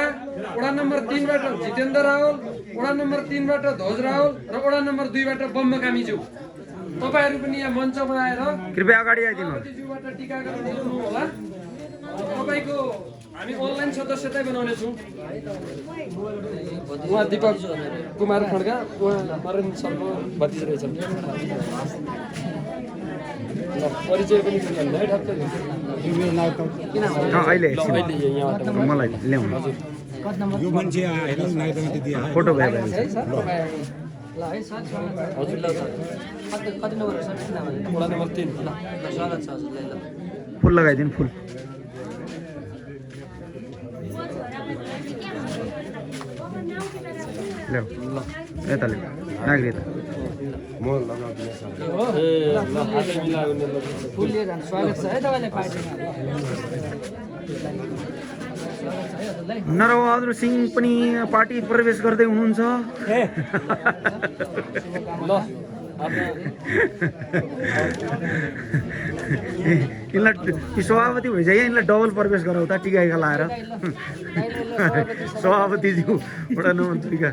ओडा नम्बर 3 बाट जितेन्द्र रावल, ओडा नम्बर 3 बाट ध्वज रावल र ओडा नम्बर 2 बाट बम्म कामीज्यू। तपाईहरु पनि यहाँ मञ्चमा आएर कृपया अगाडि आइदिनु ज्यूबाट टीकाकरण गर्नु होला। तपाईको हामी अनलाइन सदस्यता बनाउने छौँ। उहाँ दीपक कुमार खड्का, उहाँ नरेन्द्र सरको भतिज रहेछन्। परिचय पनि है ठक्कै अहिले एकछिन मलाई ल्याउनु फोटो भयो है सर ल है सर हजुर ल कति नम्बर हो सर ओडा नम्बर 3 ल स्वागत छ हजुरलाई ल फुल लगाइदिनु फुल ल्याउ ल यता ल्याउ नागरिकता फुल लिएर जानु स्वागत छ है तपाईँलाई पार्टीमा नरबहादुर सिंह पनि पार्टी प्रवेश गर्दै हुनुहुन्छ। यिनलाई सभापति भइसक्यो, यिनलाई डबल प्रवेश गराउँदा टिकाइका लाएर सभापतिज्यू वडा नम्बर 2 का